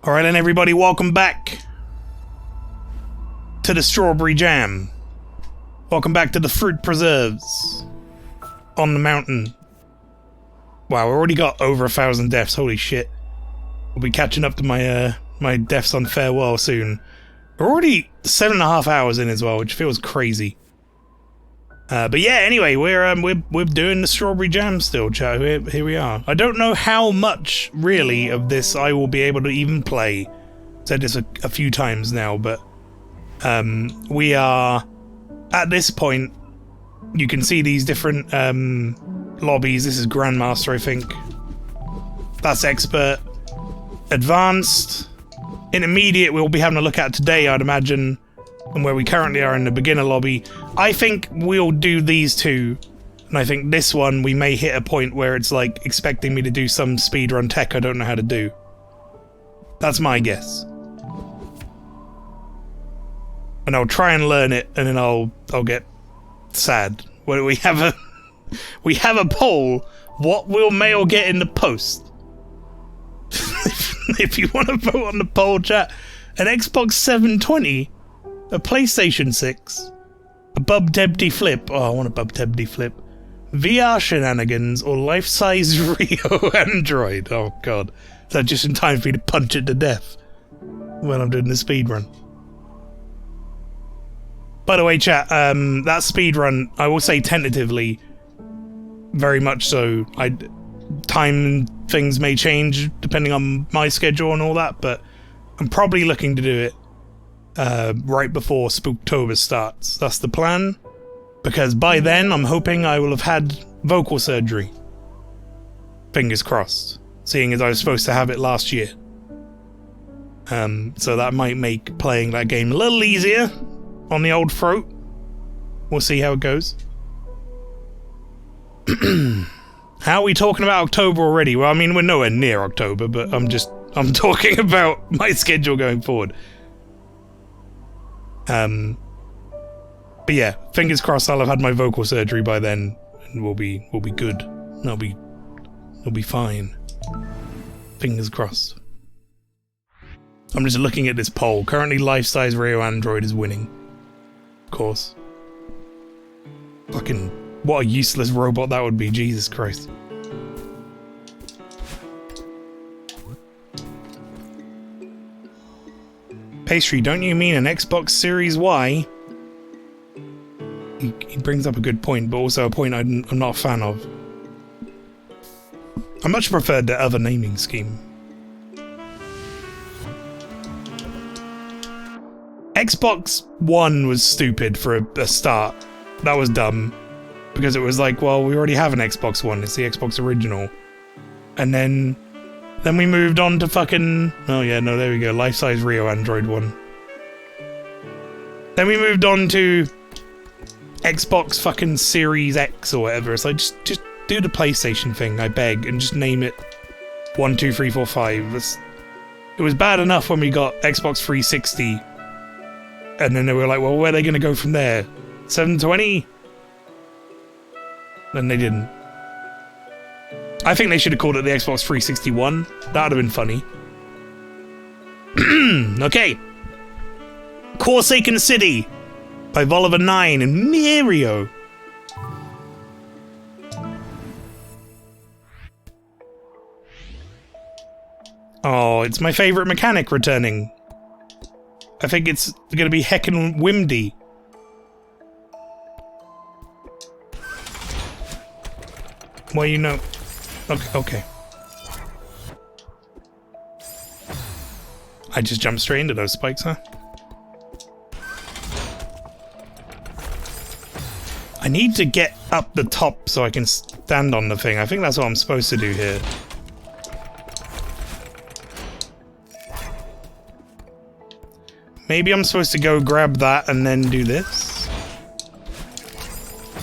Alright then everybody, welcome back to the Strawberry Jam. Welcome back to the fruit preserves on the mountain. Wow, we already got over 1,000 deaths, holy shit. We'll be catching up to my my deaths on farewell soon. We're already 7.5 hours in as well, which feels crazy. But yeah, anyway, we're doing the Strawberry Jam still, chat. Here we are. I don't know how much, really, of this I will be able to even play. Said this a few times now, but we are at this point. You can see these different lobbies. This is Grandmaster, I think. That's Expert. Advanced. Intermediate we'll be having a look at today, I'd imagine. And where we currently are in the beginner lobby. I think we'll do these two. And I think this one we may hit a point where it's like expecting me to do some speedrun tech I don't know how to do. That's my guess. And I'll try and learn it, and then I'll get sad. Well, we have a poll. What will Mael get in the post? If you want to vote on the poll, chat, an Xbox 720, a PlayStation 6, a Bub-Debdy Flip. Oh, I want a Bub-Debdy Flip. VR shenanigans or life-size Rio Android. Oh god, is that just in time for me to punch it to death when I'm doing the speedrun? By the way, chat, that speedrun, I will say tentatively, very much so. Time things may change depending on my schedule and all that, but I'm probably looking to do it right before Spooktober starts. That's the plan, because by then I'm hoping I will have had vocal surgery. Fingers crossed, seeing as I was supposed to have it last year. So that might make playing that game a little easier on the old throat. We'll see how it goes. How are we talking about October already? Well, I mean, we're nowhere near October, but I'm talking about my schedule going forward. But yeah, fingers crossed I'll have had my vocal surgery by then, and we'll be good. I'll be fine. Fingers crossed. I'm just looking at this poll. Currently, life-size Rio Android is winning. Of course. Fucking, what a useless robot that would be, Jesus Christ. Pastry, don't you mean an Xbox Series Y? He brings up a good point, but also a point I'm not a fan of. I much preferred the other naming scheme. Xbox One was stupid for a start. That was dumb. Because it was like, well, we already have an Xbox One. It's the Xbox original. And then we moved on to fucking... Oh yeah, no, there we go. Life-size Rio Android 1. Then we moved on to Xbox fucking Series X or whatever. It's like, just do the PlayStation thing, I beg, and just name it 1, 2, 3, 4, 5. It was bad enough when we got Xbox 360. And then they were like, well, where are they going to go from there? 720? Then they didn't. I think they should have called it the Xbox 361. That would have been funny. Okay. Corsaken City by Voliver 9 and Mirio. Oh, it's my favorite mechanic returning. I think it's going to be heckin' Wimdy. Well, you know... Okay. I just jumped straight into those spikes, huh? I need to get up the top so I can stand on the thing. I think that's what I'm supposed to do here. Maybe I'm supposed to go grab that and then do this?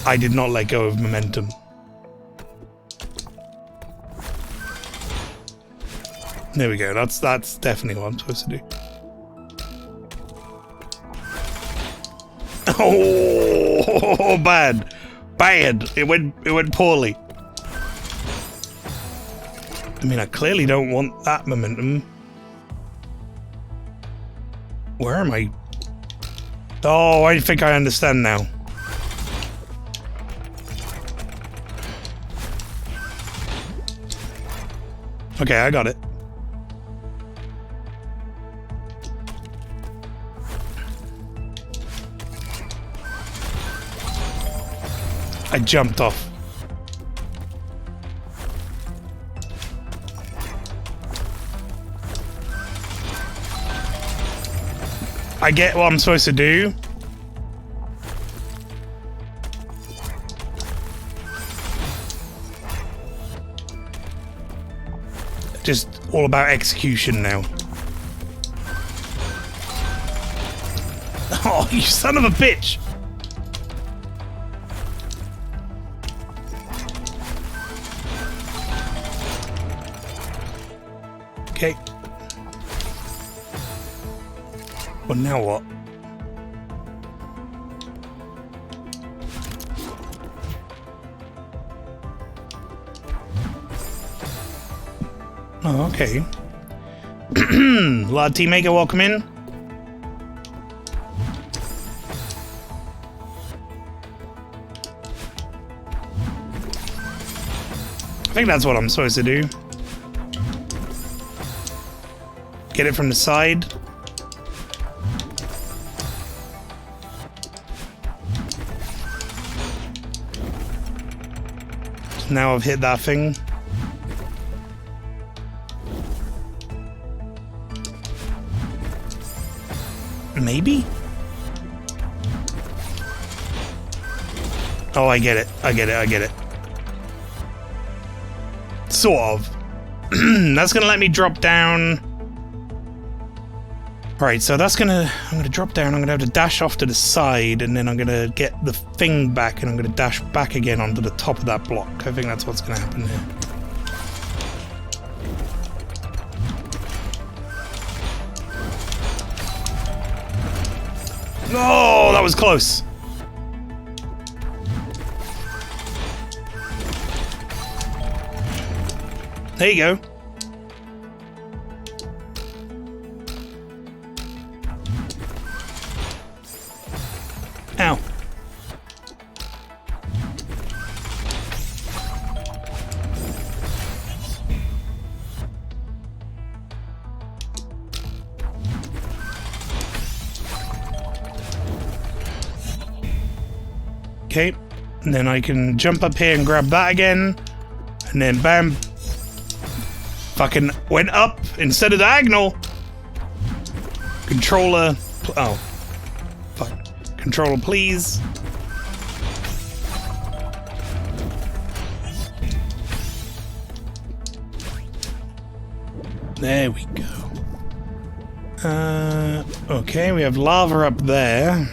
I did not let go of momentum. There we go, that's definitely what I'm supposed to do. Oh, bad. It went poorly. I mean, I clearly don't want that momentum. Where am I? Oh, I think I understand now. Okay, I got it. I jumped off. I get what I'm supposed to do. Just all about execution now. Oh, you son of a bitch! Okay. Well, now what? Oh, okay. Lord Teamaker, welcome in. I think that's what I'm supposed to do. Get it from the side. Now I've hit that thing. Maybe? Oh, I get it. I get it. I get it. Sort of. That's gonna let me drop down. Right, so that's gonna... I'm gonna drop down, I'm gonna have to dash off to the side, and then I'm gonna get the thing back, and I'm gonna dash back again onto the top of that block. I think that's what's gonna happen here. Oh, that was close. There you go. Ow. Okay, and then I can jump up here and grab that again, and then bam, fucking went up instead of diagonal. Controller, oh, fuck, controller please. There we go. Okay, we have lava up there.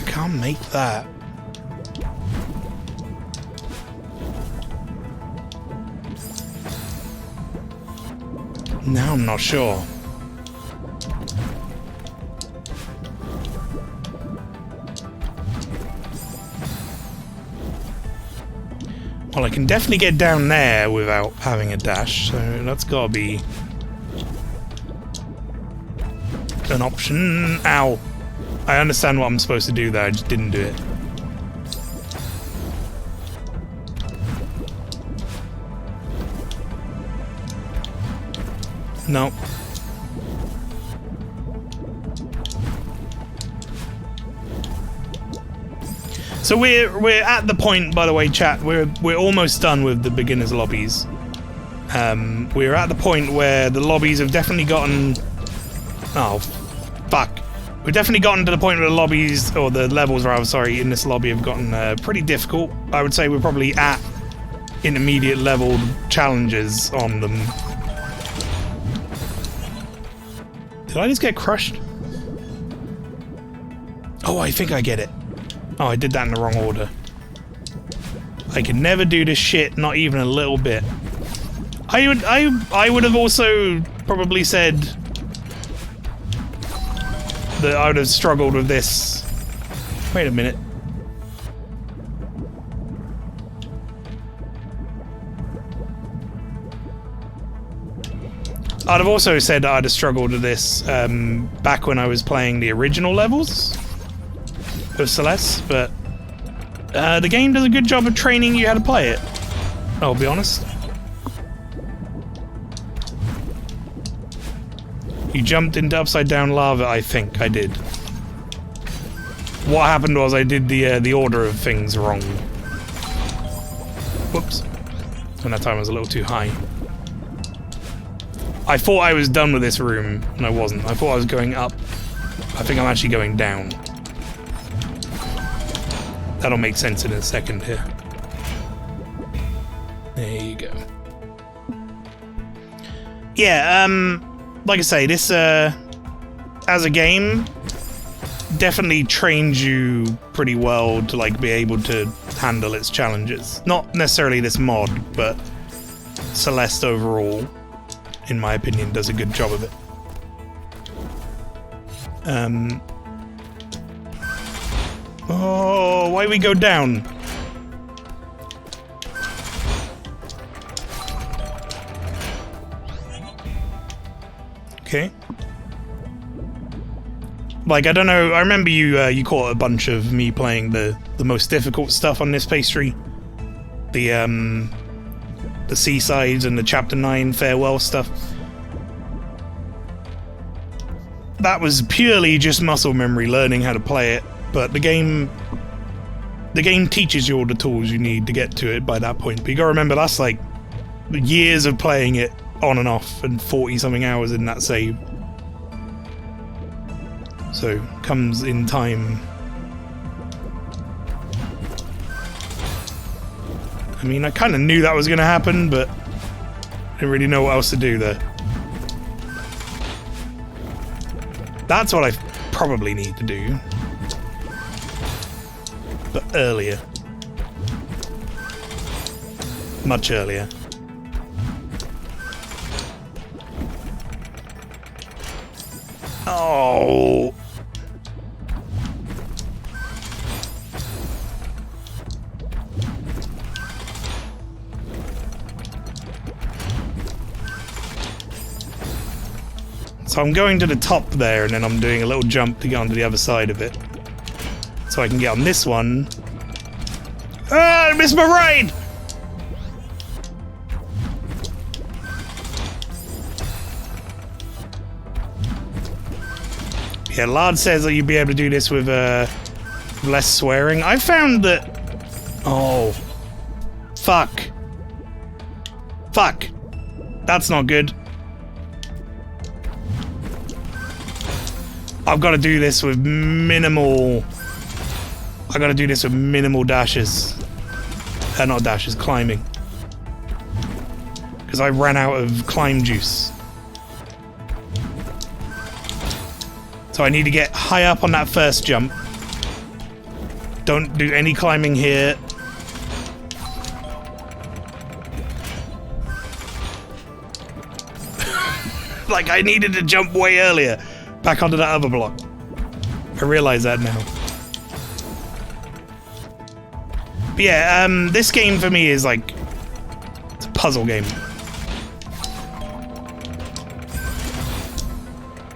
Can't make that. Now I'm not sure. Well, I can definitely get down there without having a dash, so that's gotta be an option. Ow. I understand what I'm supposed to do there, I just didn't do it. No. So we're at the point, by the way, chat. We're almost done with the beginners lobbies. We're at the point where the lobbies have definitely gotten. Oh, fuck. We've definitely gotten to the point where the lobbies, or the levels rather, sorry, in this lobby have gotten pretty difficult. I would say we're probably at intermediate level challenges on them. Did I just get crushed? Oh, I think I get it. Oh, I did that in the wrong order. I could never do this shit, not even a little bit. I would have also probably said that I would have struggled with this. Wait a minute. I'd have also said that I'd have struggled with this back when I was playing the original levels of Celeste, but the game does a good job of training you how to play it, I'll be honest. You jumped into upside down lava, I think I did. What happened was I did the order of things wrong. Whoops. And that time I was a little too high. I thought I was done with this room, and I wasn't. I thought I was going up. I think I'm actually going down. That'll make sense in a second here. There you go. Yeah, like I say, this, as a game, definitely trains you pretty well to, like, be able to handle its challenges. Not necessarily this mod, but Celeste overall, in my opinion, does a good job of it. Oh, why we go down? Okay. Like, I don't know, I remember you caught a bunch of me playing the most difficult stuff on this pastry. The Seasides and the Chapter 9 farewell stuff. That was purely just muscle memory, learning how to play it, but the game teaches you all the tools you need to get to it by that point. But you gotta remember, that's like years of playing it on and off, and 40-something hours in that save. So, comes in time. I mean, I kind of knew that was going to happen, but I didn't really know what else to do there. That's what I probably need to do. But earlier. Much earlier. Oh. So I'm going to the top there, and then I'm doing a little jump to get onto the other side of it. So I can get on this one. Ah, I missed my ride! Yeah, Lard says that you'd be able to do this with less swearing. I found that... Oh. Fuck. Fuck. That's not good. I've got to do this with minimal... I've got to do this with minimal dashes. Not dashes, climbing. Because I ran out of climb juice. So I need to get high up on that first jump. Don't do any climbing here. Like, I needed to jump way earlier. Back onto that other block. I realize that now. But yeah, this game for me is like... It's a puzzle game.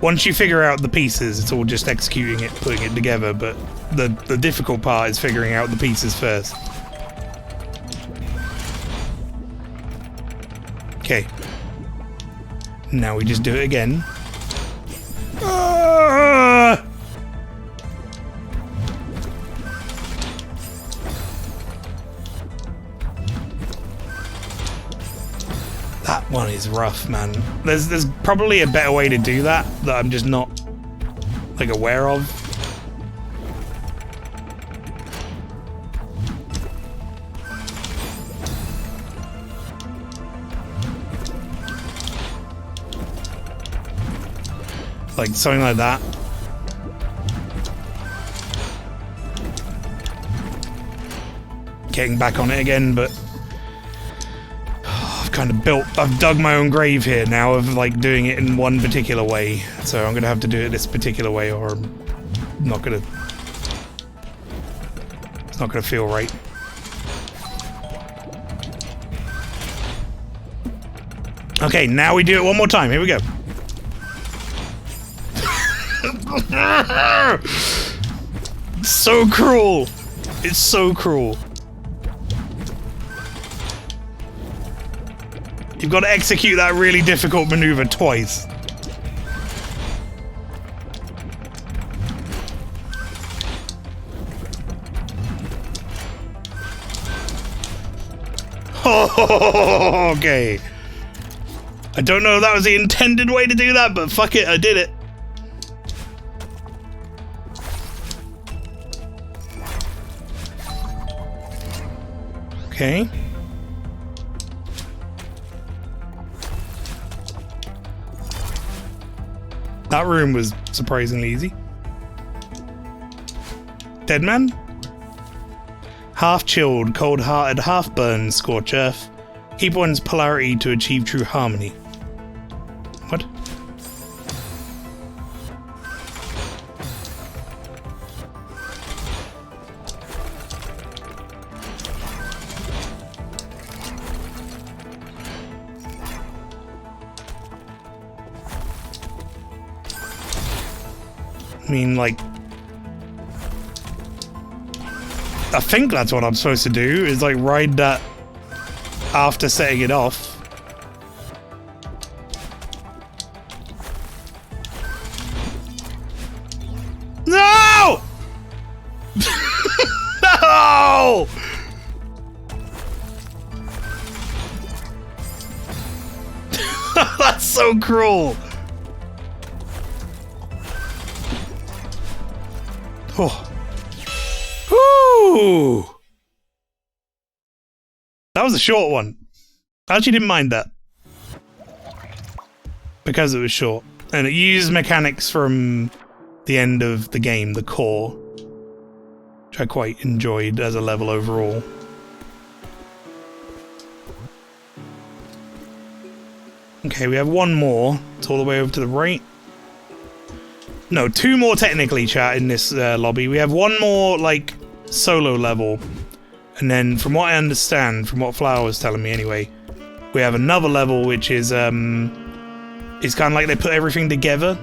Once you figure out the pieces, it's all just executing it, putting it together, but the difficult part is figuring out the pieces first. Okay. Now we just do it again. That one is rough, man. There's probably a better way to do that I'm just not, like, aware of. Like, something like that. Getting back on it again, but... I've dug my own grave here now of, like, doing it in one particular way. So I'm gonna have to do it this particular way, or I'm not gonna... It's not gonna feel right. Okay, now we do it one more time. Here we go. So cruel. It's so cruel. You've got to execute that really difficult maneuver twice. Oh, okay. I don't know if that was the intended way to do that, but fuck it, I did it. Okay. That room was surprisingly easy. Dead man? Half chilled, cold hearted, half burned, scorch earth. Keep one's polarity to achieve true harmony. What? I mean, like... I think that's what I'm supposed to do, is like ride that after setting it off. No! No! That's so cruel. Oh. Ooh. That was a short one. I actually didn't mind that. Because it was short. And it used mechanics from the end of the game, the core. Which I quite enjoyed as a level overall. Okay, we have one more. It's all the way over to the right. No, two more technically, chat, in this lobby. We have one more, like, solo level. And then, from what I understand, from what Flower was telling me anyway, we have another level which is, it's kind of like they put everything together.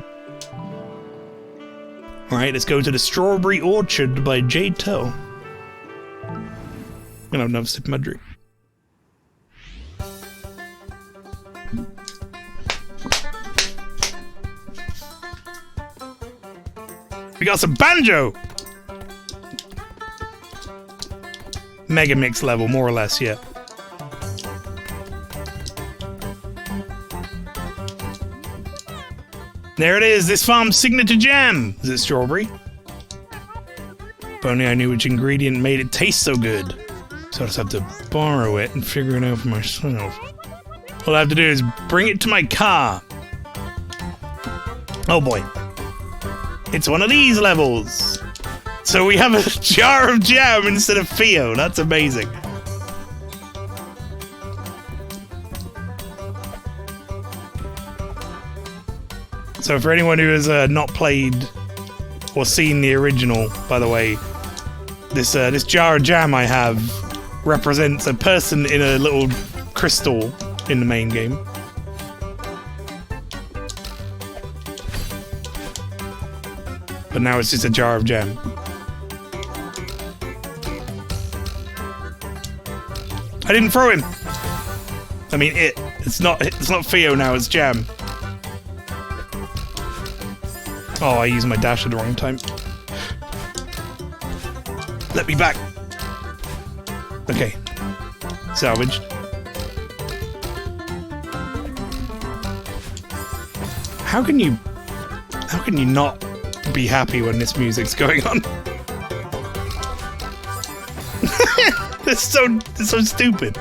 Alright, let's go to the Strawberry Orchard by Jade Toe. I'm gonna have another sip of my drink. We got some banjo! Mega Mix level, more or less, yeah. There it is, this farm's signature jam! Is it strawberry? If only I knew which ingredient made it taste so good. So I just have to borrow it and figure it out for myself. All I have to do is bring it to my car. Oh boy. It's one of these levels. So we have a jar of jam instead of Theo. That's amazing. So for anyone who has not played or seen the original, by the way, this jar of jam I have represents a person in a little crystal in the main game. But now it's just a jar of jam. I didn't throw him. I mean, it's not Theo now. It's Jam. Oh, I used my dash at the wrong time. Let me back. Okay. Salvaged. How can you not be happy when this music's going on? It's so stupid.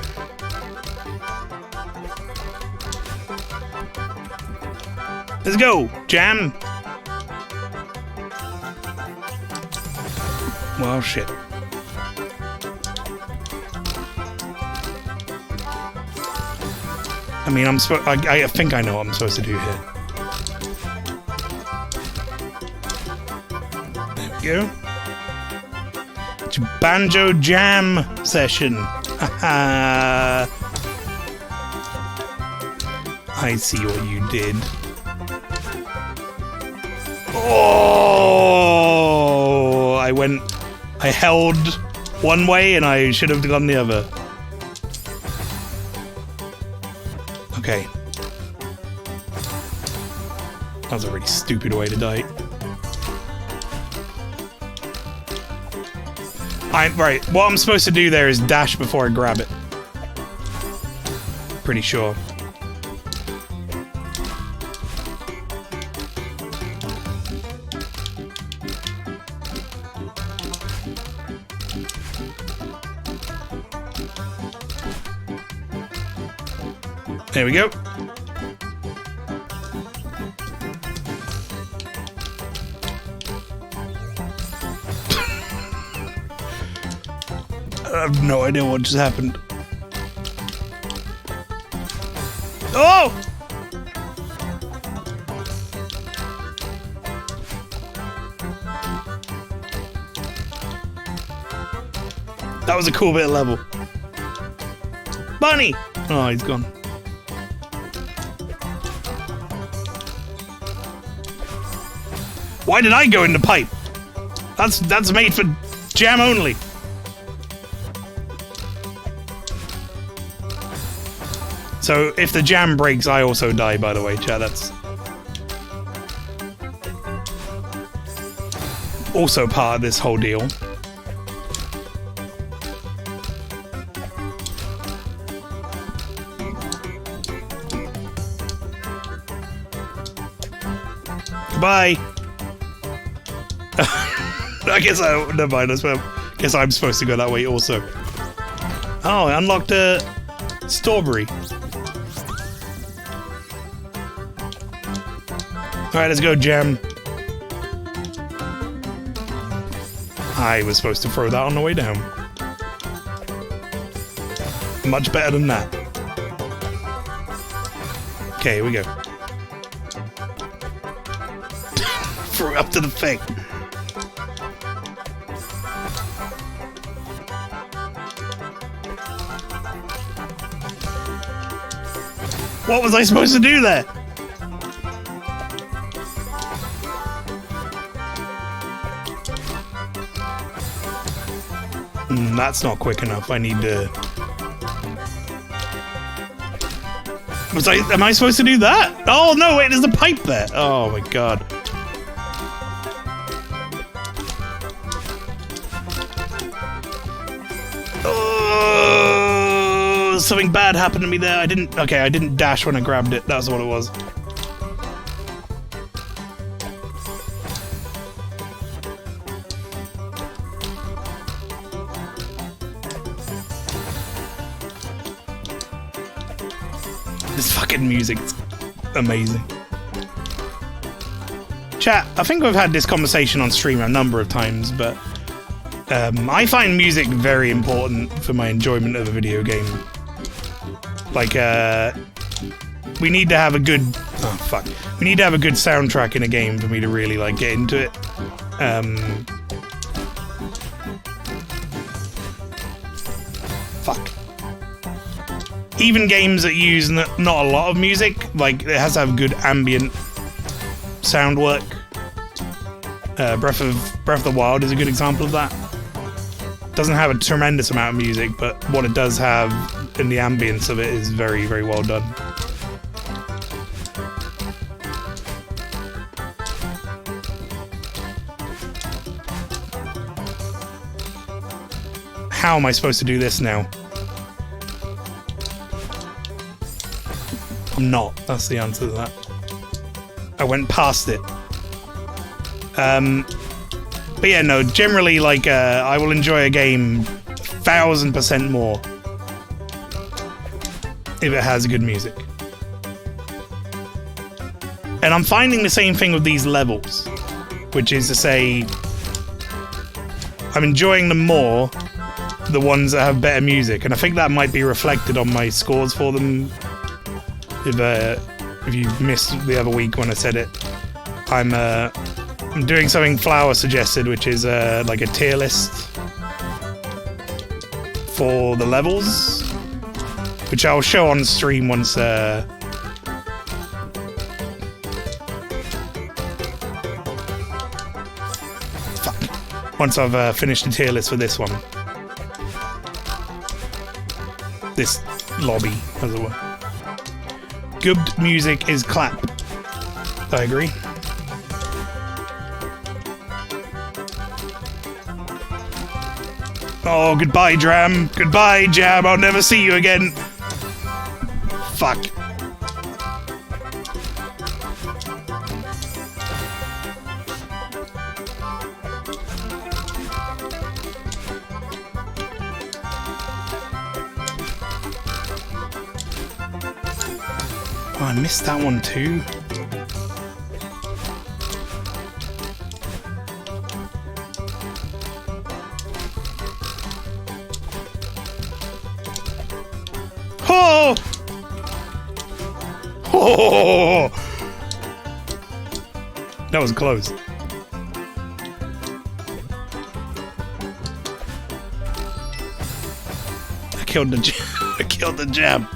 Let's go, Jam. Well, shit. I mean, I think I know what I'm supposed to do here. There we go. It's a banjo jam session. Haha. I see what you did. Oh! I held one way and I should have gone the other. Okay. That was a really stupid way to die. Right, what I'm supposed to do there is dash before I grab it. Pretty sure. There we go. I have no idea what just happened. Oh! That was a cool bit of level. Bunny! Oh, he's gone. Why did I go in the pipe? That's made for jam only. So if the jam breaks, I also die, by the way, chat. That's also part of this whole deal. Goodbye. I guess never mind. I guess I'm supposed to go that way also. Oh, I unlocked a strawberry. Alright, let's go, Jam. I was supposed to throw that on the way down. Much better than that. Okay, here we go. Throw it up to the thing. What was I supposed to do there? That's not quick enough. I need to... Am I supposed to do that? Oh no, wait, there's a pipe there. Oh my god. Oh, something bad happened to me there. I didn't dash when I grabbed it. That's what it was. This fucking music's amazing. Chat, I think we've had this conversation on stream a number of times, but I find music very important for my enjoyment of a video game. Like, we need to have a good... Oh, fuck. We need to have a good soundtrack in a game for me to really, like, get into it. Fuck. Even games that use not a lot of music, like, it has to have good ambient sound work. Breath of the Wild is a good example of that. Doesn't have a tremendous amount of music, but what it does have in the ambience of it is very, very well done. How am I supposed to do this now? I'm not. That's the answer to that. I went past it. But yeah, no, generally, like, I will enjoy a game 1000% more if it has good music. And I'm finding the same thing with these levels, which is to say, I'm enjoying them more, the ones that have better music, and I think that might be reflected on my scores for them. If you missed the other week when I said it, I'm doing something Flower suggested, which is like a tier list for the levels, which I'll show on stream once. Once I've finished the tier list for this one. This lobby, as it were. Good music is clap. I agree. Oh, goodbye, Dram. Goodbye, Jam. I'll never see you again. Fuck. Oh, I missed that one too. Oh! Oh! That was close. I killed the jam. I killed the jam.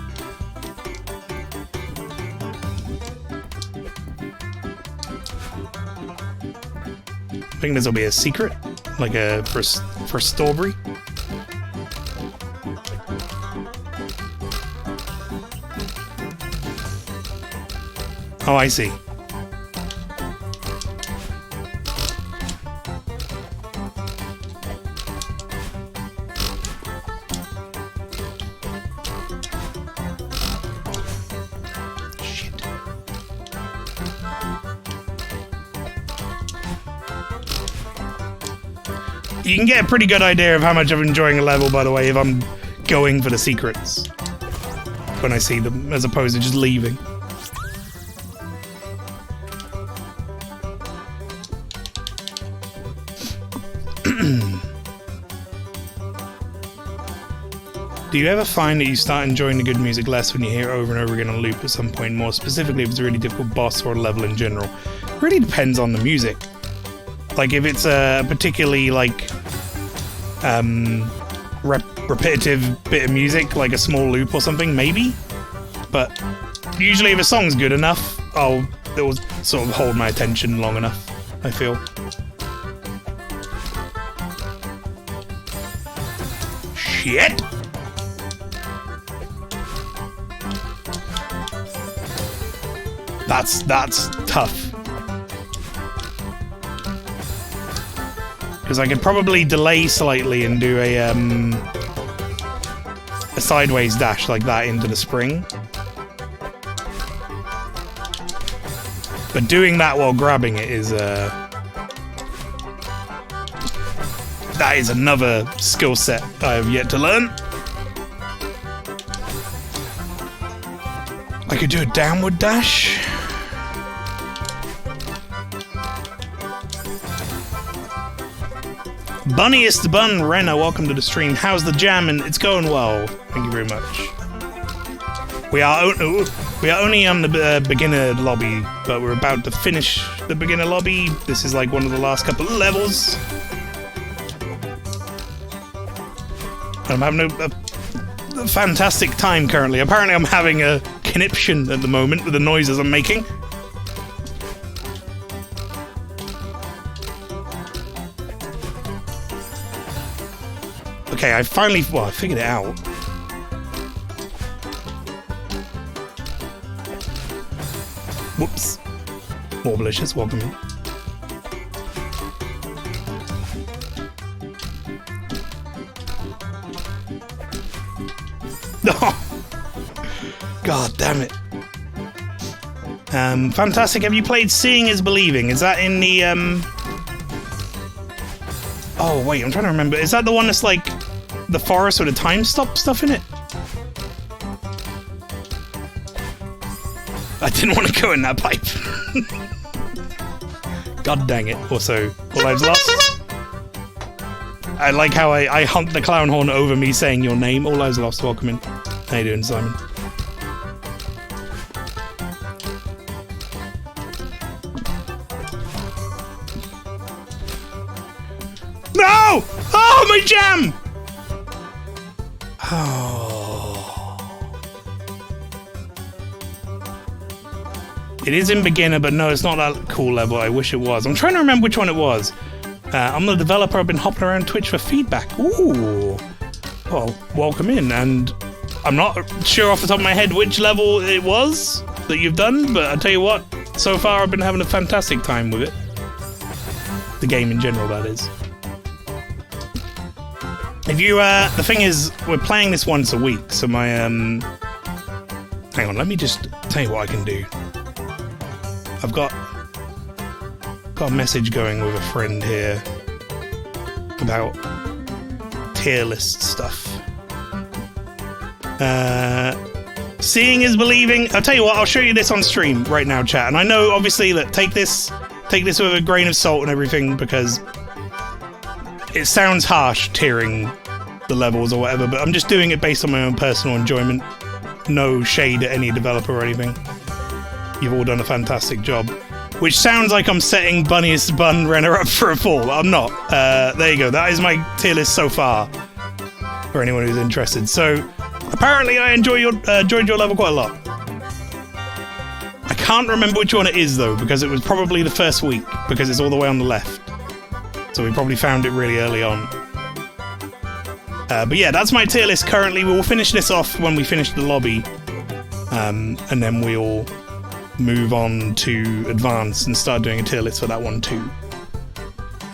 I think this will be a secret, like a for Strawberry. Oh, I see. Shit. You can get a pretty good idea of how much I'm enjoying a level, by the way, if I'm going for the secrets when I see them, as opposed to just leaving. Do you ever find that you start enjoying the good music less when you hear it over and over again on loop at some point, more specifically if it's a really difficult boss or a level in general? It really depends on the music. Like if it's a particularly like repetitive bit of music, like a small loop or something, maybe. But usually if a song's good enough, it will sort of hold my attention long enough, I feel. Shit! That's tough. Because I could probably delay slightly and do a sideways dash like that into the spring. But doing that while grabbing it is that is another skill set I have yet to learn. I could do a downward dash. Bunniest Bun Renner, welcome to the stream. How's the jam? And it's going well. Thank you very much. We are only on the beginner lobby, but we're about to finish the beginner lobby. This is like one of the last couple of levels. I'm having a fantastic time currently. Apparently I'm having a conniption at the moment with the noises I'm making. Okay, I figured it out. Whoops. Morblicious, welcome in. God damn it. Fantastic. Have you played Seeing is Believing? Is that in the, Oh, wait, I'm trying to remember. Is that the one that's like the forest with a time stop stuff in it? I didn't want to go in that pipe. God dang it. Also, all lives lost. I like how I hunt the clown horn over me saying your name. All Lives Lost, welcome in. How you doing, Simon? No! Oh, my jam! Oh. It is in beginner, but no, it's not that cool level. I wish it was. I'm trying to remember which one it was. I'm the developer. I've been hopping around Twitch for feedback. Ooh. Well, welcome in. And I'm not sure off the top of my head which level it was that you've done, but I'll tell you what, so far I've been having a fantastic time with it. The game in general, that is. If you, the thing is, we're playing this once a week, so my, hang on, let me just tell you what I can do. I've got a message going with a friend here about tier list stuff. Seeing is believing. I'll tell you what, I'll show you this on stream right now, chat. And I know, obviously, that take this with a grain of salt and everything, because it sounds harsh tiering the levels or whatever, but I'm just doing it based on my own personal enjoyment. No shade at any developer or anything. You've all done a fantastic job. Which sounds like I'm setting Bunniest Bun Renner up for a fall, but I'm not. There you go. That is my tier list so far, for anyone who's interested. So, apparently I enjoyed your level quite a lot. I can't remember which one it is, though, because it was probably the first week, because it's all the way on the left. So we probably found it really early on. But yeah, that's my tier list currently. We'll finish this off when we finish the lobby. And then we'll move on to advanced and start doing a tier list for that one too.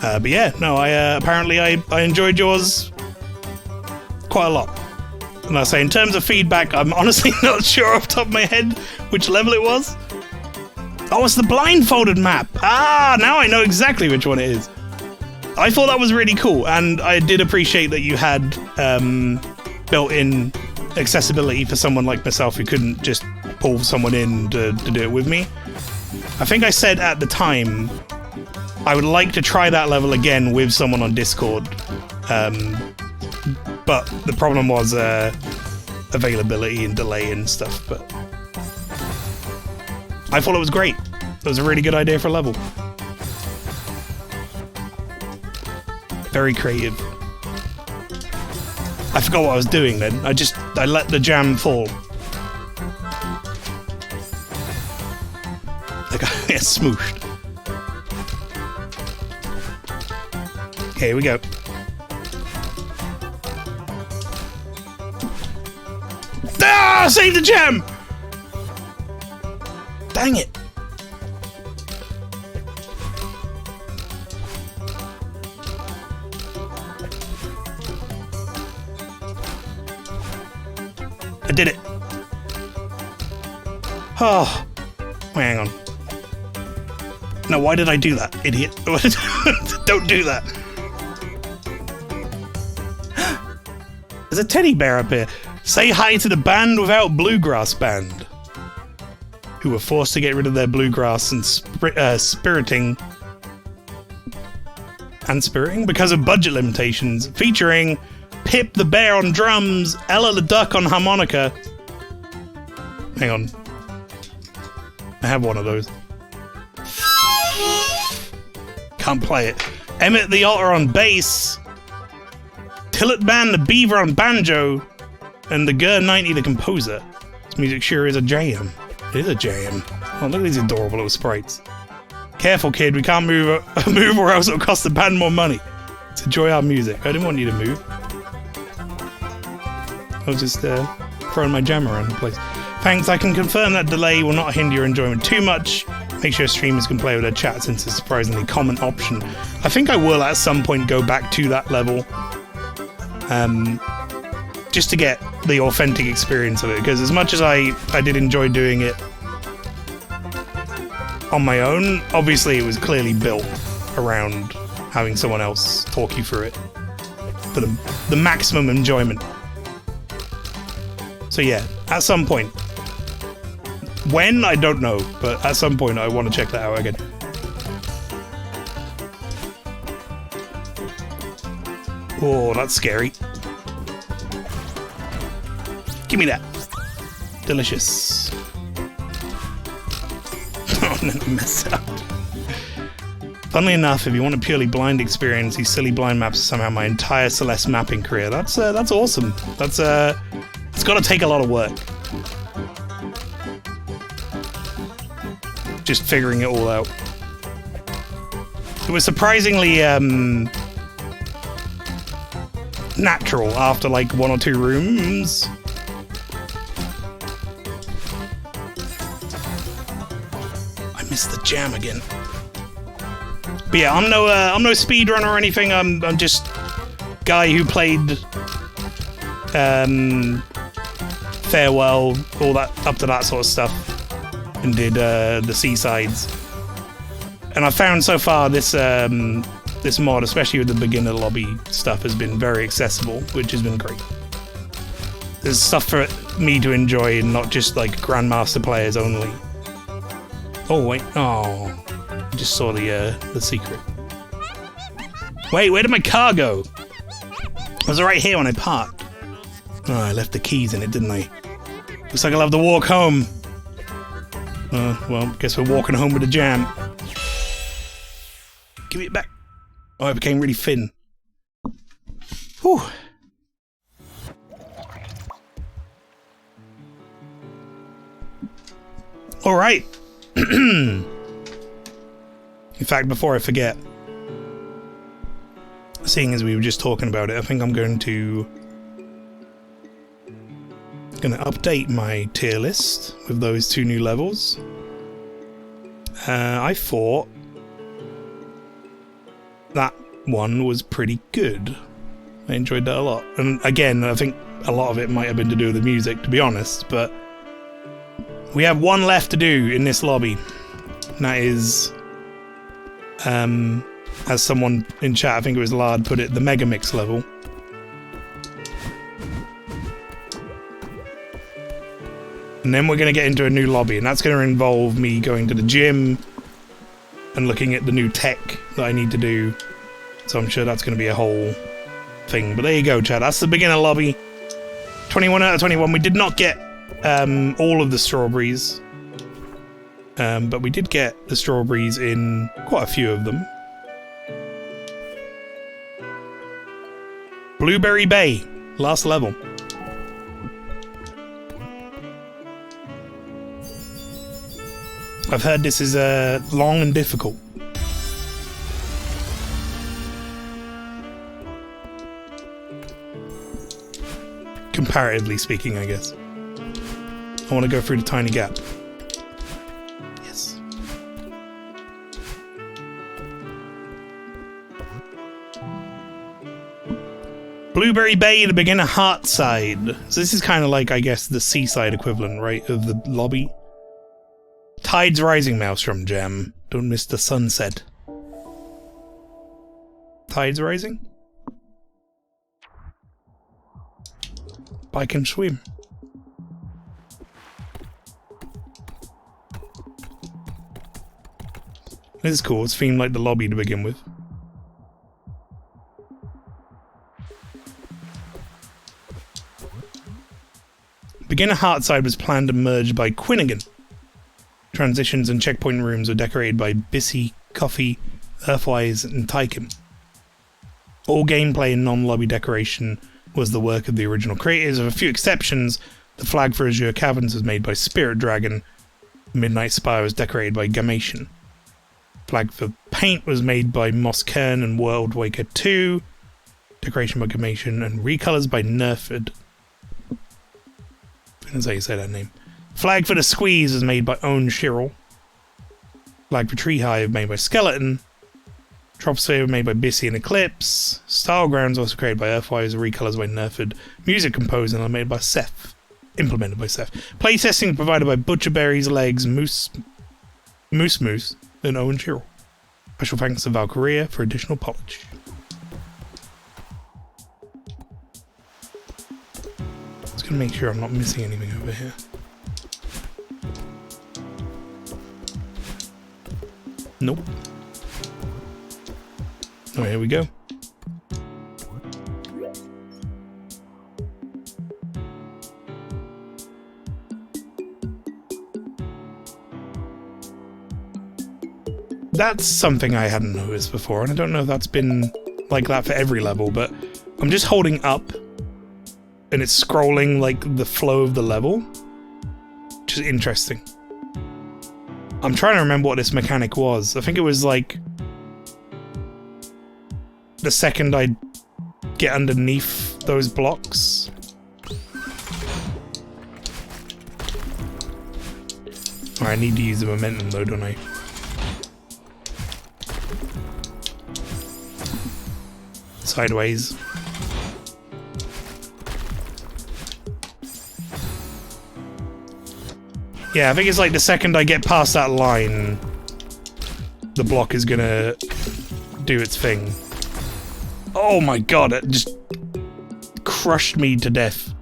But yeah, no, apparently I enjoyed yours quite a lot. And I say, in terms of feedback, I'm honestly not sure off the top of my head which level it was. Oh, it's the blindfolded map. Ah, now I know exactly which one it is. I thought that was really cool, and I did appreciate that you had built-in accessibility for someone like myself who couldn't just pull someone in to do it with me. I think I said at the time I would like to try that level again with someone on Discord, but the problem was availability and delay and stuff. But I thought it was great. It was a really good idea for a level. Very creative. I forgot what I was doing then. I let the jam fall. Like I get smooshed. Okay, here we go. Ah! Save the jam! Dang it. I did it. Oh. Wait, hang on. No, why did I do that, idiot? Don't do that. There's a teddy bear up here. Say hi to the band without bluegrass band, who were forced to get rid of their bluegrass and spiriting because of budget limitations, featuring Pip the bear on drums, Ella the duck on harmonica. Hang on. I have one of those. Can't play it. Emmett the otter on bass, Tillet Ban the beaver on banjo, and the Gur90 the composer. This music sure is a jam. It is a jam. Oh, look at these adorable little sprites. Careful, kid, we can't move or else it'll cost the band more money. Let's enjoy our music. I didn't want you to move. I was just throwing my jam around the place. Thanks, I can confirm that delay will not hinder your enjoyment too much. Make sure streamers can play with their chat since it's a surprisingly common option. I think I will at some point go back to that level. Just to get the authentic experience of it, because as much as I did enjoy doing it on my own, obviously it was clearly built around having someone else talk you through it for the maximum enjoyment. So yeah, at some point. When? I don't know, but at some point I want to check that out again. Oh, that's scary. Give me that. Delicious. Oh, no, I messed up. Funnily enough, if you want a purely blind experience, these silly blind maps are somehow my entire Celeste mapping career. That's awesome. That's it's got to take a lot of work. Just figuring it all out. It was surprisingly natural after like 1 or 2 rooms. I missed the jam again. But yeah, I'm no speedrunner or anything. I'm just guy who played Farewell, all that up to that sort of stuff, and did the Seasides. And I found so far this this mod, especially with the beginner lobby stuff, has been very accessible, which has been great. There's stuff for me to enjoy and not just like grandmaster players only. Oh wait, oh. I just saw the secret. Wait, where did my car go? I was right here when I parked. Oh, I left the keys in it, didn't I? Looks like I'll have to walk home. Well, guess we're walking home with a jam. Give it back. Oh, it became really thin. Whew. All right. In fact, before I forget, seeing as we were just talking about it, I think I'm going to update my tier list with those 2 new levels. I thought that one was pretty good. I enjoyed that a lot. And again, I think a lot of it might have been to do with the music, to be honest, but we have one left to do in this lobby. And that is... as someone in chat, I think it was Lard, put it, the Mega Mix level. And then we're going to get into a new lobby, and that's going to involve me going to the gym and looking at the new tech that I need to do. So I'm sure that's going to be a whole thing. But there you go, chat. That's the beginner lobby. 21 out of 21. We did not get all of the strawberries. But we did get the strawberries in quite a few of them. Blueberry Bay, last level. I've heard this is long and difficult. Comparatively speaking, I guess. I want to go through the tiny gap. Blueberry Bay, the beginner heart side. So this is kind of like, I guess, the seaside equivalent, right, of the lobby. Tides rising, Maelstrom Jam. Don't miss the sunset. Tides rising? Bike and swim. This is cool. It's themed like the lobby to begin with. Beginner Heartside was planned and merged by Quinnigan. Transitions and checkpoint rooms were decorated by Bissy, Coffee, Earthwise, and Tyken. All gameplay and non-lobby decoration was the work of the original creators. With a few exceptions, the flag for Azure Caverns was made by Spirit Dragon. Midnight Spire was decorated by Gamation. Flag for Paint was made by Moss Kern and World Waker 2. Decoration by Gamation and recolors by Nerford. That's how you say that name. Flag for the Squeeze was made by Own Shirrell. Flag for Tree Hive made by Skeleton. Troposphere made by Bissy and Eclipse. Style Grounds also created by Earthwise, recolors by Nerford. Music composed and made by Seth. Implemented by Seth. Playtesting provided by Butcherberries, Legs, Moose, and Owen Shirrell. Special thanks to Valkyria for additional polish. Just gonna make sure I'm not missing anything over here. Nope. Oh, here we go. That's something I hadn't noticed before, and I don't know if that's been like that for every level, but I'm just holding up and it's scrolling like the flow of the level, which is interesting. I'm trying to remember what this mechanic was. I think it was like the second I get underneath those blocks. Alright, I need to use the momentum though, don't I? Sideways. Yeah, I think it's like the second I get past that line, the block is gonna do its thing. Oh my god, it just crushed me to death.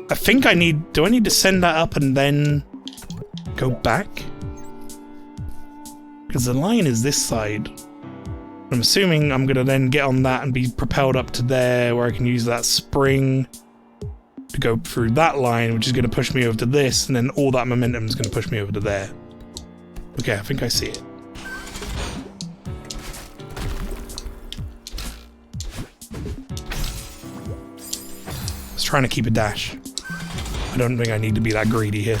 I think I need... Do I need to send that up and then go back? Because the line is this side. I'm assuming I'm gonna then get on that and be propelled up to there, where I can use that spring to go through that line, which is going to push me over to this, and then all that momentum is going to push me over to there. Okay, I think I see it. I was trying to keep a dash. I don't think I need to be that greedy here.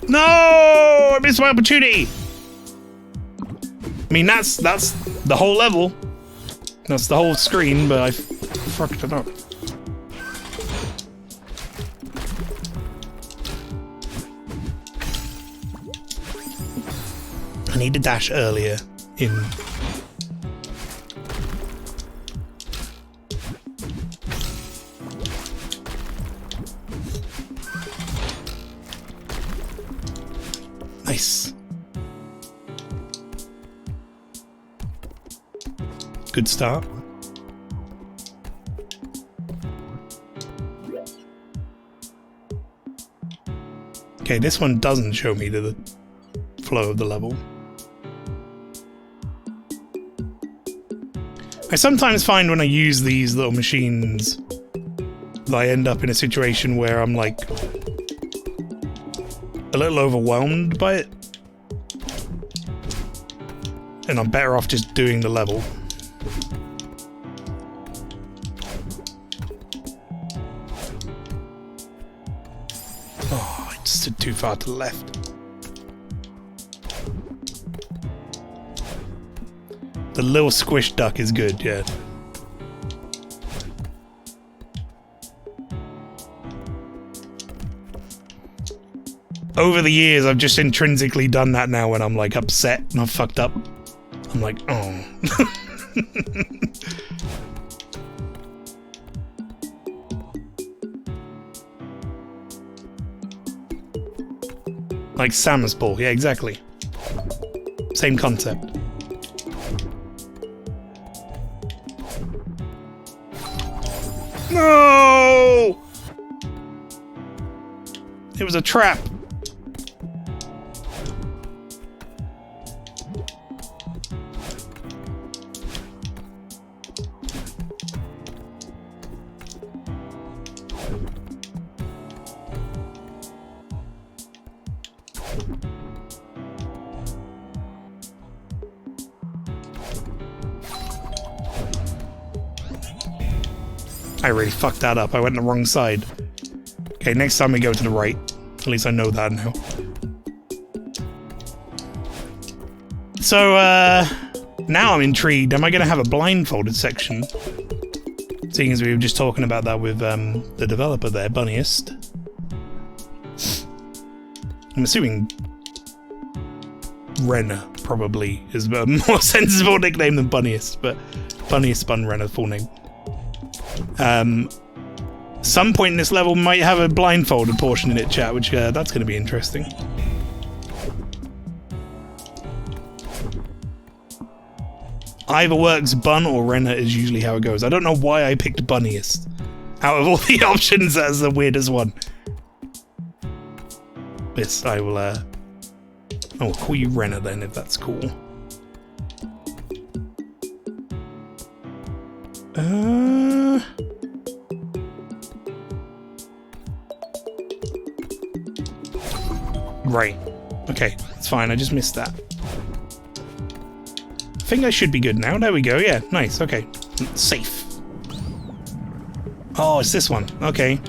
No! I missed my opportunity! I mean, that's the whole level. That's the whole screen, but I fucked it up. I need to dash earlier in... Nice. Good start. Okay, this one doesn't show me the flow of the level. I sometimes find when I use these little machines that I end up in a situation where I'm like a little overwhelmed by it. And I'm better off just doing the level. Oh, I just stood too far to the left. The little squish duck is good, yeah. Over the years, I've just intrinsically done that now when I'm like upset and I've fucked up. I'm like, oh. Like Samus Ball, yeah, exactly. Same concept. No! It was a trap. I really fucked that up. I went the wrong side. Okay, next time we go to the right. At least I know that now. So, now I'm intrigued. Am I going to have a blindfolded section? Seeing as we were just talking about that with the developer there, Bunniest. I'm assuming Renner probably is a more sensible nickname than Bunniest, but Bunniest spun Renner full name. Some point in this level might have a blindfolded portion in it, chat, which that's going to be interesting. Either works, Bun or Renner is usually how it goes. I don't know why I picked Bunniest. Out of all the options, that's the weirdest one. This, I will, I'll call you Renner then, if that's cool. Right. Okay, it's fine. I just missed that. I think I should be good now. There we go. Yeah, nice. Okay. Safe. Oh, it's this one. Okay.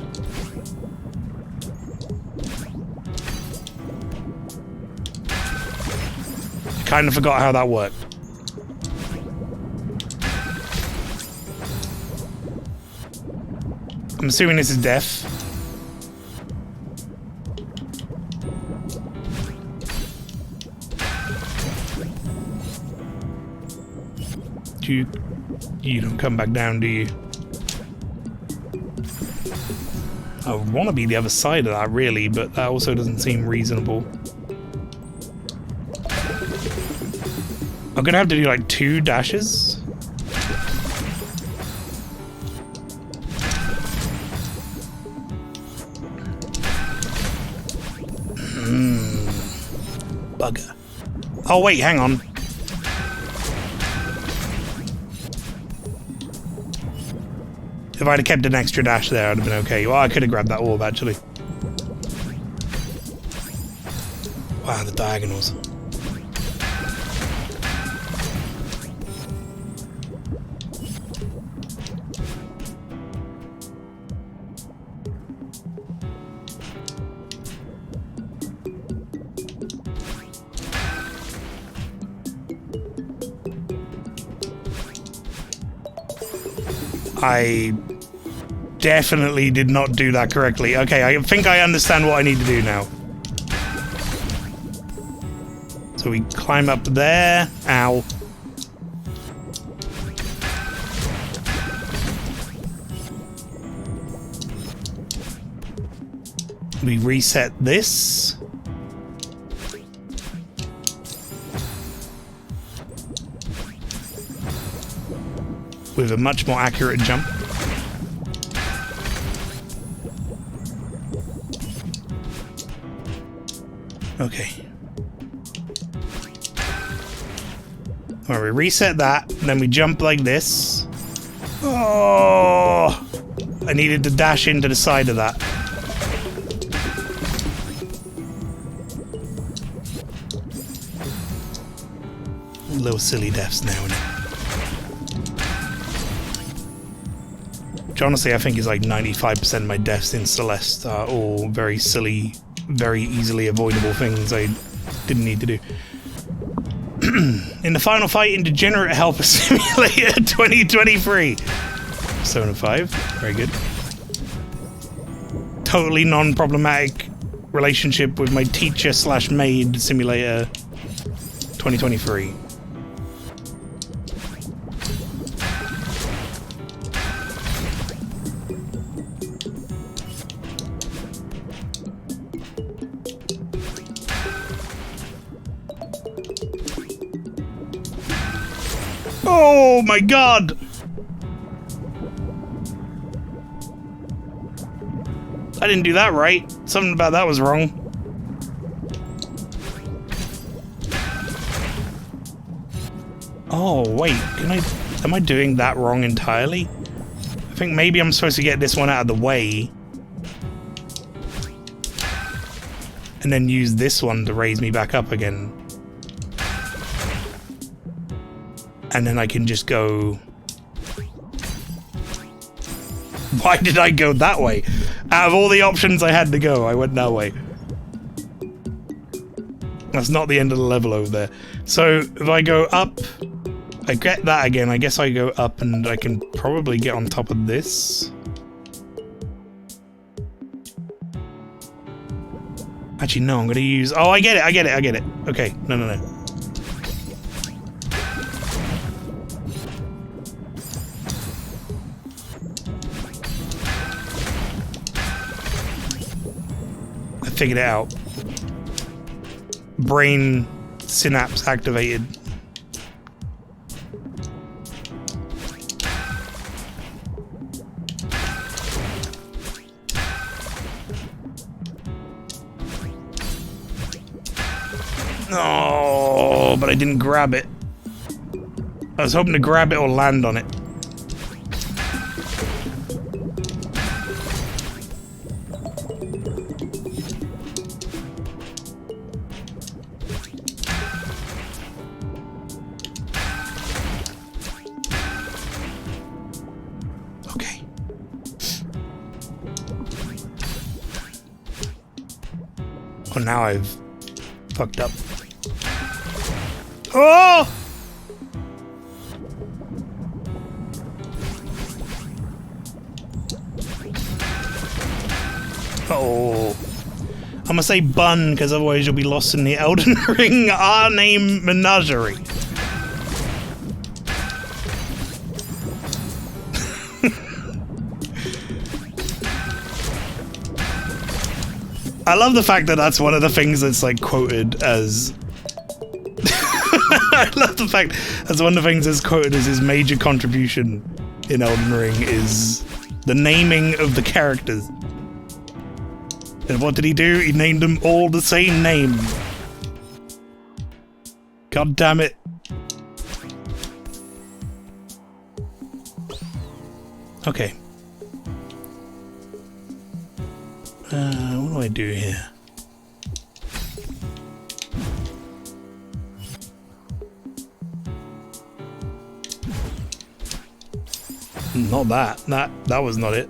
Kind of forgot how that worked. I'm assuming this is death. You don't come back down, do you? I want to be the other side of that, really, but that also doesn't seem reasonable. I'm gonna have to do like 2 dashes. Bugger. Oh wait, hang on. If I'd have kept an extra dash there, I'd have been okay. Well, I could have grabbed that orb, actually. Wow, the diagonals. I definitely did not do that correctly. Okay, I think I understand what I need to do now. So we climb up there. Ow. We reset this. With a much more accurate jump. Okay. Alright, we reset that, and then we jump like this. Oh! I needed to dash into the side of that. Little silly deaths now and then. Which honestly I think is like 95% of my deaths in Celeste are all very silly, very easily avoidable things I didn't need to do. In the final fight in Degenerate Helper Simulator 2023. 7 of 5. Very good. Totally non-problematic relationship with my teacher/maid simulator 2023. Oh my god! I didn't do that right. Something about that was wrong. Oh wait, am I doing that wrong entirely? I think maybe I'm supposed to get this one out of the way. And then use this one to raise me back up again. And then I can just go... Why did I go that way? Out of all the options I had to go, I went that way. That's not the end of the level over there. So, if I go up... I get that again. I guess I go up and I can probably get on top of this. Actually, no, I'm going to use... Oh, I get it. Okay, no. Figured it out. Brain synapse activated. Oh, but I didn't grab it. I was hoping to grab it or land on it. Okay. Oh, now I've fucked up. Oh! Oh. I'm gonna say bun, because otherwise you'll be lost in the Elden Ring R-name menagerie. I love the fact that that's one of the things that's like quoted as I love the fact that's one of the things that's quoted as his major contribution in Elden Ring is the naming of the characters. And what did he do? He named them all the same name. God damn it. Okay. What do I do here? Not that. That was not it.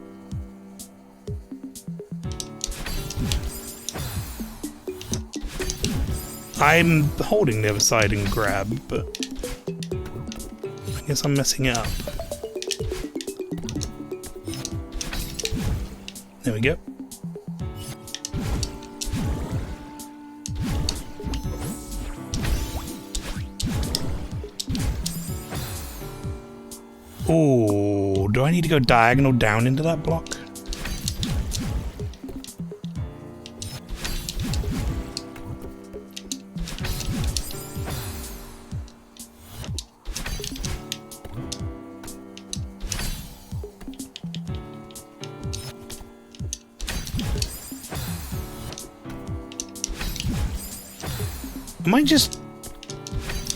I'm holding the other side and grab, but I guess I'm messing it up. There we go. Oh, do I need to go diagonal down into that block?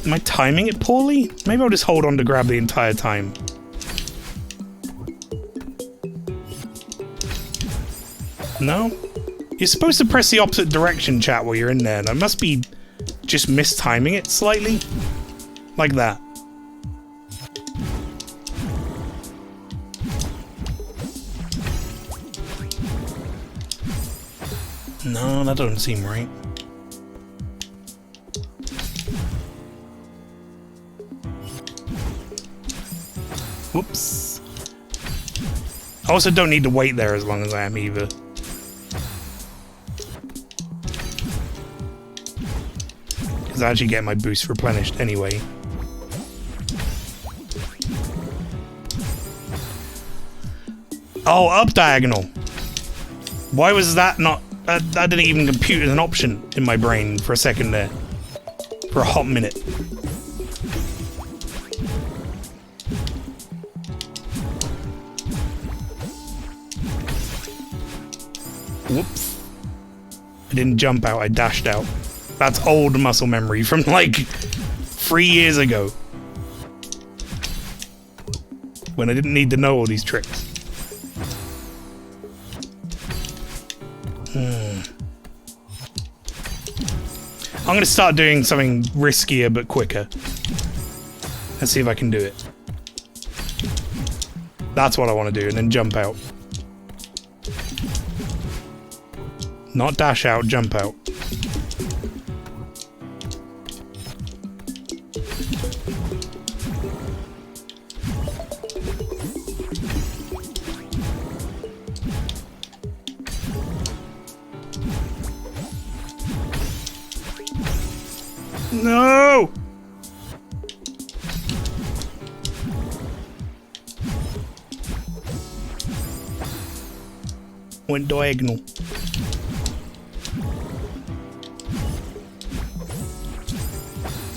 Am I timing it poorly? Maybe I'll just hold on to grab the entire time. No? You're supposed to press the opposite direction, chat, while you're in there. And I must be just mistiming it slightly. Like that. No, that doesn't seem right. Whoops. I also don't need to wait there as long as I am either. Because I actually get my boost replenished anyway. Oh, up diagonal. Why was that not... That didn't even compute as an option in my brain for a second there. For a hot minute. Whoops. I didn't jump out, I dashed out. That's old muscle memory from like 3 years ago. When I didn't need to know all these tricks. I'm gonna start doing something riskier but quicker. Let's see if I can do it. That's what I want to do, and then jump out. Not dash out, jump out. No! Went diagonal.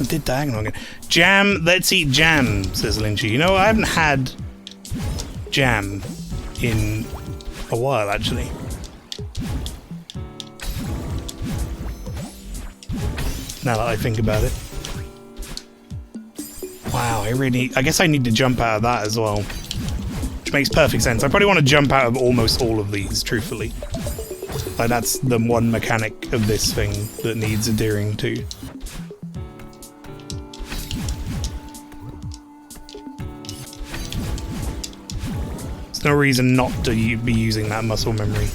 I did diagonal again. Jam, let's eat jam, says Lynchy. You know, I haven't had jam in a while, actually. Now that I think about it. Wow, I guess I need to jump out of that as well. Which makes perfect sense. I probably want to jump out of almost all of these, truthfully. Like, that's the one mechanic of this thing that needs adhering to. There's no reason not to be using that muscle memory.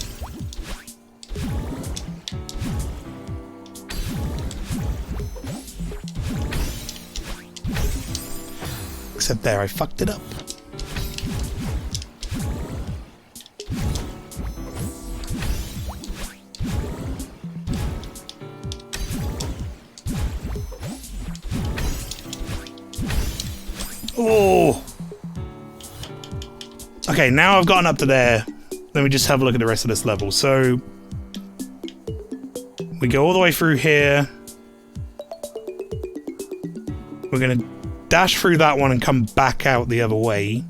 Except there, I fucked it up. Oh! Okay, now I've gotten up to there. Let me just have a look at the rest of this level. So, we go all the way through here. We're gonna dash through that one and come back out the other way,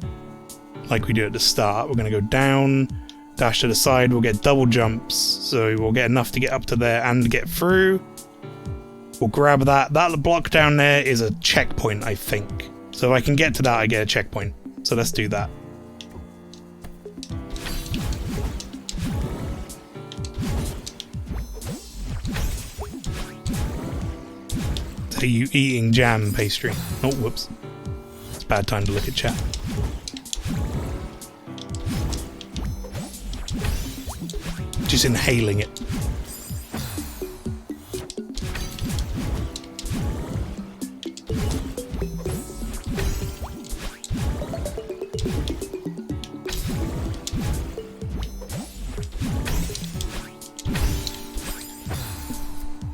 like we do at the start. We're gonna go down, dash to the side, we'll get double jumps, so we'll get enough to get up to there and get through. We'll grab that. That block down there is a checkpoint, I think. So if I can get to that, I get a checkpoint. So let's do that. Are you eating jam pastry? Oh, whoops. It's a bad time to look at chat. Just inhaling it.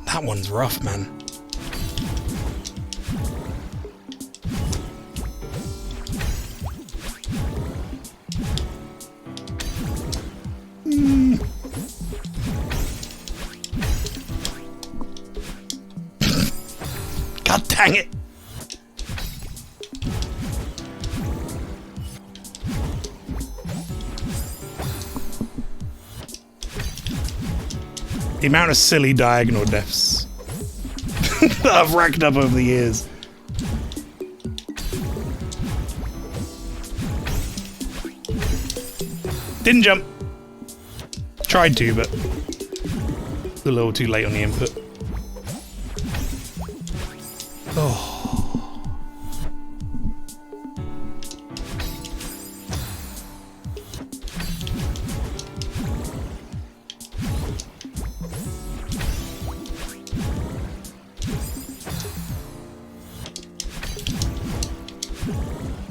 That one's rough, man. God dang it! The amount of silly diagonal deaths that I've racked up over the years. Didn't jump. Tried to, but a little too late on the input. Oh.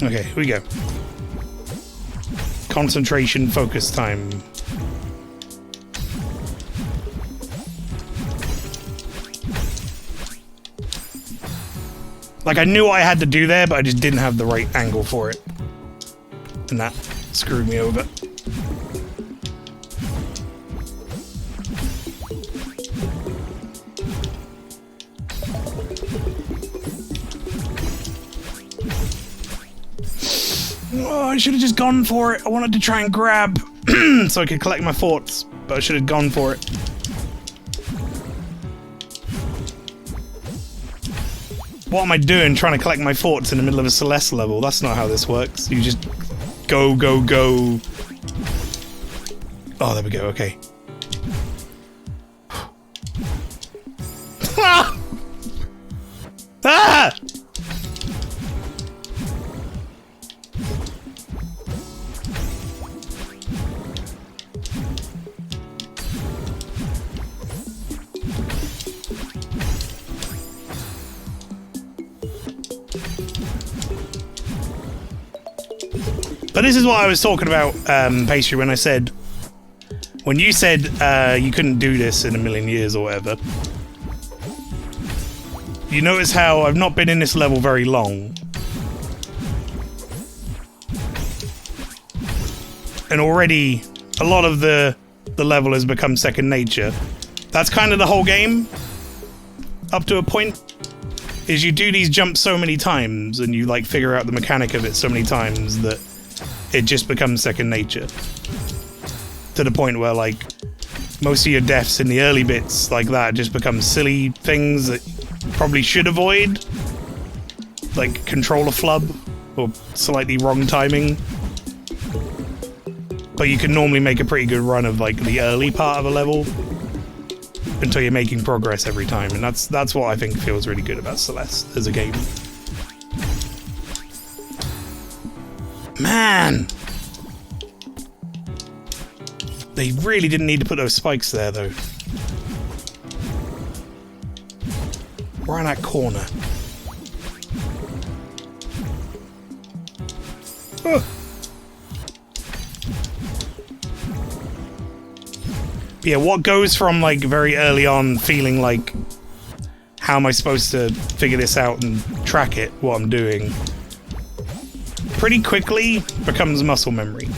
Okay, here we go. Concentration, focus time. Like, I knew what I had to do there, but I just didn't have the right angle for it. And that screwed me over. Oh, I should have just gone for it. I wanted to try and grab so I could collect my thoughts, but I should have gone for it. What am I doing trying to collect my thoughts in the middle of a Celeste level? That's not how this works. You just go, go, go. Oh, there we go, okay. Ah! Ah! But this is what I was talking about, Pastry, when I said... When you said you couldn't do this in a million years or whatever. You notice how I've not been in this level very long. And already, a lot of the level has become second nature. That's kind of the whole game. Up to a point. Is you do these jumps so many times, and you like figure out the mechanic of it so many times that it just becomes second nature. To the point where, like, most of your deaths in the early bits like that just become silly things that you probably should avoid. Like controller flub, or slightly wrong timing. But you can normally make a pretty good run of, like, the early part of a level until you're making progress every time, and that's what I think feels really good about Celeste as a game. Man! They really didn't need to put those spikes there, though. Around that corner. Oh. Yeah, what goes from, like, very early on feeling like, how am I supposed to figure this out and track it, what I'm doing, pretty quickly becomes muscle memory.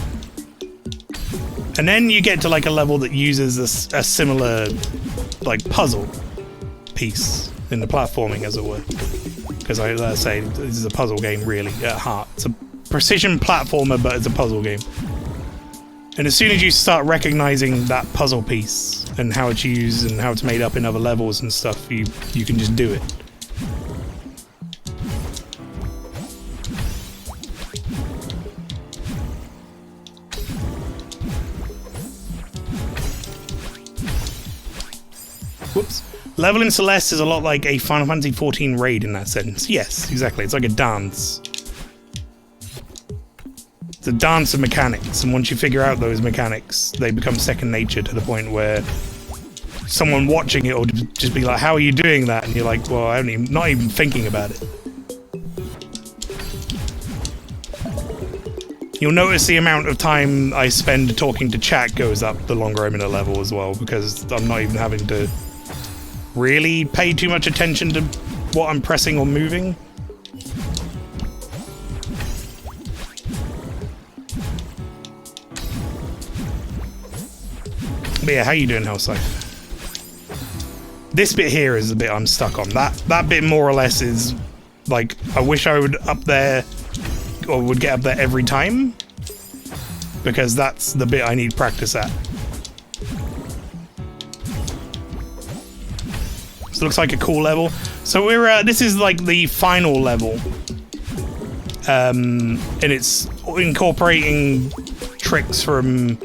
And then you get to, like, a level that uses a similar, like, puzzle piece in the platforming, as it were. Because I say, this is a puzzle game, really, at heart. It's a precision platformer, but it's a puzzle game. And as soon as you start recognizing that puzzle piece and how it's used and how it's made up in other levels and stuff, you can just do it. Whoops. Level in Celeste is a lot like a Final Fantasy XIV raid in that sense. Yes, exactly. It's like a dance. It's a dance of mechanics, and once you figure out those mechanics, they become second nature to the point where someone watching it will just be like, how are you doing that? And you're like, well, I'm not even thinking about it. You'll notice the amount of time I spend talking to chat goes up the longer I'm in a level as well, because I'm not even having to really pay too much attention to what I'm pressing or moving. But yeah, how you doing, Hellscythe? This bit here is the bit I'm stuck on. That bit more or less is like, I wish I would up there, or would get up there every time, because that's the bit I need practice at. This looks like a cool level. So we're this is like the final level, and it's incorporating tricks from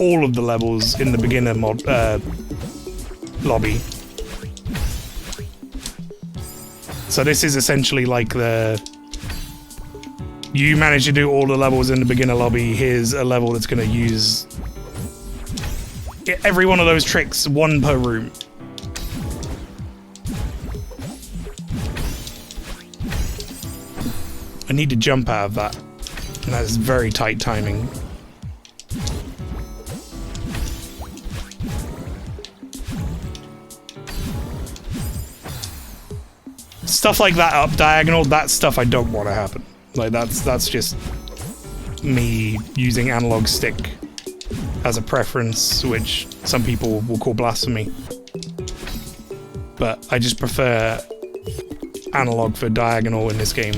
all of the levels in the beginner mod lobby. So this is essentially like you manage to do all the levels in the beginner lobby. Here's a level that's going to use every one of those tricks, one per room. I need to jump out of that, and that's very tight timing. Stuff like that up diagonal, that stuff I don't want to happen. Like, that's just me using analog stick as a preference, which some people will call blasphemy. But I just prefer analog for diagonal in this game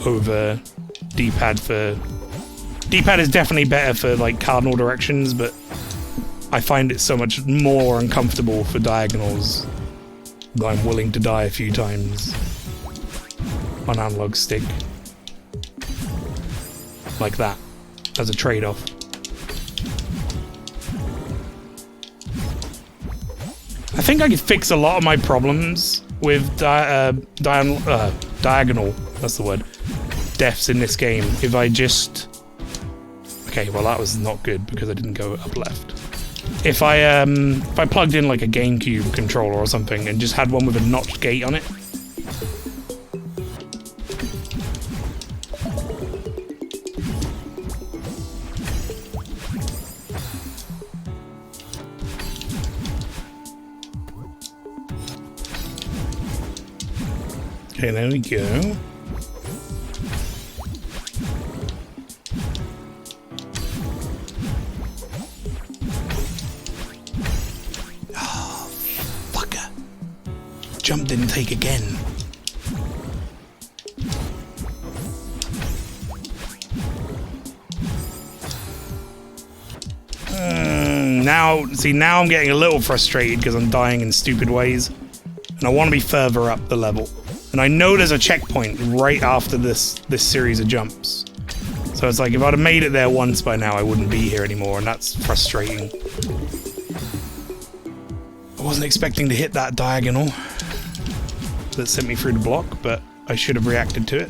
over D-pad for... D-pad is definitely better for, like, cardinal directions, but I find it so much more uncomfortable for diagonals that I'm willing to die a few times on analog stick. Like that, as a trade-off. I think I could fix a lot of my problems with diagonal, that's the word, deaths in this game if I just... Okay, well that was not good because I didn't go up left. If I plugged in like a GameCube controller or something and just had one with a notched gate on it. Okay, there we go. Jump didn't take again. Now I'm getting a little frustrated because I'm dying in stupid ways, and I want to be further up the level. And I know there's a checkpoint right after this series of jumps. So it's like if I'd have made it there once by now, I wouldn't be here anymore, and that's frustrating. I wasn't expecting to hit that diagonal that sent me through the block, but I should have reacted to it.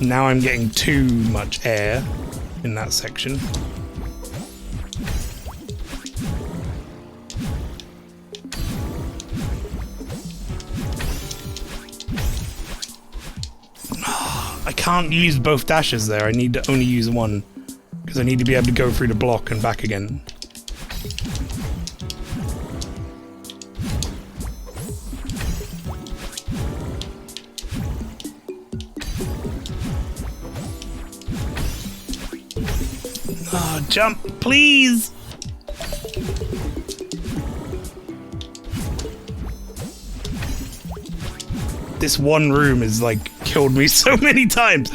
Now I'm getting too much air in that section. I can't use both dashes there. I need to only use one because I need to be able to go through the block and back again. Oh, jump, please! This one room has, like, killed me so many times.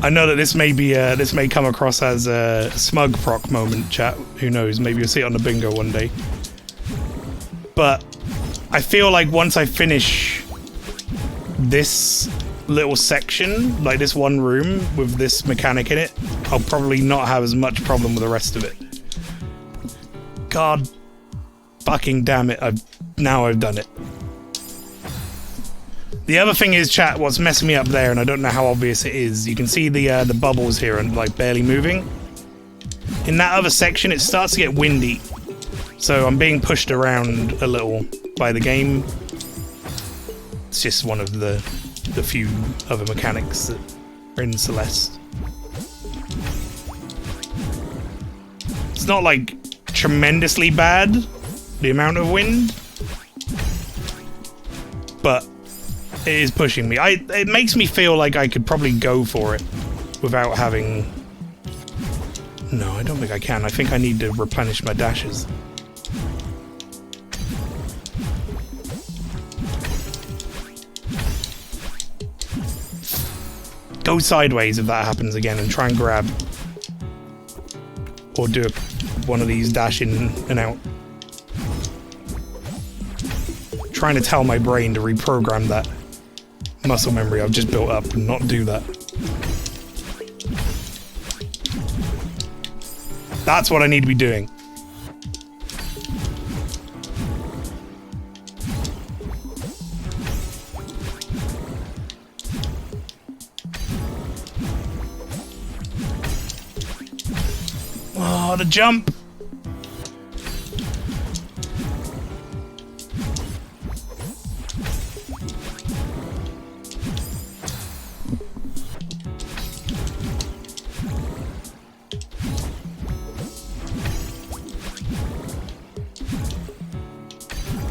I know that this may be, this may come across as a smug proc moment, chat. Who knows? Maybe you'll see it on the bingo one day. But I feel like once I finish this little section, like this one room with this mechanic in it, I'll probably not have as much problem with the rest of it. God fucking damn it, now I've done it. The other thing is, chat, what's messing me up there, and I don't know how obvious it is, you can see the bubbles here and like barely moving. In that other section it starts to get windy, so I'm being pushed around a little by the game. It's just one of the few other mechanics that are in Celeste. It's not like tremendously bad, the amount of wind, but it is pushing me. It makes me feel like I could probably go for it without having... No, I don't think I can. I think I need to replenish my dashes. Go sideways if that happens again and try and grab. Or do one of these dash in and out. Trying to tell my brain to reprogram that muscle memory I've just built up and not do that. That's what I need to be doing. Oh, the jump!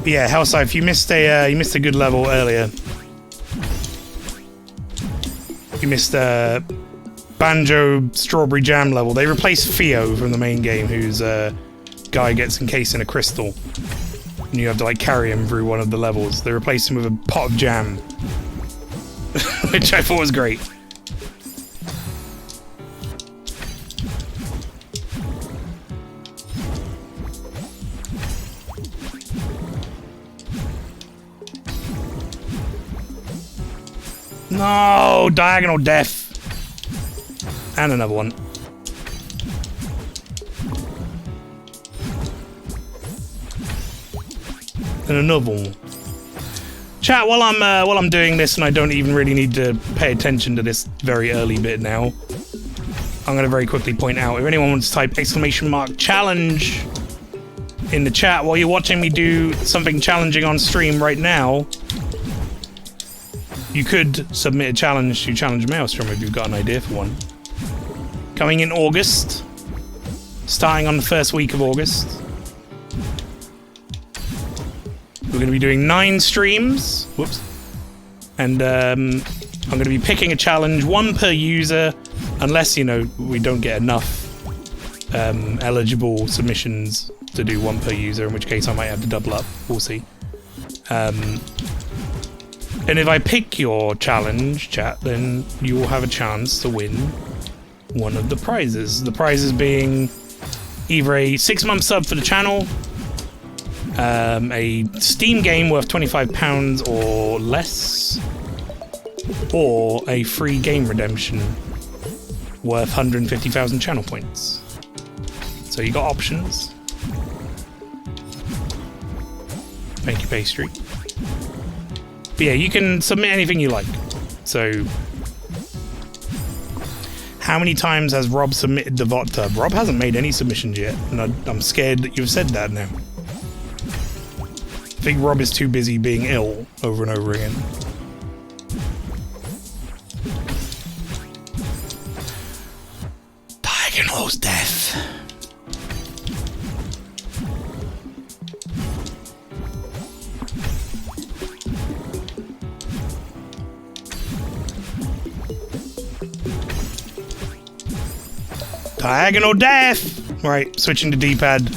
Yeah, Hellscythe, you missed a good level earlier. You missed Banjo Strawberry Jam level. They replaced Theo from the main game, whose guy gets encased in a crystal, and you have to like carry him through one of the levels. They replaced him with a pot of jam, which I thought was great. No, diagonal death. And another one. And another one. Chat, while I'm doing this, and I don't even really need to pay attention to this very early bit now, I'm gonna very quickly point out, if anyone wants to type !challenge in the chat while you're watching me do something challenging on stream right now, you could submit a challenge to Challenge Maelstrom if you've got an idea for one. Coming in August, starting on the first week of August. We're going to be doing 9 streams. Whoops. And I'm going to be picking a challenge, 1 per user, unless, you know, we don't get enough eligible submissions to do 1 per user, in which case I might have to double up. We'll see. And if I pick your challenge, chat, then you will have a chance to win one of the prizes. The prizes being either a 6-month sub for the channel, a Steam game worth £25 or less, or a free game redemption worth 150,000 channel points. So you got options. Thank you, Pastry. But But yeah, you can submit anything you like. So, how many times has Rob submitted the VOT tub? Rob hasn't made any submissions yet, and I'm scared that you've said that now. I think Rob is too busy being ill over and over again. Diagonal's death. Diagonal death! Right, switching to D-pad.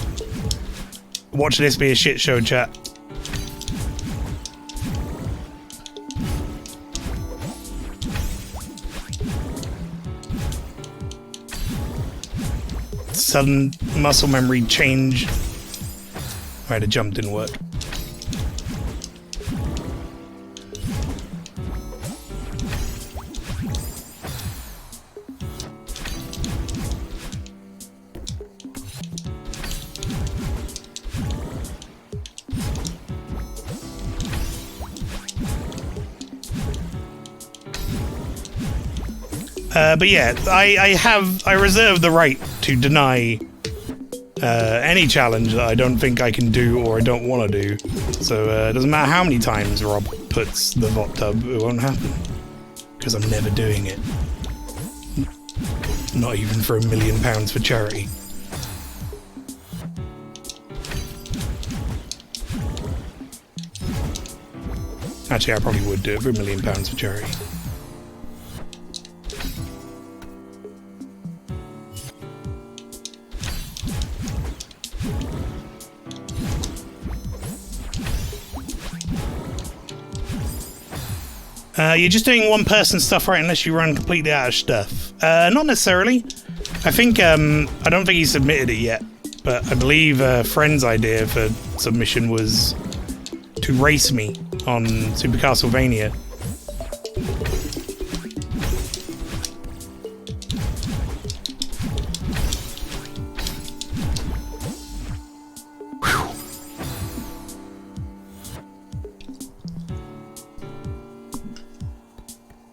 Watch this be a shit show, chat. Sudden muscle memory change. Right, a jump didn't work. But yeah, I reserve the right to deny any challenge that I don't think I can do or I don't want to do. So it doesn't matter how many times Rob puts the VOT tub, it won't happen. Because I'm never doing it. Not even for £1 million for charity. Actually, I probably would do it for £1 million for charity. You're just doing one person stuff, right? Unless you run completely out of stuff. Not necessarily. I think, I don't think he submitted it yet, but I believe a friend's idea for submission was to race me on Super Castlevania.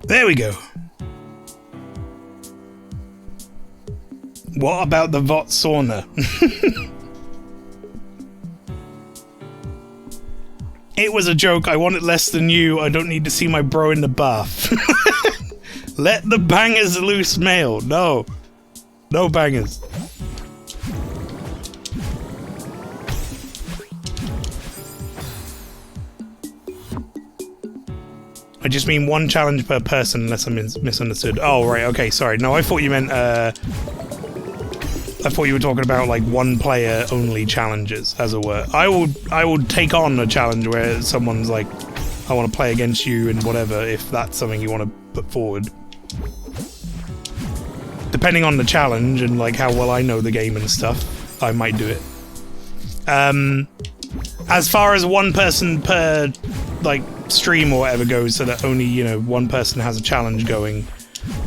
There we go. What about the VOT sauna? It was a joke. I want it less than you. I don't need to see my bro in the bath. Let the bangers loose, Mael. No. No bangers. I just mean one challenge per person, unless I'm misunderstood. Oh, right, okay, sorry. No, I thought you meant, I thought you were talking about, like, one-player only challenges, as it were. I would take on a challenge where someone's like, I want to play against you and whatever, if that's something you want to put forward. Depending on the challenge and, like, how well I know the game and stuff, I might do it. As far as one person per, like, stream or whatever goes, so that only, you know, one person has a challenge going.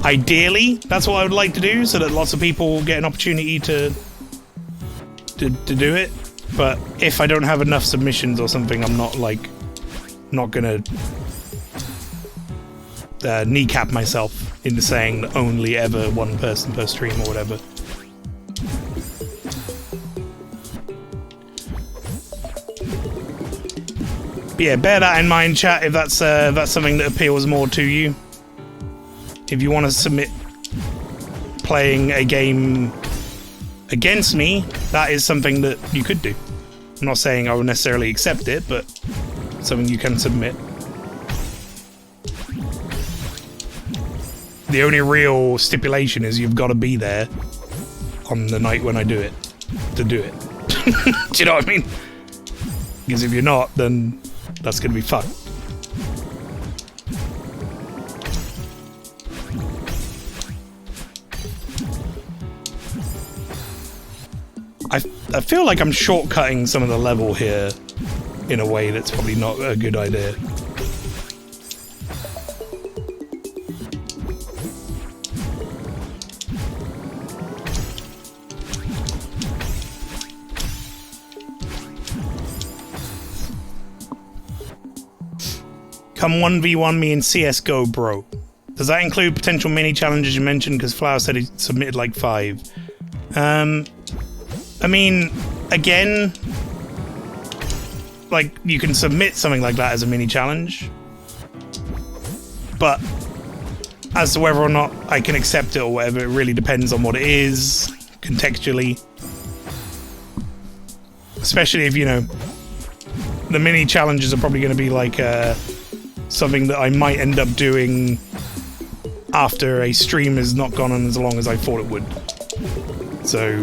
Ideally, that's what I would like to do, so that lots of people get an opportunity to do it. But if I don't have enough submissions or something, I'm not gonna kneecap myself into saying that only ever one person per stream or whatever. But yeah, bear that in mind, chat, if that's something that appeals more to you. If you want to submit playing a game against me, that is something that you could do. I'm not saying I would necessarily accept it, but something you can submit. The only real stipulation is you've got to be there on the night when I do it, to do it. Do you know what I mean? Because if you're not, then that's going to be fucked. I feel like I'm shortcutting some of the level here in a way that's probably not a good idea. Come 1v1 me in CSGO, bro. Does that include potential mini challenges you mentioned? Because Flower said he submitted like 5. I mean, again, like, you can submit something like that as a mini challenge. But as to whether or not I can accept it or whatever, it really depends on what it is, contextually. Especially if, you know, the mini challenges are probably going to be like something that I might end up doing after a stream has not gone on as long as I thought it would. So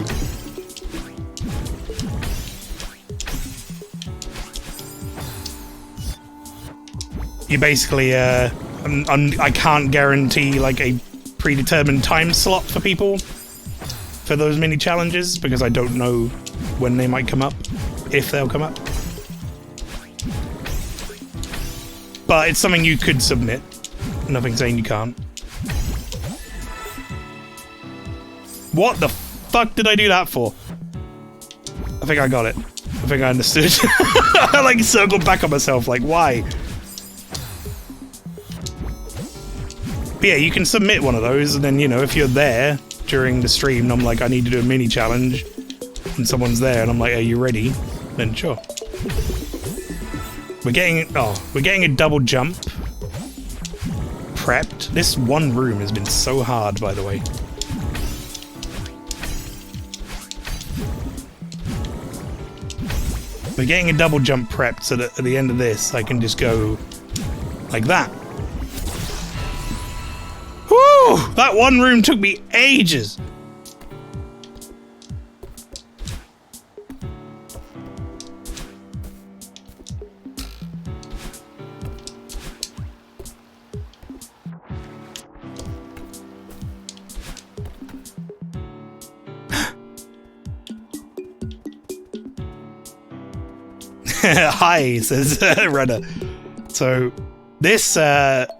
you basically I can't guarantee like a predetermined time slot for people for those mini challenges because I don't know when they might come up, if they'll come up. But it's something you could submit. Nothing saying you can't. What the fuck did I do that for? I think I got it. I think I understood. I like circled back on myself, like why? But yeah, you can submit one of those, and then, you know, if you're there during the stream and I'm like, I need to do a mini challenge, and someone's there and I'm like, are you ready? Then sure. We're getting a double jump prepped. This one room has been so hard, by the way. We're getting a double jump prepped so that at the end of this I can just go like that. Whew! That one room took me ages. Hi, says Redder. So this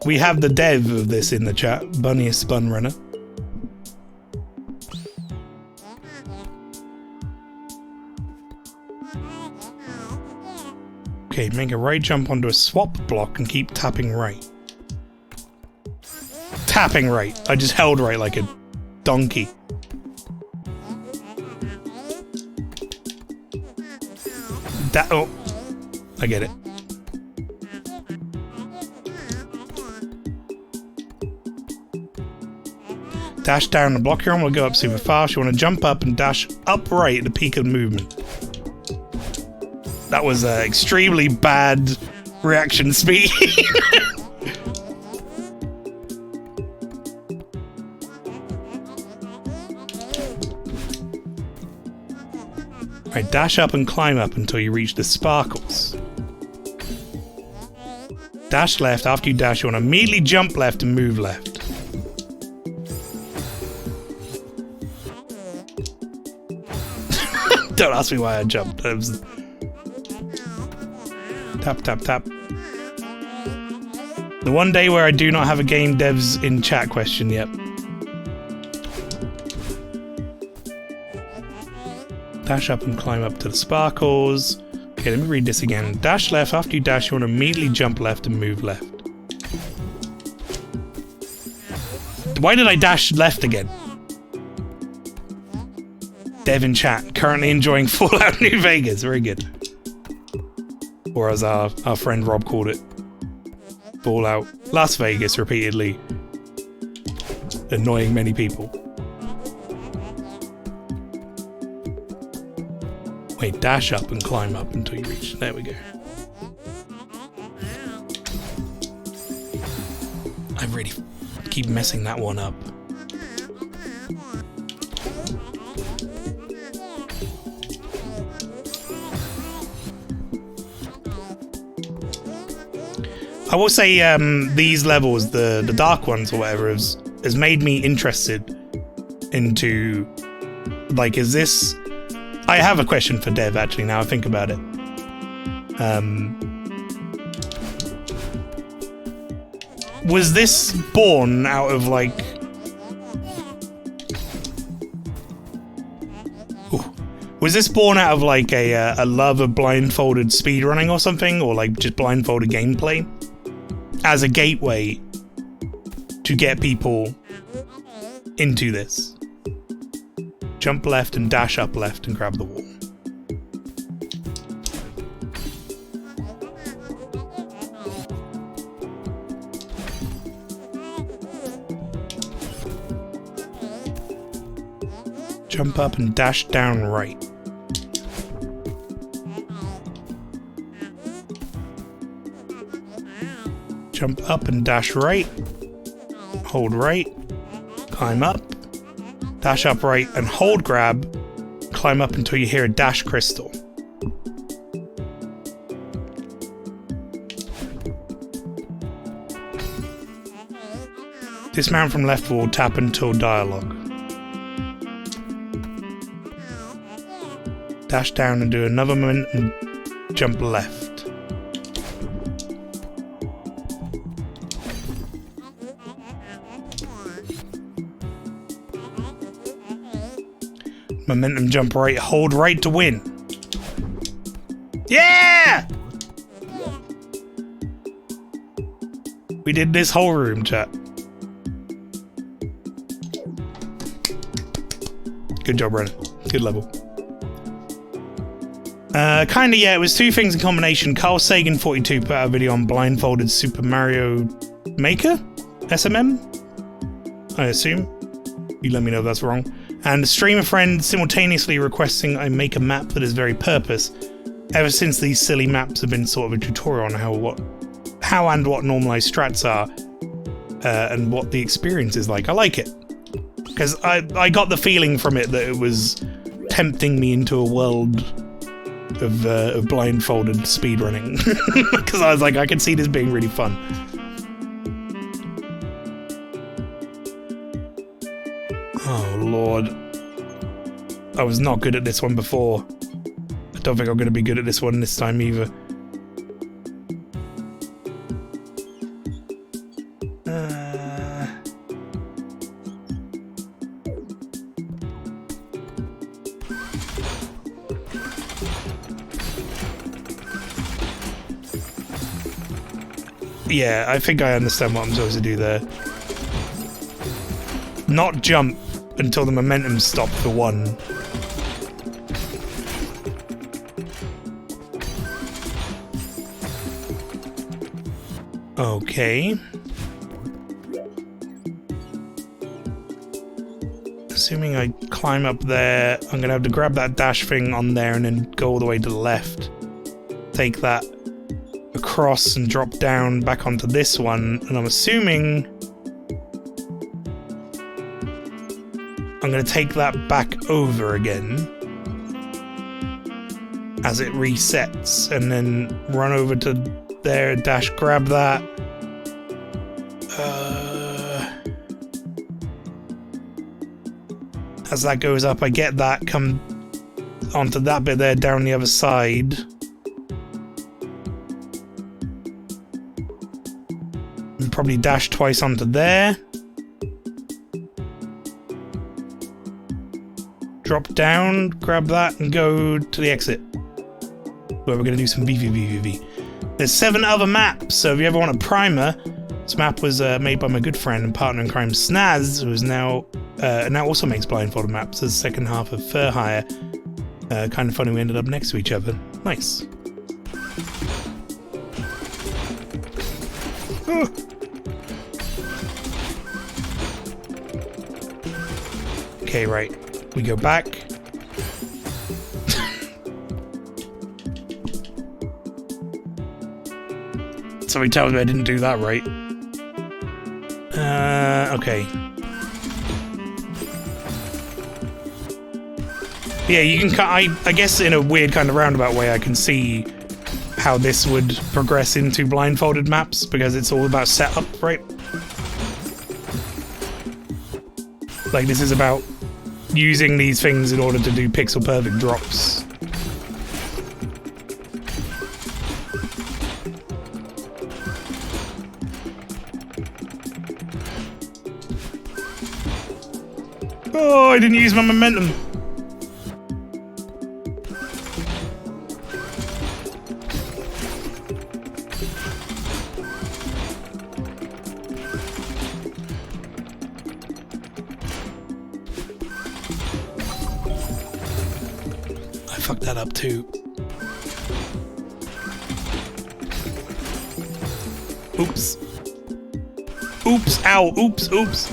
we have the dev of this in the chat, Bunniest Spun Runner. Okay, make a right jump onto a swap block and keep tapping right. Tapping right. I just held right like a donkey. Oh, I get it. Dash down the block here and we'll go up super fast. You want to jump up and dash up right at the peak of the movement. That was extremely bad reaction speed. Right, dash up and climb up until you reach the sparkles. Dash left. After you dash, you want to immediately jump left and move left. Don't ask me why I jumped. Tap, tap, tap. The one day where I do not have a game devs in chat question yet. Dash up and climb up to the sparkles. Okay, let me read this again. Dash left. After you dash, you want to immediately jump left and move left. Why did I dash left again? Dev in chat. Currently enjoying Fallout New Vegas. Very good. Or as our friend Rob called it, Fallout Las Vegas repeatedly. Annoying many people. Wait, dash up and climb up until you reach. There we go. I really keep messing that one up. I will say these levels, the dark ones or whatever, has made me interested into, like, is this... I have a question for Dev, actually, now I think about it. Was this born out of, like... Ooh. Was this born out of, like, a love of blindfolded speedrunning or something? Or, like, just blindfolded gameplay? as a gateway to get people into this. Jump left and dash up left and grab the wall. Jump up and dash down right. Jump up and dash right. Hold right. Climb up. Dash up right and hold grab. Climb up until you hear a dash crystal. Dismount from left wall, tap until dialogue. Dash down and do another moment and jump left. Momentum jump right, hold right to win. Yeah! We did this whole room, chat. Good job, Brennan. Good level. Kinda, yeah, it was two things in combination. Carl Sagan 42 put out a video on blindfolded Super Mario Maker? SMM? I assume. You let me know if that's wrong. And a streamer friend simultaneously requesting I make a map that is very purpose. Ever since these silly maps have been sort of a tutorial on how and what normalized strats are, and what the experience is like. I like it. Because I got the feeling from it that it was tempting me into a world of blindfolded speedrunning. Because I was like, I can see this being really fun. Oh lord. I was not good at this one before. I don't think I'm going to be good at this one this time either. Yeah, I think I understand what I'm supposed to do there. Not jump until the momentum stopped for one. Okay. Assuming I climb up there, I'm gonna have to grab that dash thing on there and then go all the way to the left. Take that across and drop down back onto this one, and I'm assuming I'm going to take that back over again as it resets, and then run over to there, dash grab that. As that goes up, I get that, come onto that bit there, down the other side. And probably dash twice onto there. Drop down, grab that, and go to the exit, where we're going to do some VVVVV. There's 7 other maps, so if you ever want a primer, this map was made by my good friend and partner in crime Snaz, who is now also makes blindfolded maps as the second half of Fur Hire. Kind of funny we ended up next to each other. Nice. Oh. Okay, right. We go back. Somebody tells me I didn't do that right. Okay. Yeah, you can. I guess in a weird kind of roundabout way, I can see how this would progress into blindfolded maps because it's all about setup, right? Like this is about using these things in order to do pixel perfect drops. Oh, I didn't use my momentum. that up too. Oops. Oops, ow, oops, oops.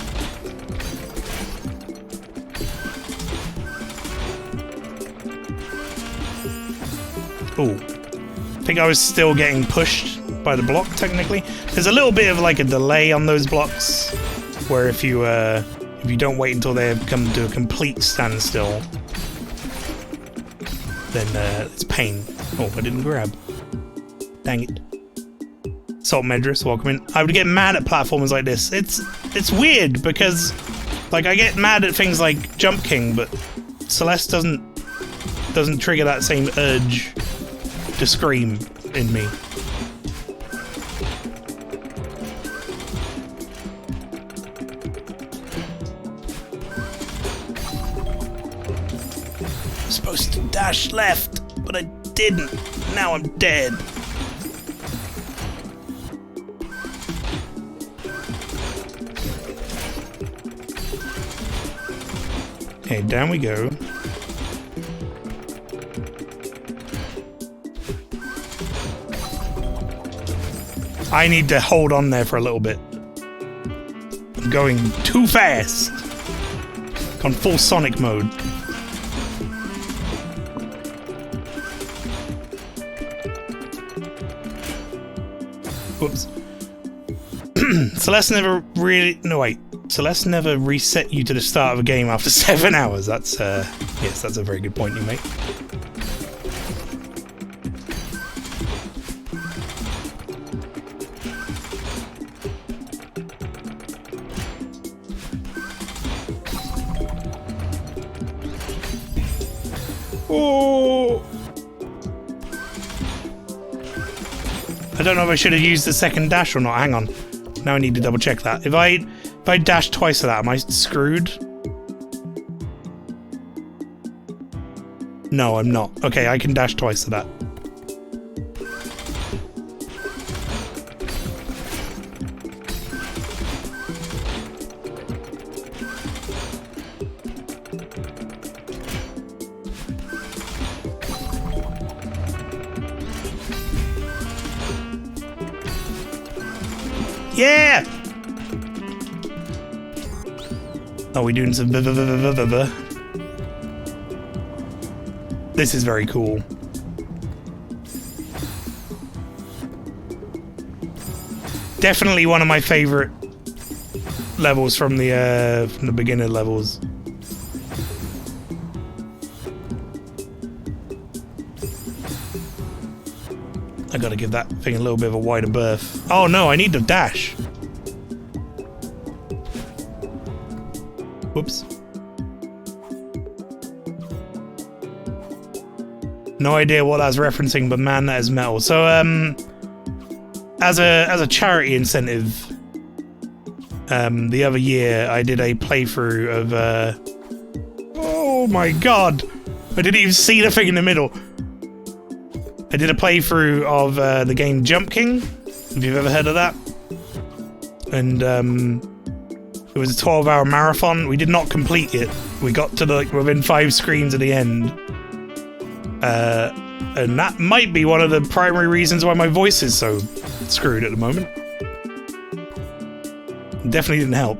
Ooh. I think I was still getting pushed by the block, technically. There's a little bit of like a delay on those blocks, where if you don't wait until they come to a complete standstill, then it's pain. Oh, I didn't grab. Dang it. Salt Medris, welcome in. I would get mad at platformers like this. It's weird because, like, I get mad at things like Jump King, but Celeste doesn't trigger that same urge to scream in me. I'm supposed to dash left, but I didn't. Now I'm dead. Okay, down we go. I need to hold on there for a little bit. I'm going too fast. On full Sonic mode. Whoops. Celeste never really... No, wait. Celeste never reset you to the start of a game after 7 hours. That's, yes, that's a very good point you make. Oh! I don't know if I should have used the second dash or not. Hang on. Now I need to double check that. If I dash twice of that, am I screwed? No, I'm not. Okay, I can dash twice of that. Yeah! Oh, we're doing some This is very cool. Definitely one of my favorite levels from the beginner levels. I gotta give that thing a little bit of a wider berth. Oh no, I need to dash. Whoops. No idea what that's referencing, but man, that is metal. So, as a charity incentive, the other year I did a playthrough of, oh my god! I didn't even see the thing in the middle. I did a playthrough of the game Jump King, if you've ever heard of that. And it was a 12-hour marathon. We did not complete it. We got to within 5 screens at the end. And that might be one of the primary reasons why my voice is so screwed at the moment. Definitely didn't help.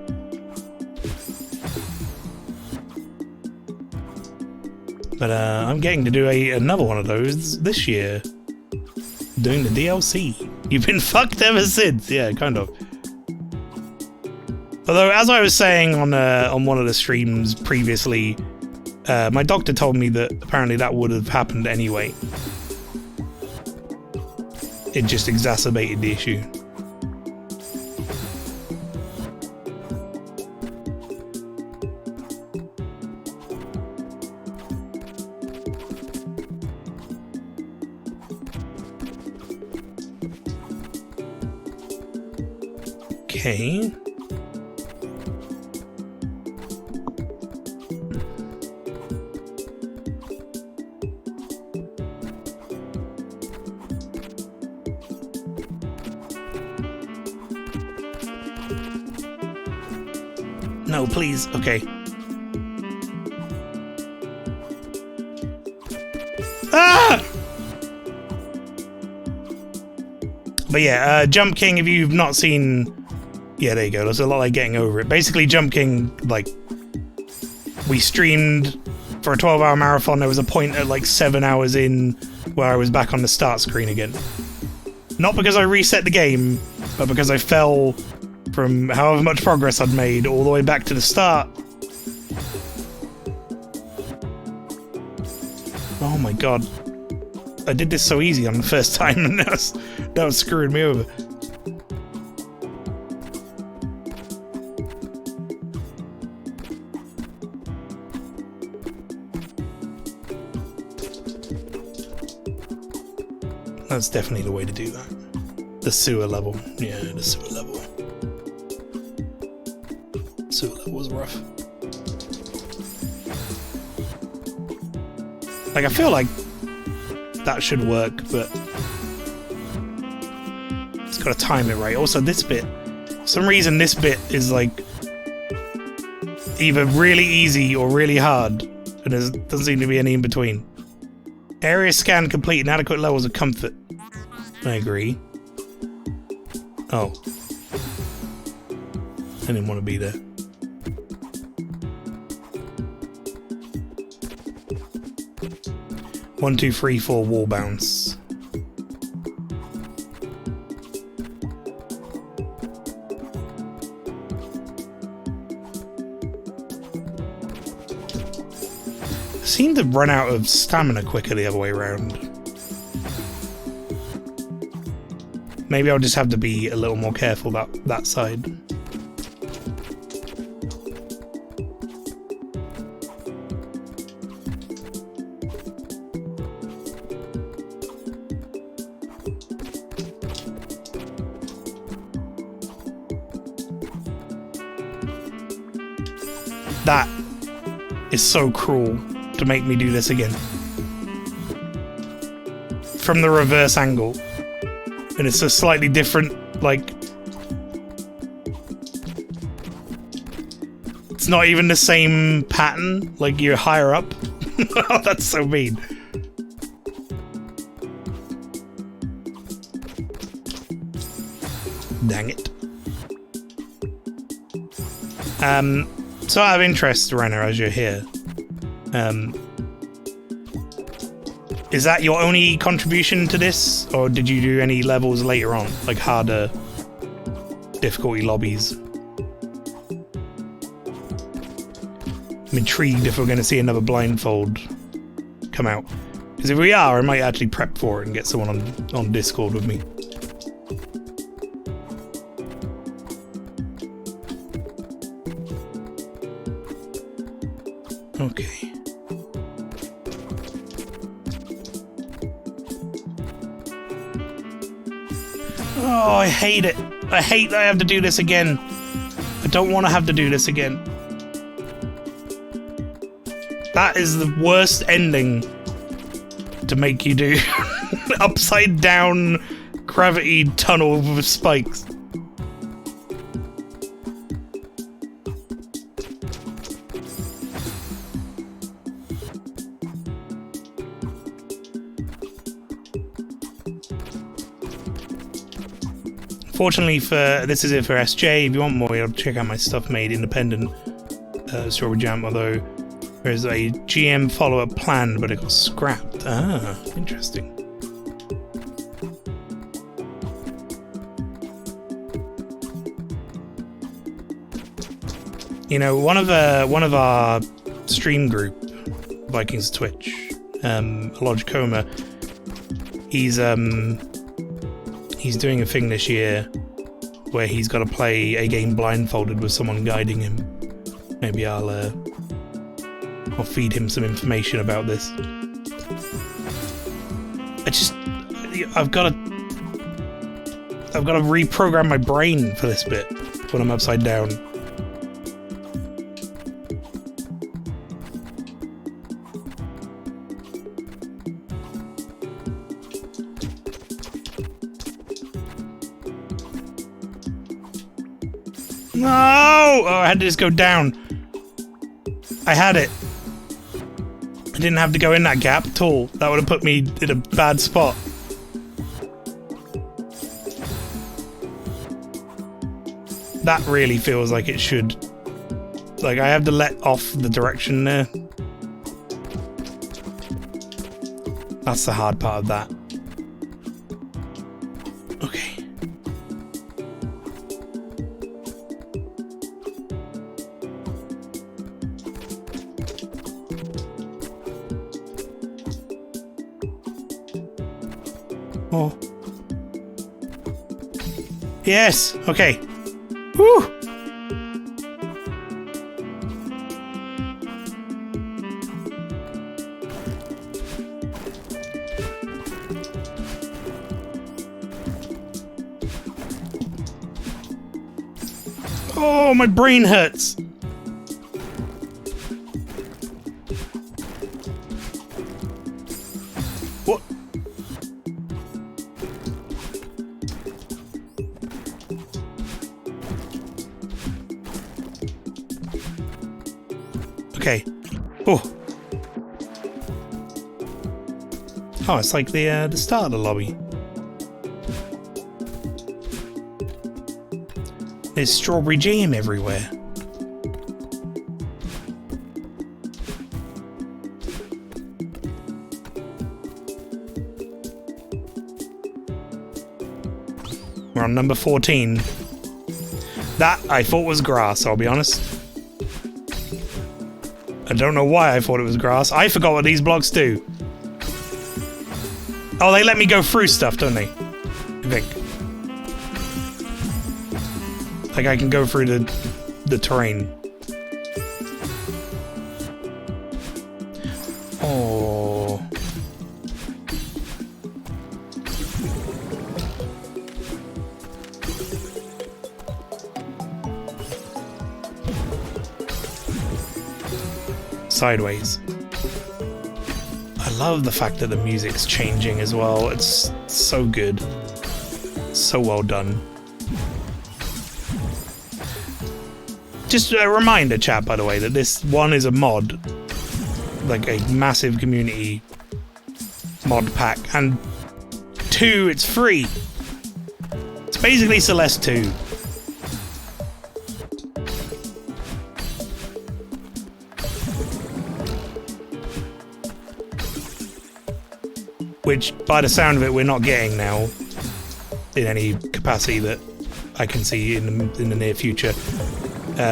But I'm getting to do another one of those this year. Doing the DLC. You've been fucked ever since. Yeah, kind of. Although, as I was saying on one of the streams previously, my doctor told me that apparently that would have happened anyway. It just exacerbated the issue. Okay. No, please. Okay. But yeah, Jump King, if you've not seen... Yeah, there you go. There's a lot like Getting Over It. Basically, Jump King, like... We streamed for a 12-hour marathon. There was a point at like 7 hours in where I was back on the start screen again. Not because I reset the game, but because I fell from however much progress I'd made all the way back to the start. Oh my god. I did this so easy on the first time and that was screwing me over. That's definitely the way to do that. The sewer level. Yeah, the sewer level. Sewer level was rough. Like, I feel like that should work, but it's got to time it right. Also, this bit, for some reason this bit is like either really easy or really hard, and there doesn't seem to be any in between. Area scan complete, inadequate levels of comfort. I agree. Oh. I didn't want to be there. One, two, three, four, wall bounce. I seem to run out of stamina quicker the other way around. Maybe I'll just have to be a little more careful that side. That is so cruel to make me do this again. From the reverse angle. And it's a slightly different, like... It's not even the same pattern, like you're higher up. Oh, that's so mean. Dang it. So out of interest, Renner, as you're here, is that your only contribution to this, or did you do any levels later on, like harder difficulty lobbies? I'm intrigued if we're going to see another blindfold come out, because if we are, I might actually prep for it and get someone on Discord with me. Okay. Oh, I hate it. I hate that I have to do this again. I don't want to have to do this again. That is the worst ending to make you do. Upside down gravity tunnel with spikes. Fortunately for this is it for SJ. If you want more, you'll check out my stuff made independent. Strawberry Jam, although there's a GM follow-up planned, but it got scrapped. Ah, interesting. You know, one of our stream group, Vikings Twitch, Logicoma, he's doing a thing this year where he's got to play a game blindfolded with someone guiding him. Maybe I'll feed him some information about this. I've got to reprogram my brain for this bit when I'm upside down. No! Oh, I had to just go down. I had it. I didn't have to go in that gap at all. That would have put me in a bad spot. That really feels like it should. Like, I have to let off the direction there. That's the hard part of that. Okay. Oh. Yes! Okay. Woo! Oh, my brain hurts. What? Okay. Oh. Oh, it's like the start of the lobby. There's strawberry jam everywhere. We're on number 14. That I thought was grass, I'll be honest. I don't know why I thought it was grass. I forgot what these blocks do. Oh, they let me go through stuff, don't they? I think. Like I can go through the terrain. Oh. Sideways. I love the fact that the music's changing as well. It's so good. So well done. Just a reminder, chat, by the way, that this one is a mod. Like a massive community mod pack. And 2, it's free. It's basically Celeste 2. Which, by the sound of it, we're not getting now. In any capacity that I can see in the near future.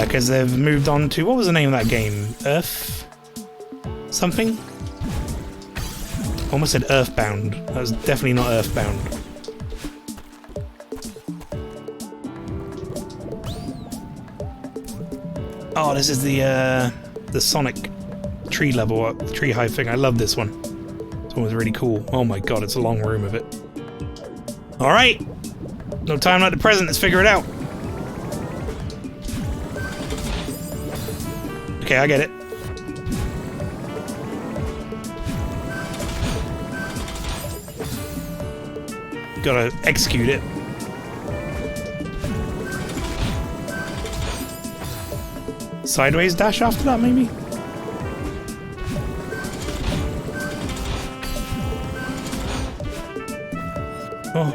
Because they've moved on to... What was the name of that game? Earth? Something? Almost said Earthbound. That was definitely not Earthbound. Oh, this is the Sonic tree level, tree high thing. I love this one. This one was really cool. Oh my god, it's a long room of it. Alright! No time like the present, let's figure it out. Okay, I get it. Gotta execute it. Sideways dash after that, maybe? Oh.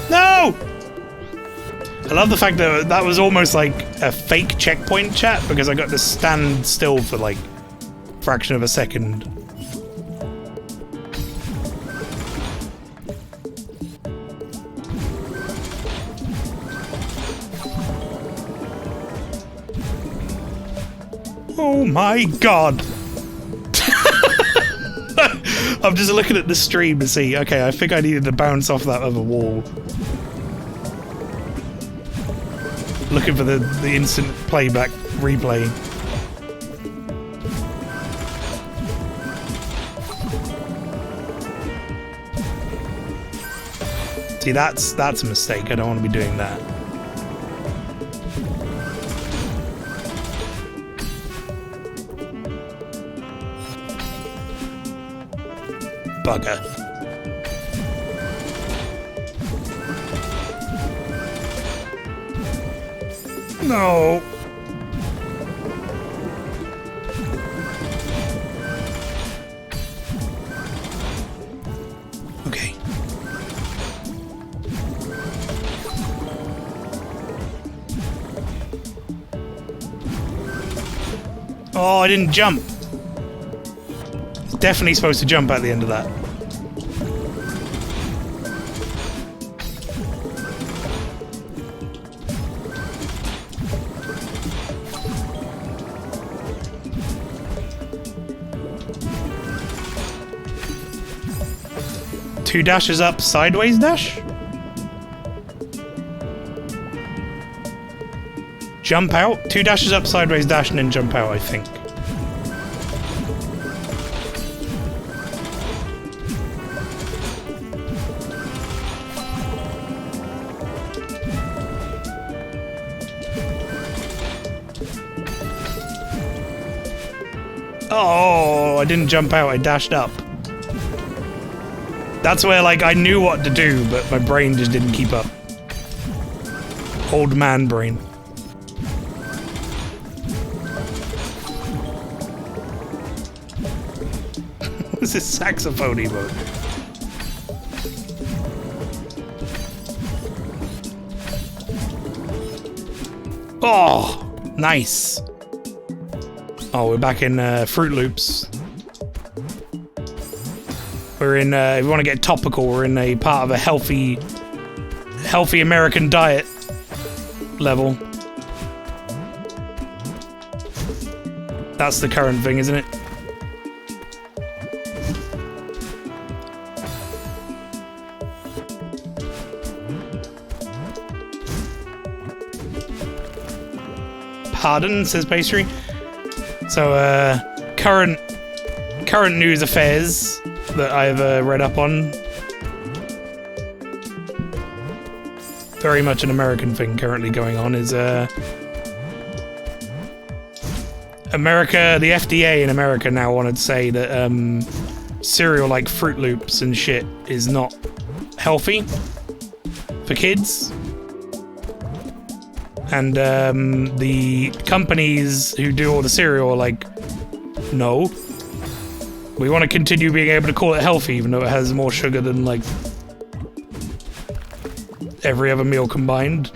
No! I love the fact that that was almost like a fake checkpoint, chat, because I got to stand still for like a fraction of a second. Oh my god! I'm just looking at the stream to see. Okay, I think I needed to bounce off that other wall. Looking for the instant playback replay. See, that's a mistake. I don't want to be doing that. Bugger. No. Oh, I didn't jump. It's definitely supposed to jump at the end of that. Two dashes up, sideways dash? Jump out? Two dashes up, sideways dash, and then jump out, I think. Oh, I didn't jump out, I dashed up. That's where, like, I knew what to do, but my brain just didn't keep up. Old man brain. What's this saxophone emote? Oh, nice. Oh, we're back in Fruit Loops. We're in, if we want to get topical, we're in a part of a healthy American diet level. That's the current thing, isn't it? Pardon, says Pastry. So, current news affairs that I've read up on. Very much an American thing currently going on is America, the FDA in America now wanted to say that cereal like Fruit Loops and shit is not healthy for kids. And the companies who do all the cereal are like, no. We want to continue being able to call it healthy, even though it has more sugar than, like, every other meal combined.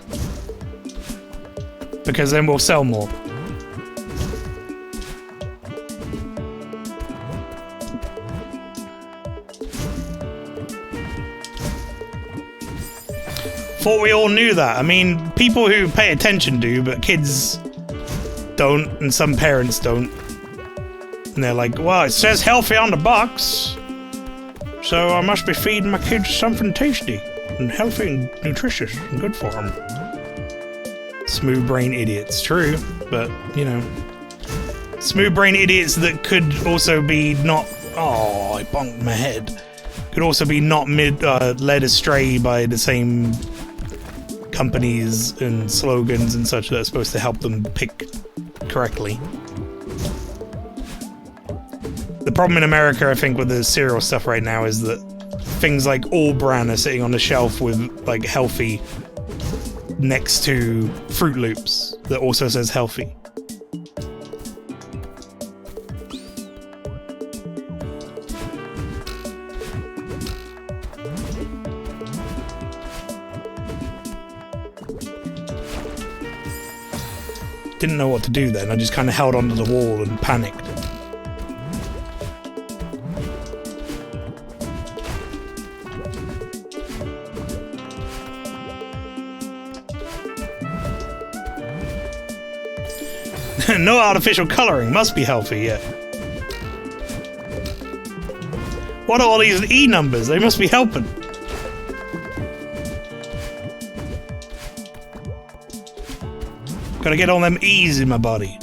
Because then we'll sell more. Thought we all knew that. I mean, people who pay attention do, but kids don't, and some parents don't. And they're like, well, it says healthy on the box, so I must be feeding my kids something tasty and healthy and nutritious and good for them. Smooth brain idiots. True, but, you know. Smooth brain idiots that could also be not... Oh, I bonked my head. Could also be not led astray by the same companies and slogans and such that are supposed to help them pick correctly. The problem in America, I think, with the cereal stuff right now is that things like All Bran are sitting on the shelf with, like, healthy next to Fruit Loops that also says healthy. Didn't know what to do then. I just kind of held onto the wall and panicked. No artificial coloring. Must be healthy, yeah. What are all these E numbers? They must be helping. Gotta get all them E's in my body.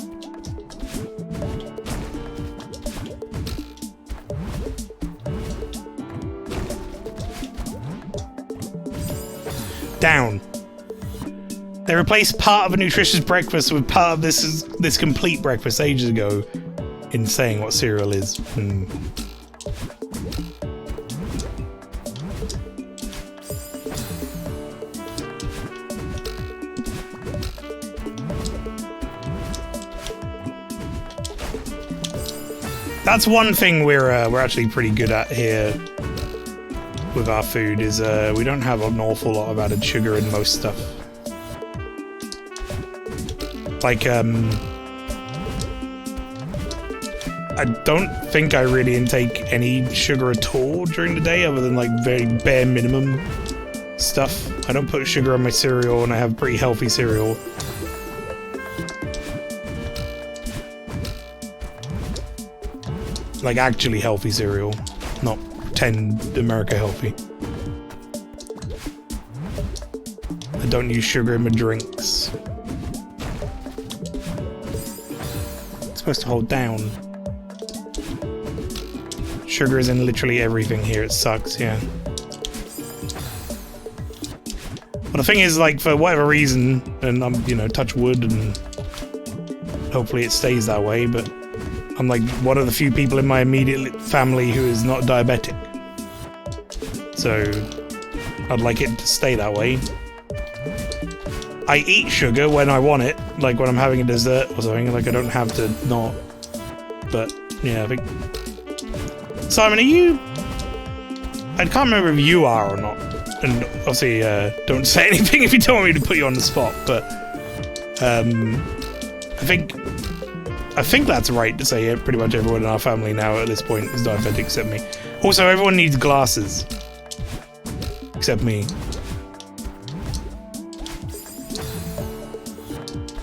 Down. They replaced part of a nutritious breakfast with part of this complete breakfast ages ago in saying what cereal is. That's one thing we're actually pretty good at here with our food is we don't have an awful lot of added sugar in most stuff. I don't think I really intake any sugar at all during the day, other than like very bare minimum stuff. I don't put sugar on my cereal, and I have pretty healthy cereal. Like actually healthy cereal, not pretend America healthy. I don't use sugar in my drinks. It's supposed to hold down. Sugar is in literally everything here, it sucks, yeah. But the thing is, like, for whatever reason, and I'm, you know, touch wood and hopefully it stays that way, but I'm like one of the few people in my immediate family who is not diabetic. So I'd like it to stay that way. I eat sugar when I want it, like when I'm having a dessert or something, like I don't have to not. But yeah, I think... Simon, are you... I can't remember if you are or not. And obviously, don't say anything if you don't want me to put you on the spot, but... I think that's right to say pretty much everyone in our family now at this point is diabetic except me. Also, everyone needs glasses. Except me.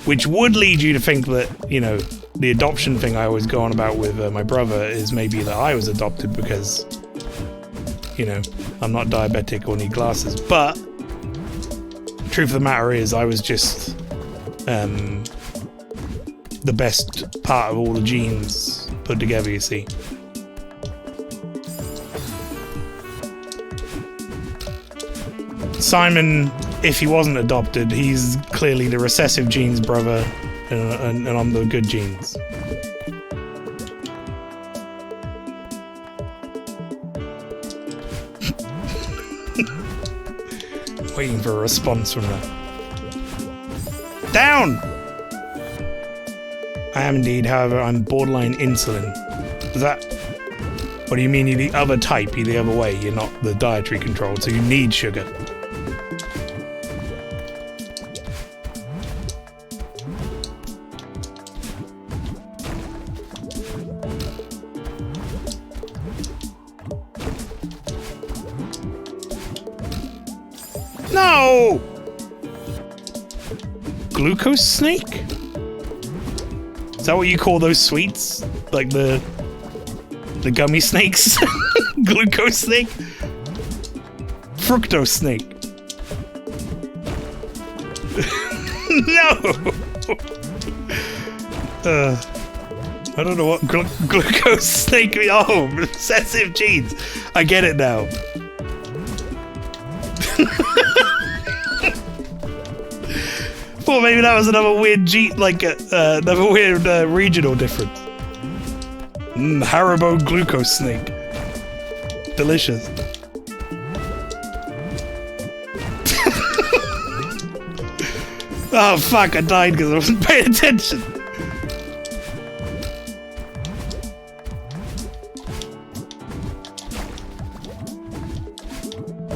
Which would lead you to think that, you know, the adoption thing I always go on about with my brother is maybe that I was adopted because, you know, I'm not diabetic or need glasses. But the truth of the matter is I was just the best part of all the genes put together, you see. Simon, if he wasn't adopted, he's clearly the recessive genes brother, and I'm the good genes. Waiting for a response from that. Down! I am indeed, however, I'm borderline insulin. Is that... What do you mean you're the other type, you're the other way, you're not the dietary controlled, so you need sugar? No! Glucose snake? Is that what you call those sweets? Like the gummy snakes? Glucose snake? Fructose snake? No! I don't know what glucose snake means. Oh, recessive genes. I get it now. Well, maybe that was another weird another weird regional difference. Haribo glucose snake. Delicious. Oh fuck, I died because I wasn't paying attention.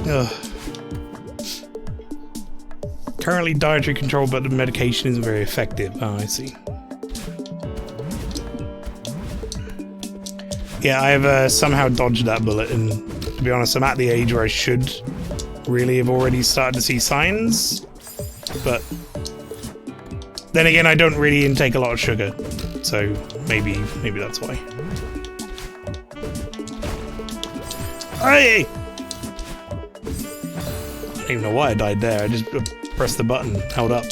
Ugh. Currently dietary control, but the medication isn't very effective. Oh, I see. Yeah, I have somehow dodged that bullet, and to be honest, I'm at the age where I should really have already started to see signs, but then again, I don't really intake a lot of sugar, so maybe that's why. Hey! I don't even know why I died there. I just pressed the button, held up.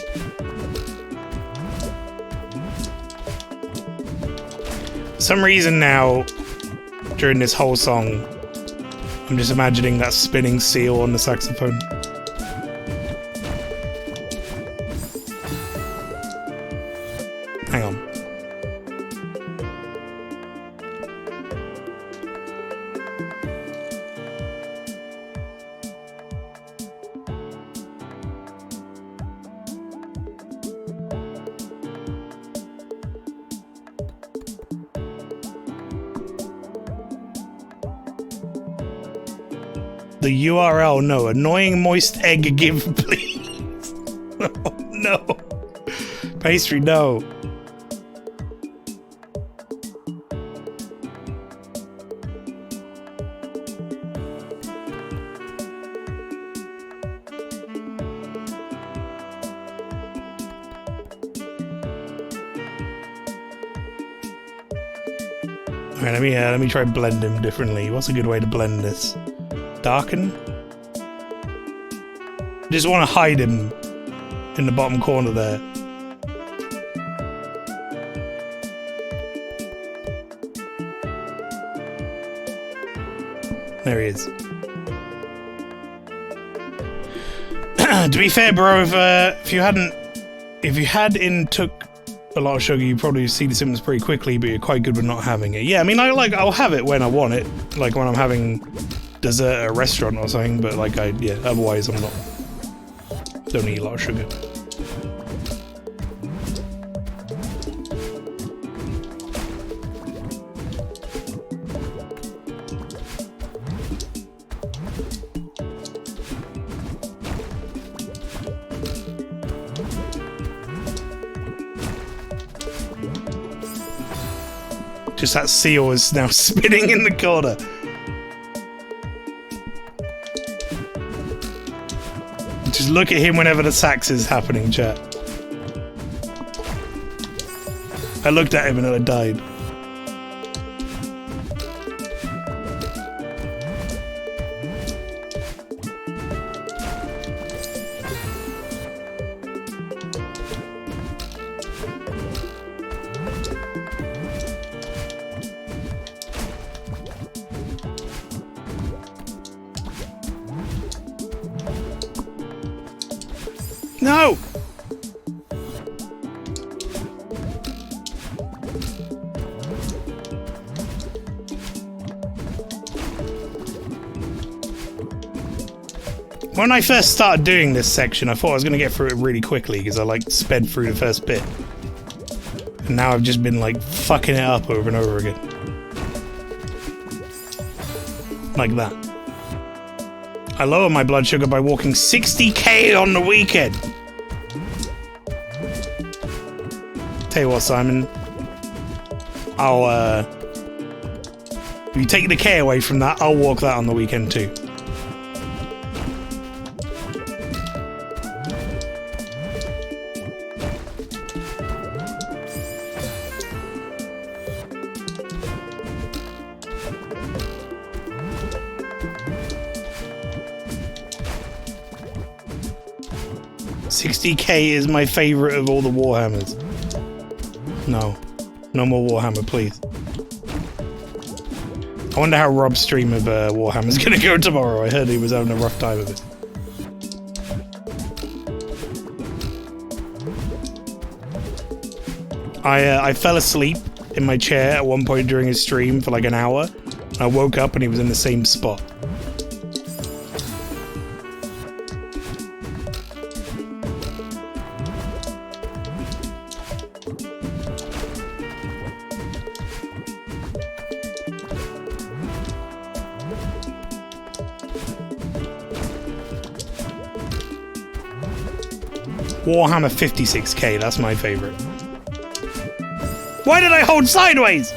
For some reason now, during this whole song, I'm just imagining that spinning seal on the saxophone. Hang on. The URL, no. Annoying moist egg give, please. Oh, no. Pastry, no. Alright, let me try blend him differently. What's a good way to blend this? Darken? Just want to hide him in the bottom corner there. There he is. To be fair, bro, if you hadn't took a lot of sugar, you probably see the symptoms pretty quickly, but you're quite good with not having it. Yeah, I mean, I'll have it when I want it, like when I'm having dessert at a restaurant or something. But like, otherwise I'm not. Don't eat a lot of sugar. Just that seal is now spinning in the corner. Just look at him whenever the sax is happening, chat. I looked at him and I died. No! When I first started doing this section, I thought I was going to get through it really quickly because I like sped through the first bit. And now I've just been like fucking it up over and over again. Like that. I lower my blood sugar by walking 60k on the weekend. Tell you what, Simon. If you take the K away from that, I'll walk that on the weekend too. $60k is my favorite of all the Warhammers. No. No more Warhammer, please. I wonder how Rob's stream of Warhammer's gonna go tomorrow. I heard he was having a rough time of it. I fell asleep in my chair at one point during his stream for like an hour. I woke up and he was in the same spot. Warhammer 56k, that's my favorite. Why did I hold sideways?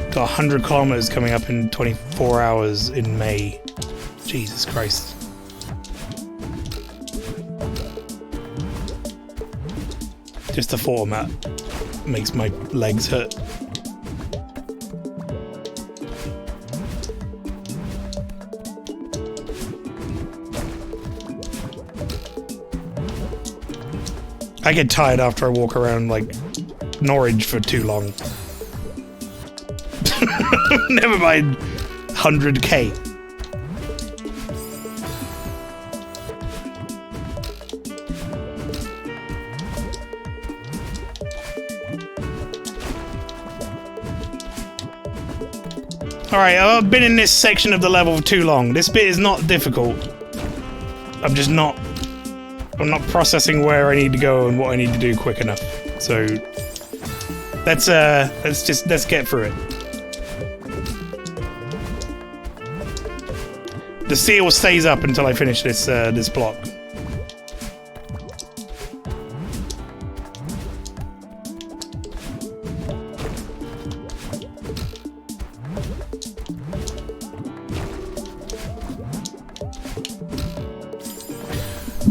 Got 100 kilometers coming up in 24 hours in May. Jesus Christ. Just the thought of that makes my legs hurt. I get tired after I walk around, like, Norwich for too long. Never mind 100k. Alright, I've been in this section of the level for too long. This bit is not difficult. I'm not processing where I need to go and what I need to do quick enough. So let's get through it. The seal stays up until I finish this this block.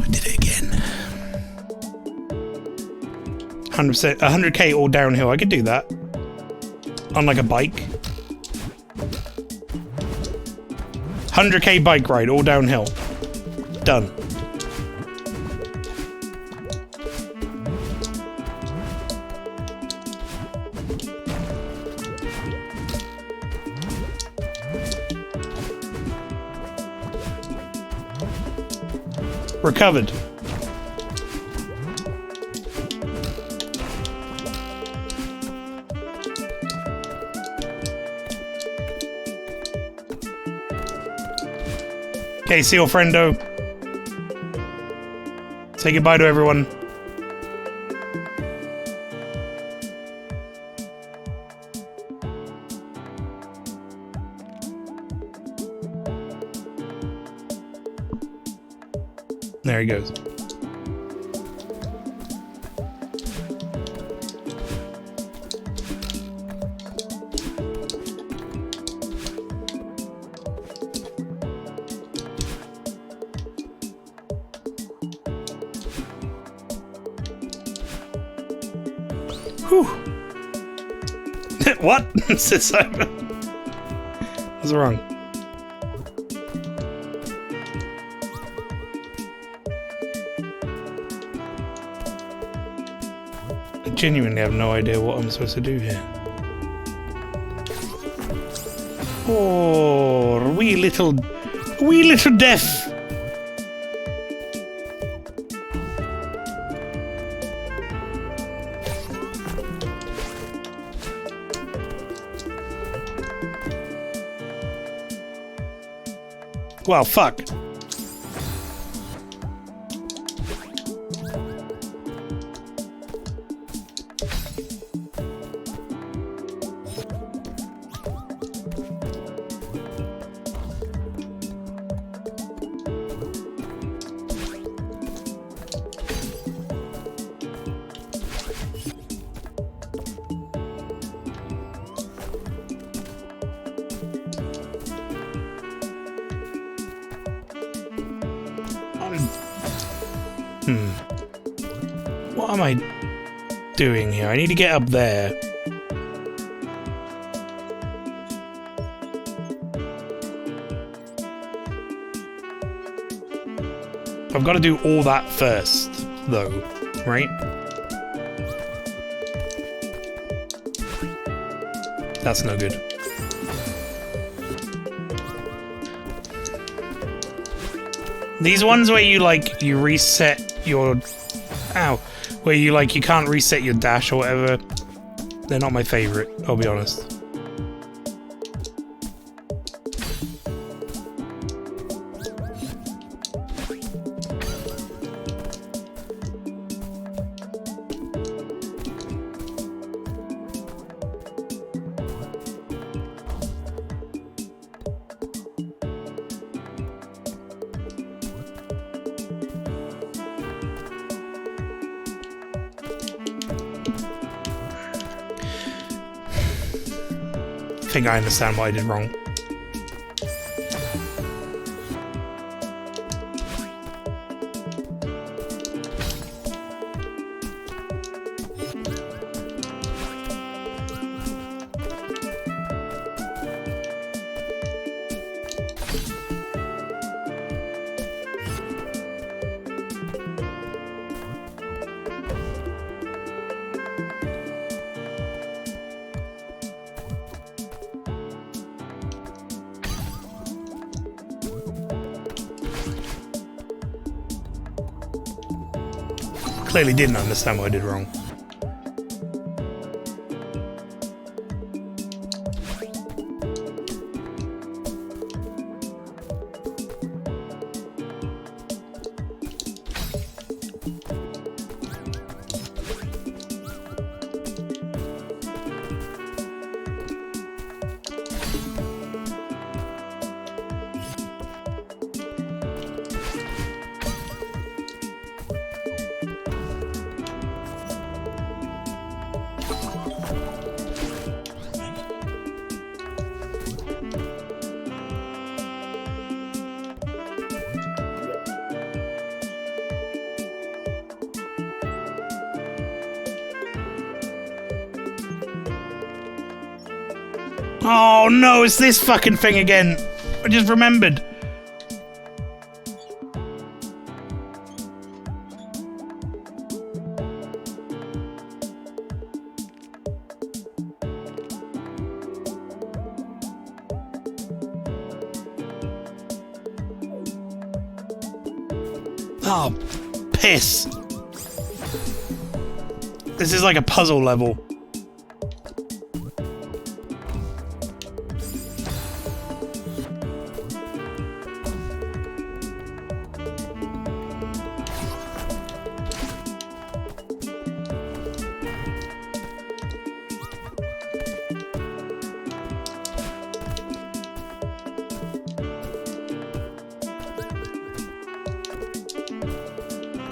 I did it again. 100%, 100k all downhill. I could do that. On like a bike. 100k bike ride, all downhill. Done. Recovered. Okay, see you, friendo. Say goodbye to everyone. There he goes. Whew. What? Said Simon. What's wrong? I genuinely have no idea what I'm supposed to do here. Oh, wee little deaf. Well, fuck. What am I doing here? I need to get up there. I've got to do all that first, though, right? That's no good. These ones where you reset your... Ow. Where you can't reset your dash or whatever. They're not my favorite, I'll be honest. I think I understand what I did wrong. Clearly didn't understand what I did wrong. Oh no, it's this fucking thing again. I just remembered. Oh, piss. This is like a puzzle level.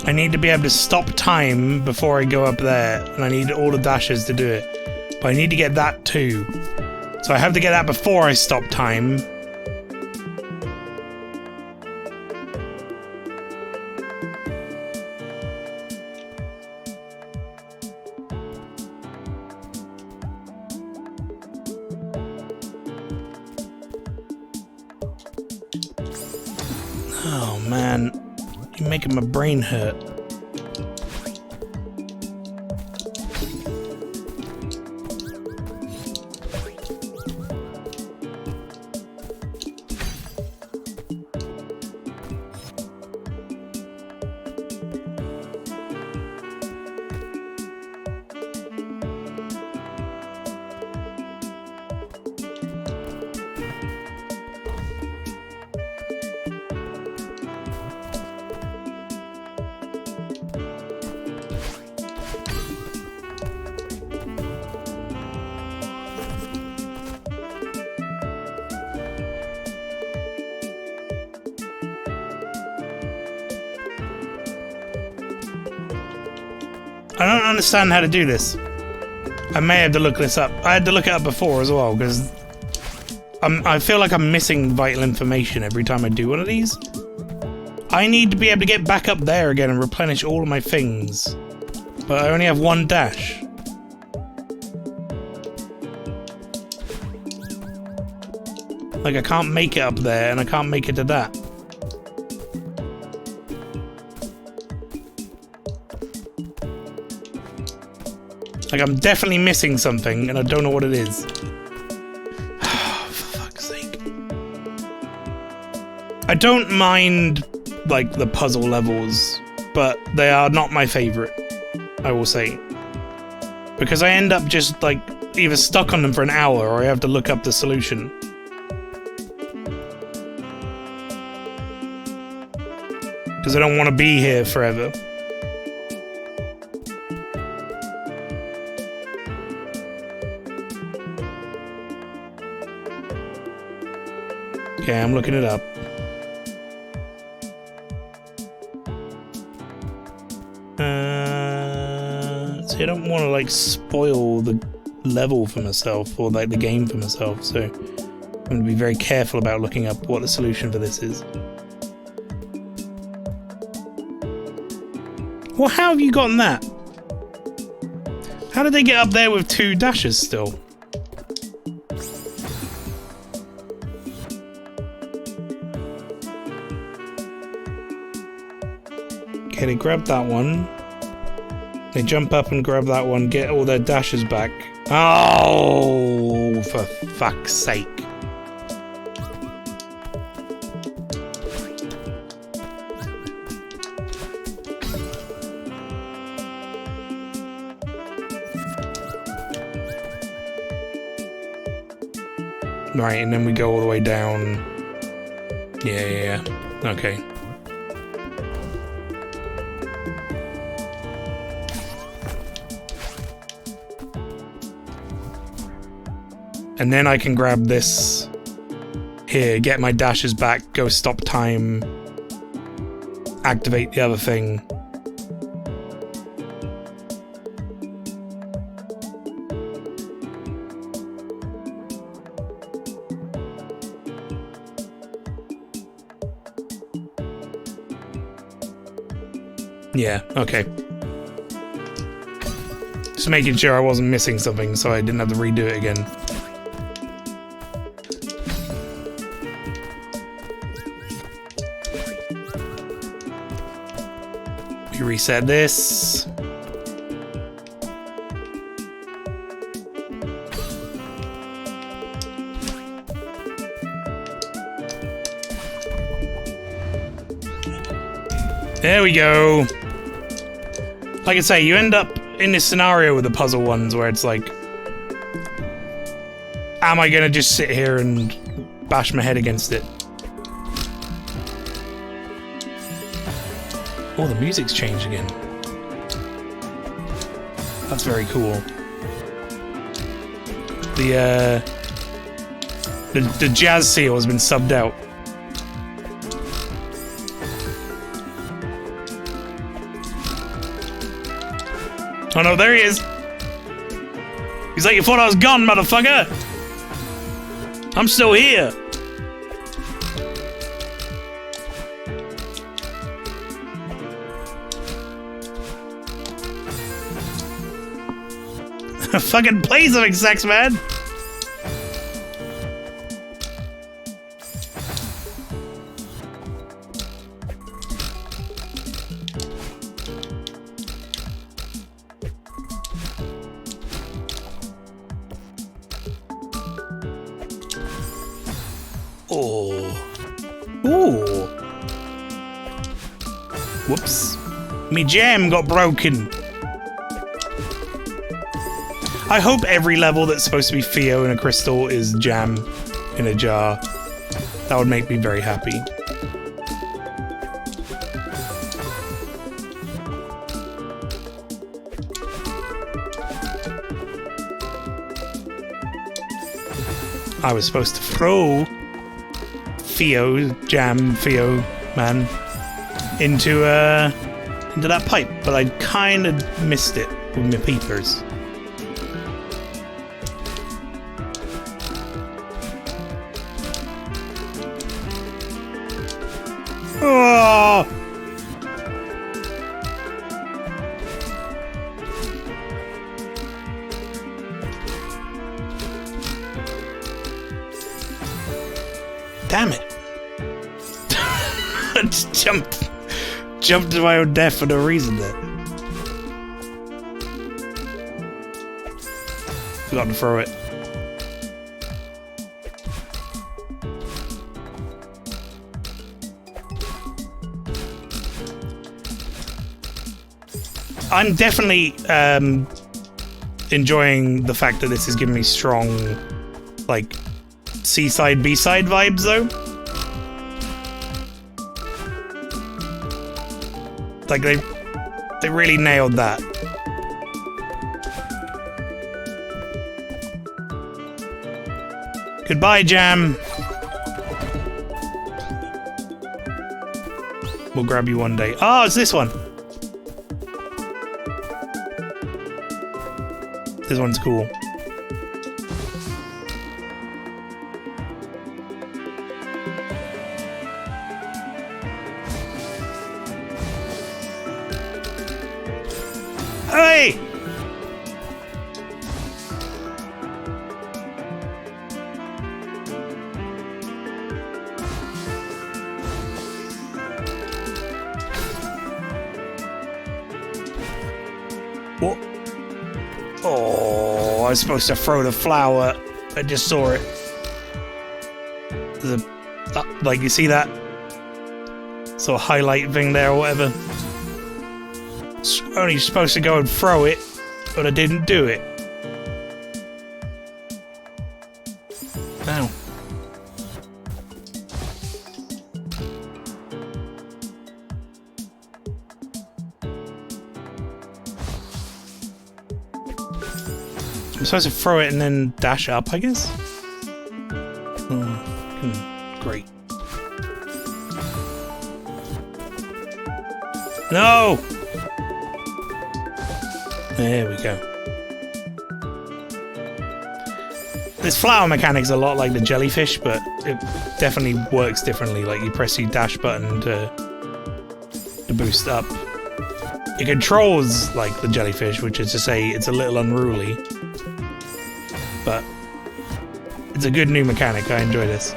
I need to be able to stop time before I go up there, and I need all the dashes to do it. But I need to get that too. So I have to get that before I stop time. Oh man. You're making my brain hurt. I don't understand how to do this. I may have to look this up. I had to look it up before as well, because I feel like I'm missing vital information every time I do one of these. I need to be able to get back up there again and replenish all of my things. But I only have one dash. Like, I can't make it up there, and I can't make it to that. Like, I'm definitely missing something, and I don't know what it is. For fuck's sake. I don't mind, like, the puzzle levels, but they are not my favorite, I will say. Because I end up just, like, either stuck on them for an hour, or I have to look up the solution. Because I don't want to be here forever. Okay, I'm looking it up. See, I don't want to, like, spoil the level for myself, or, like, the game for myself, so I'm going to be very careful about looking up what the solution for this is. Well, how have you gotten that? How did they get up there with 2 dashes still? Okay, they grab that one. They jump up and grab that one, get all their dashes back. Oh, for fuck's sake. Right, and then we go all the way down. Yeah. Okay. And then I can grab this here, get my dashes back, go stop time, activate the other thing. Yeah, okay. Just making sure I wasn't missing something so I didn't have to redo it again. We reset this. There we go. Like I say, you end up in this scenario with the puzzle ones where it's like, am I gonna just sit here and bash my head against it? Oh, the music's changed again. That's very cool. The jazz seal has been subbed out. Oh no, there he is! He's like, you thought I was gone, motherfucker! I'm still here! Fucking play something, sex man! Oh. Ooh. Whoops. Me jam got broken. I hope every level that's supposed to be Theo in a crystal is jam in a jar. That would make me very happy. I was supposed to throw Theo man into that pipe, but I kind of missed it with my peepers. Oh! Damn it. I just jumped to my own death for no reason there. Forgot to throw it. I'm definitely enjoying the fact that this is giving me strong, like, C-side, B-side vibes, though. Like, they really nailed that. Goodbye, Jam. We'll grab you one day. Oh, it's this one. This one's cool. Hey! What? Oh, I was supposed to throw the flower. I just saw it. There's a, like, you see that sort of highlight thing there or whatever? Only supposed to go and throw it, but I didn't do it. Ow. I'm supposed to throw it and then dash up, I guess? Oh, great. No! There we go. This flower mechanic's a lot like the jellyfish, but it definitely works differently. Like, you press your dash button to boost up. It controls like the jellyfish, which is to say it's a little unruly. But it's a good new mechanic. I enjoy this.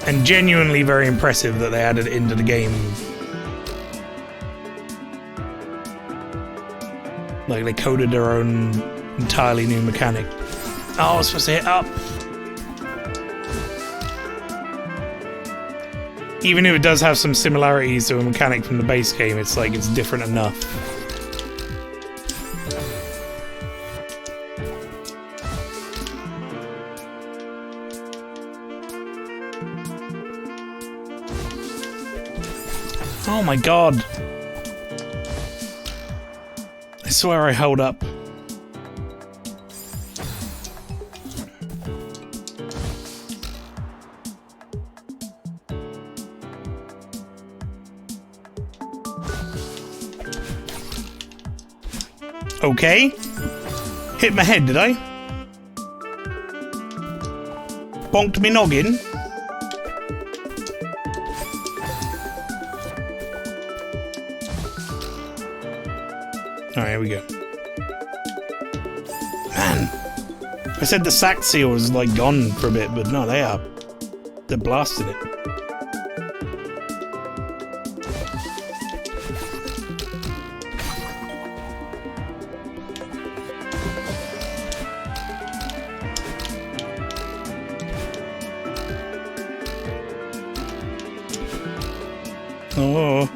And genuinely very impressive that they added it into the game. Like, they coded their own entirely new mechanic. Oh, I was supposed to hit up. Even if it does have some similarities to a mechanic from the base game, it's like it's different enough. Oh my god. I swear I held up. Okay. Hit my head, did I? Bonked me noggin. Alright, here we go. Man! I said the sack seal was like gone for a bit, but no, they're blasting it. Oh.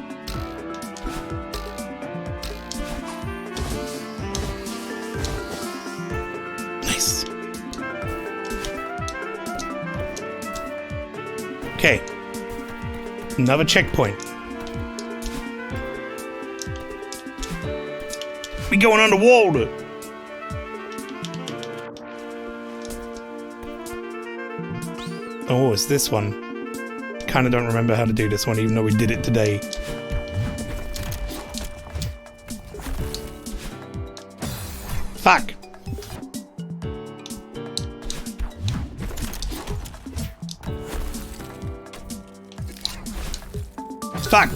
Nice. Okay. Another checkpoint. We going underwater. Oh, it's this one. Kinda don't remember how to do this one, even though we did it today. Fuck! Fuck!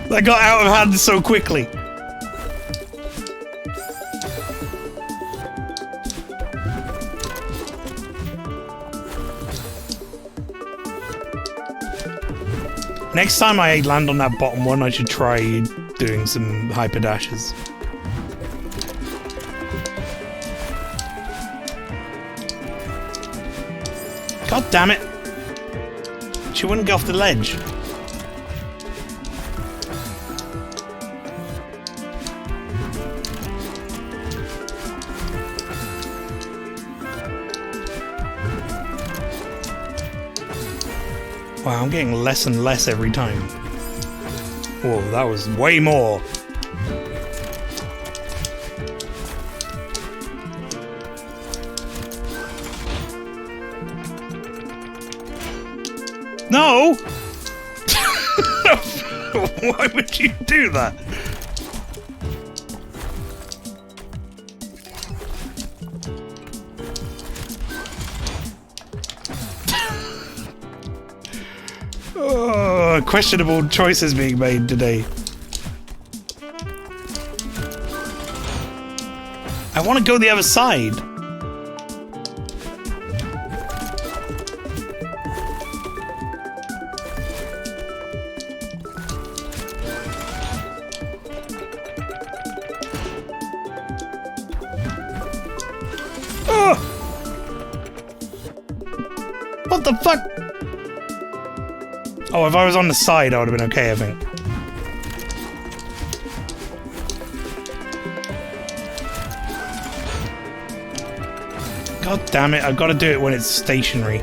That got out of hand so quickly. Next time I land on that bottom one, I should try doing some hyper dashes. God damn it! She wouldn't go off the ledge. Wow, I'm getting less and less every time. Whoa, that was way more. No! Why would you do that? Oh, questionable choices being made today. I want to go the other side. Oh! What the fuck? Oh, if I was on the side, I would have been okay, I think. God damn it, I've got to do it when it's stationary.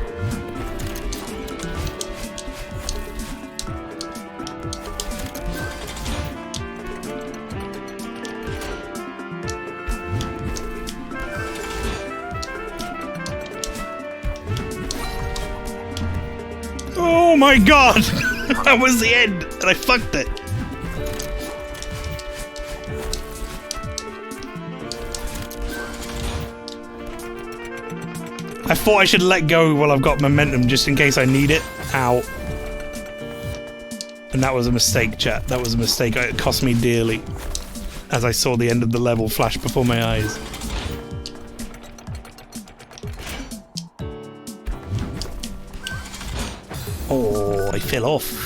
Oh my god! That was the end, and I fucked it. I thought I should let go while I've got momentum, just in case I need it. Ow. And that was a mistake, chat. That was a mistake. It cost me dearly as I saw the end of the level flash before my eyes. Oh, I fell off.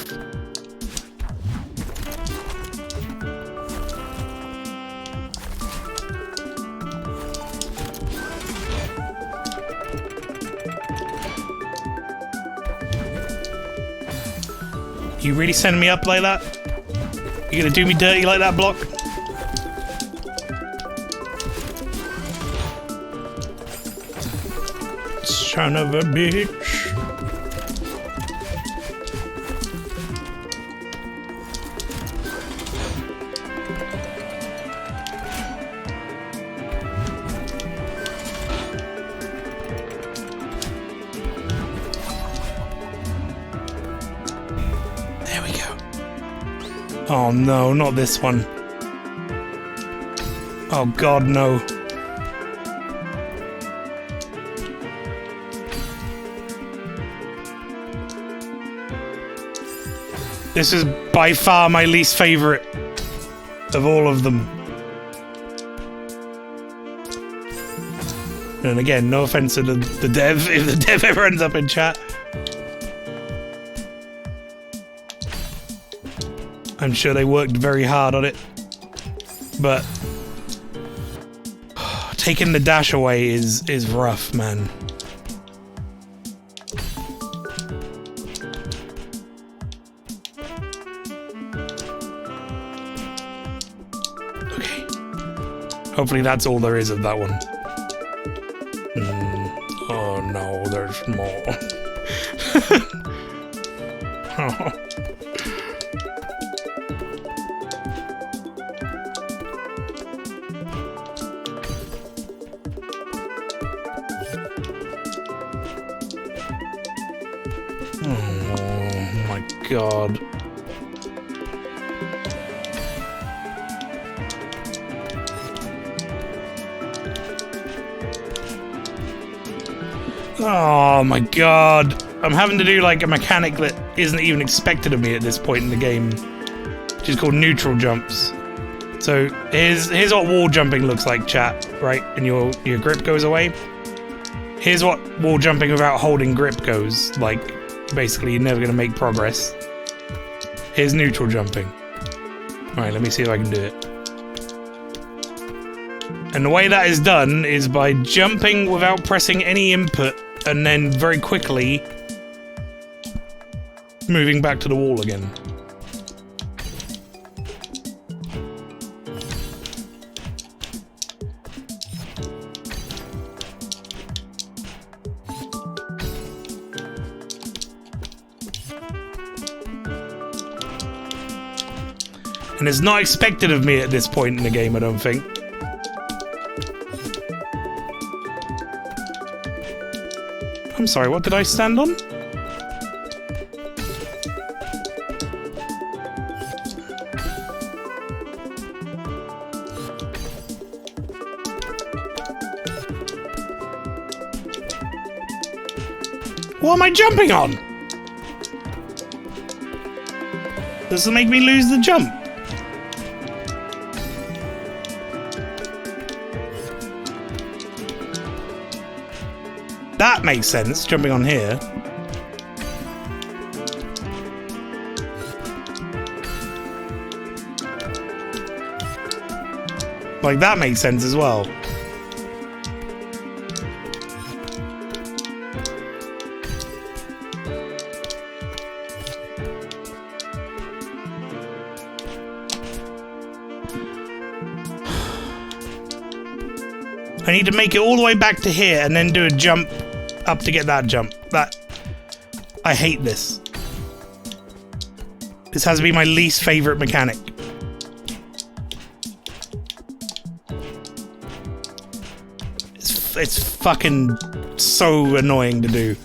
You really sending me up like that? You gonna do me dirty like that, Block? Son of a bitch. Oh no, not this one. Oh god, no. This is by far my least favorite of all of them. And again, no offense to the dev, if the dev ever ends up in chat. I'm sure they worked very hard on it, but taking the dash away is rough, man. Okay. Hopefully that's all there is of that one. Oh no, there's more. Oh. God. Oh my god. I'm having to do like a mechanic that isn't even expected of me at this point in the game, which is called neutral jumps. So here's what wall jumping looks like, chat, right? And your grip goes away. Here's what wall jumping without holding grip goes like. Basically, you're never going to make progress. Here's neutral jumping. Alright, let me see if I can do it. And the way that is done is by jumping without pressing any input and then very quickly moving back to the wall again. And it's not expected of me at this point in the game, I don't think. I'm sorry, what did I stand on? What am I jumping on? Does it make me lose the jump? That makes sense, jumping on here. Like, that makes sense as well. I need to make it all the way back to here and then do a jump up to get that jump. I hate this. This has to be my least favorite mechanic. It's fucking so annoying to do.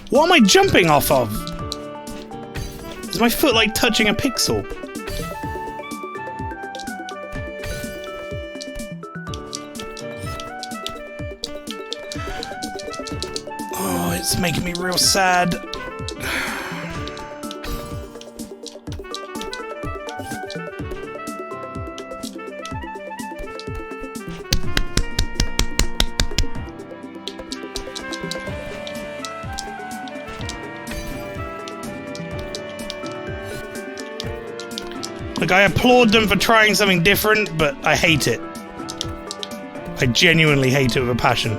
What am I jumping off of? Is my foot like touching a pixel? It's making me real sad. Like, I applaud them for trying something different, but I hate it. I genuinely hate it with a passion.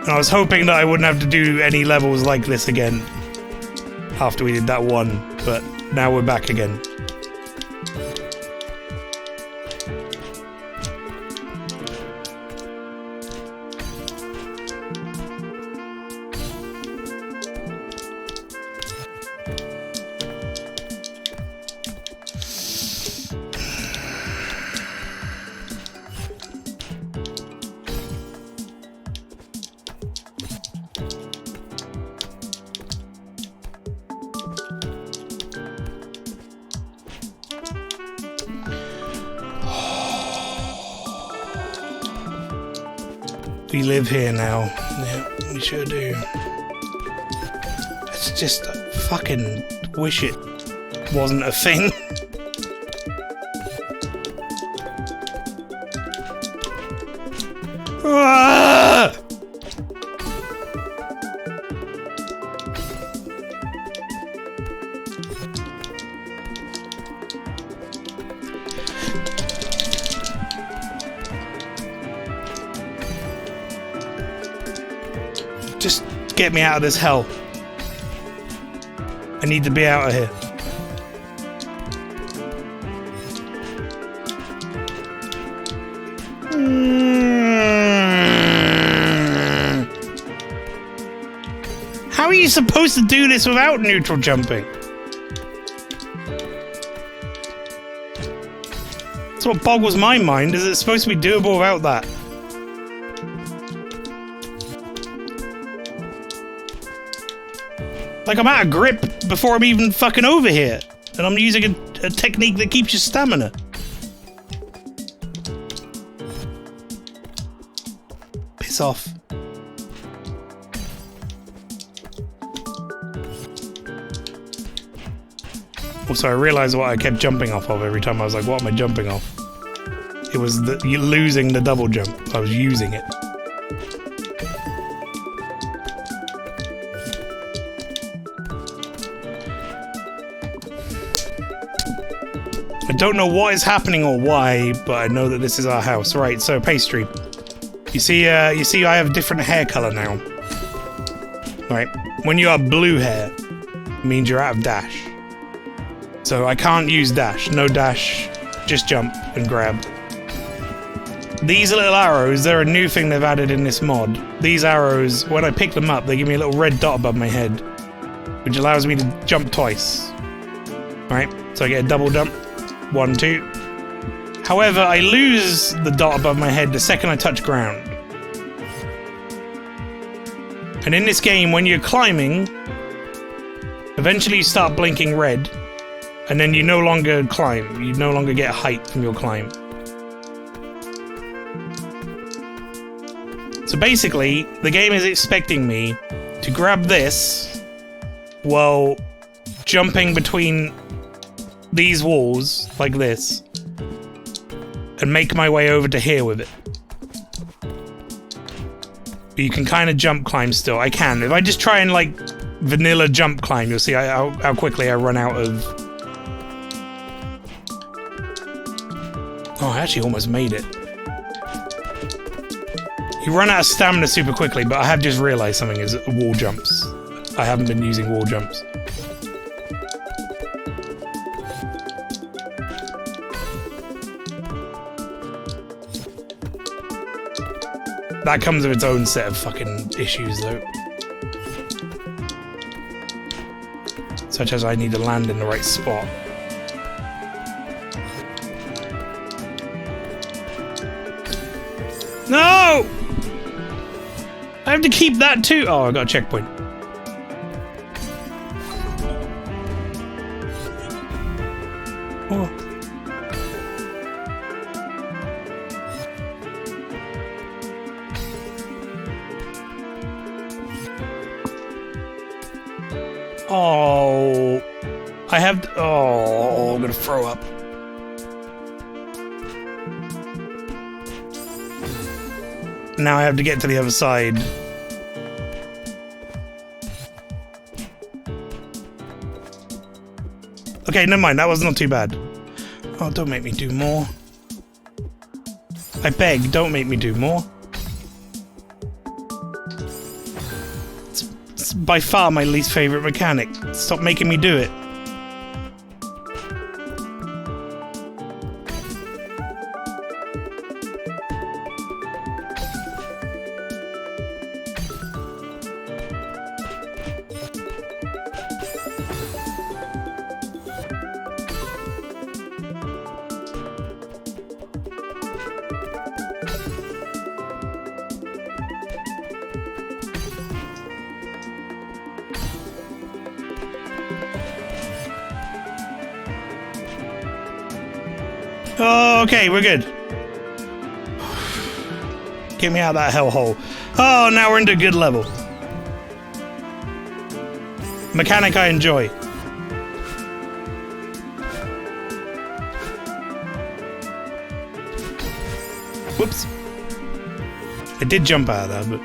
And I was hoping that I wouldn't have to do any levels like this again after we did that one, but now we're back again. We live here now. Yeah, we sure do. It's just, I fucking wish it wasn't a thing. Ah! Just get me out of this hell. I need to be out of here. How are you supposed to do this without neutral jumping? That's what boggles my mind. Is it supposed to be doable without that? Like, I'm out of grip before I'm even fucking over here. And I'm using a technique that keeps your stamina. Piss off. Also, I realized what I kept jumping off of every time. I was like, what am I jumping off? It was you losing the double jump. I was using it. I don't know what is happening or why, but I know that this is our house. Right, so pastry. You see I have different hair color now. Right, when you have blue hair, it means you're out of dash. So I can't use dash. No dash, just jump and grab. These little arrows, they're a new thing they've added in this mod. These arrows, when I pick them up, they give me a little red dot above my head, which allows me to jump twice. Right, so I get a double jump. 1, 2. However, I lose the dot above my head the second I touch ground. And in this game, when you're climbing, eventually you start blinking red, and then you no longer climb. You no longer get height from your climb. So basically, the game is expecting me to grab this while jumping between these walls, like this, and make my way over to here with it. But you can kind of jump climb still. I can. If I just try and, like, vanilla jump climb, you'll see how quickly I run out of... Oh, I actually almost made it. You run out of stamina super quickly, but I have just realized something is wall jumps. I haven't been using wall jumps. That comes with its own set of fucking issues, though. Such as I need to land in the right spot. No! I have to keep that too. Oh, I got a checkpoint. Oh. Oh, I have. Oh, I'm gonna throw up. Now I have to get to the other side. Okay, never mind. That was not too bad. Oh, don't make me do more. I beg, don't make me do more. It's by far my least favorite mechanic. Stop making me do it. Oh, okay, we're good. Get me out of that hellhole. Oh, now we're into a good level. Mechanic I enjoy. Whoops. I did jump out of that, but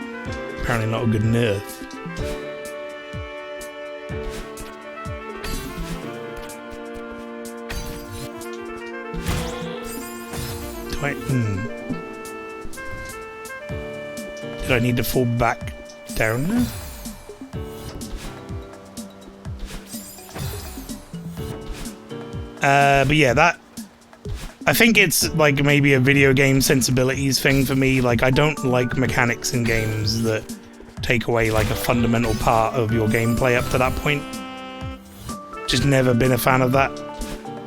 apparently not a good nerf. Did I need to fall back down now? But yeah, that... I think it's like maybe a video game sensibilities thing for me. Like, I don't like mechanics in games that take away like a fundamental part of your gameplay up to that point. Just never been a fan of that.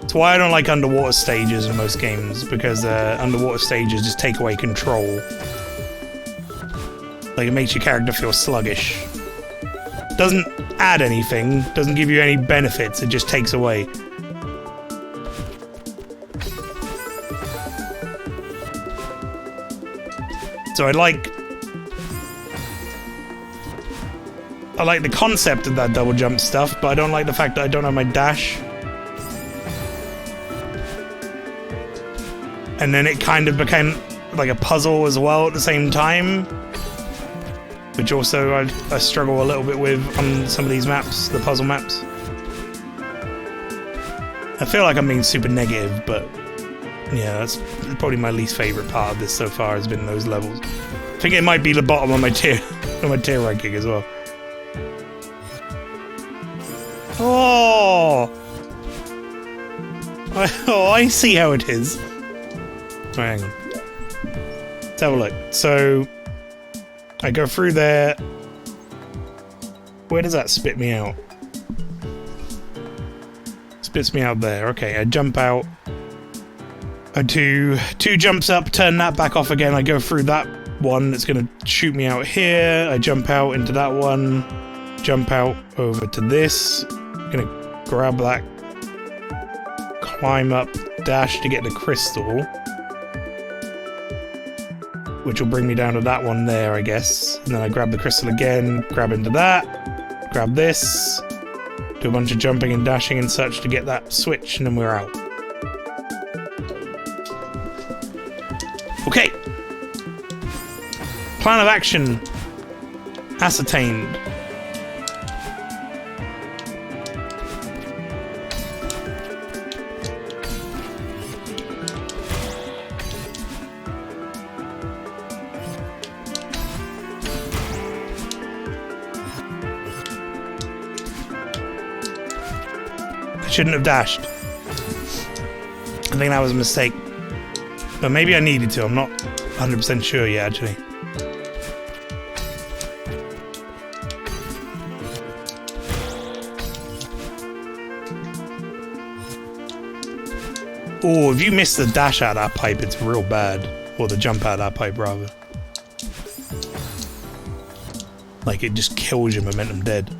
That's why I don't like underwater stages in most games, because underwater stages just take away control. Like, it makes your character feel sluggish. Doesn't add anything, doesn't give you any benefits, it just takes away. So I like the concept of that double jump stuff, but I don't like the fact that I don't have my dash. And then it kind of became like a puzzle as well at the same time, which also I struggle a little bit with on some of these maps, the puzzle maps. I feel like I'm being super negative, but yeah, that's probably my least favorite part of this so far, has been those levels. I think it might be the bottom of my tier ranking as well. Oh! Oh, I see how it is. Right, hang on. Let's have a look. So, I go through there. Where does that spit me out? Spits me out there. Okay, I jump out. I do 2 jumps up, turn that back off again. I go through that one that's going to shoot me out here. I jump out into that one. Jump out over to this. Going to grab that. Climb up, dash to get the crystal. Which will bring me down to that one there, I guess. And then I grab the crystal again, grab into that, grab this, do a bunch of jumping and dashing and such to get that switch, and then we're out. Okay. Plan of action ascertained. Shouldn't have dashed. I think that was a mistake. But maybe I needed to. I'm not 100% sure yet, actually. Oh, if you miss the dash out of that pipe, it's real bad. Or the jump out of that pipe, rather. Like, it just kills your momentum dead.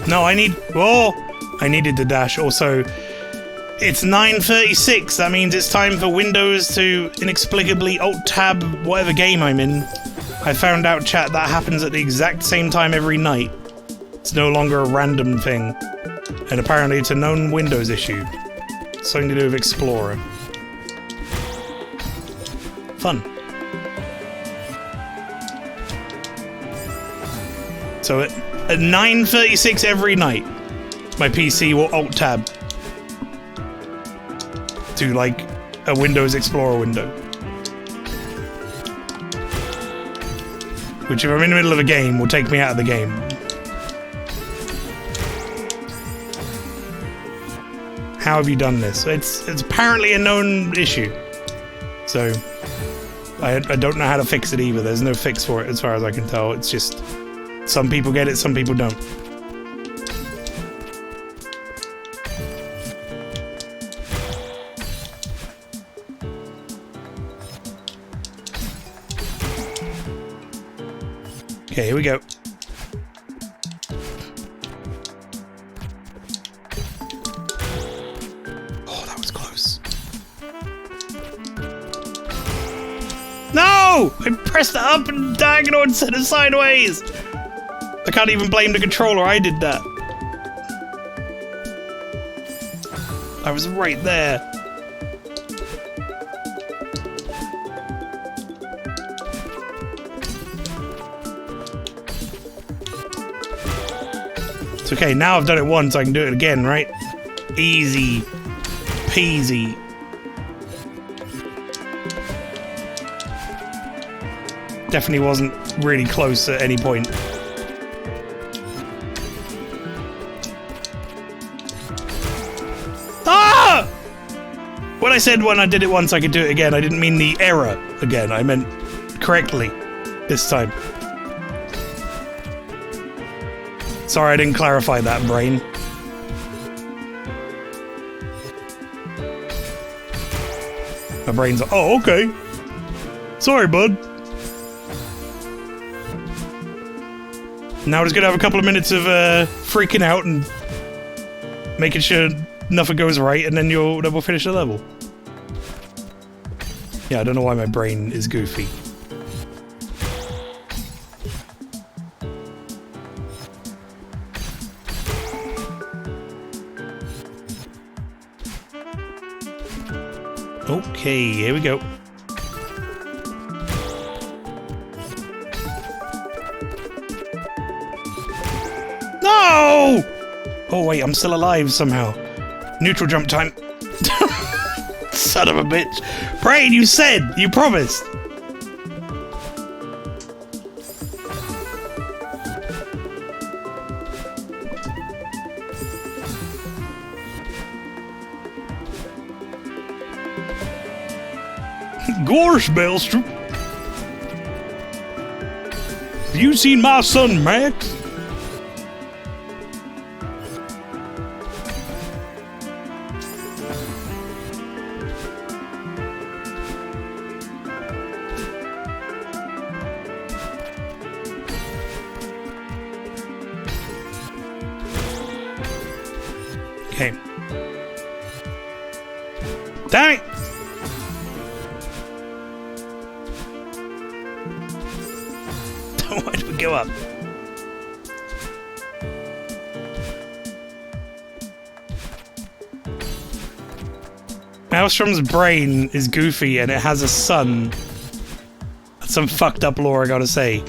No, I need... Oh! I needed to dash. Also, it's 9:36. That means it's time for Windows to inexplicably Alt-Tab whatever game I'm in. I found out, chat, that happens at the exact same time every night. It's no longer a random thing. And apparently it's a known Windows issue. Something to do with Explorer. Fun. So at 9:36 every night, my PC will Alt-Tab to, like, a Windows Explorer window. Which, if I'm in the middle of a game, will take me out of the game. How have you done this? It's apparently a known issue. So, I don't know how to fix it either. There's no fix for it as far as I can tell. It's just, some people get it, some people don't. Okay, here we go. Oh, that was close. No! I pressed it up and diagonal instead of sideways! I can't even blame the controller, I did that. I was right there. It's okay, now I've done it once, I can do it again, right? Easy peasy. Definitely wasn't really close at any point. Ah! When I said when I did it once I could do it again, I didn't mean the error again. I meant correctly this time. Sorry, I didn't clarify that, brain. My brain's like, oh, okay. Sorry, bud. Now we're just gonna have a couple of minutes of freaking out and making sure nothing goes right, and then we'll finish the level. Yeah, I don't know why my brain is goofy. Okay, here we go. No! Oh wait, I'm still alive somehow. Neutral jump time. Son of a bitch. Brain, you said! You promised! Gosh, Maelstrom! Have you seen my son, Max? Okay. Damn it! Why did we go up? Maelstrom's brain is goofy and it has a son. That's some fucked up lore, I gotta say.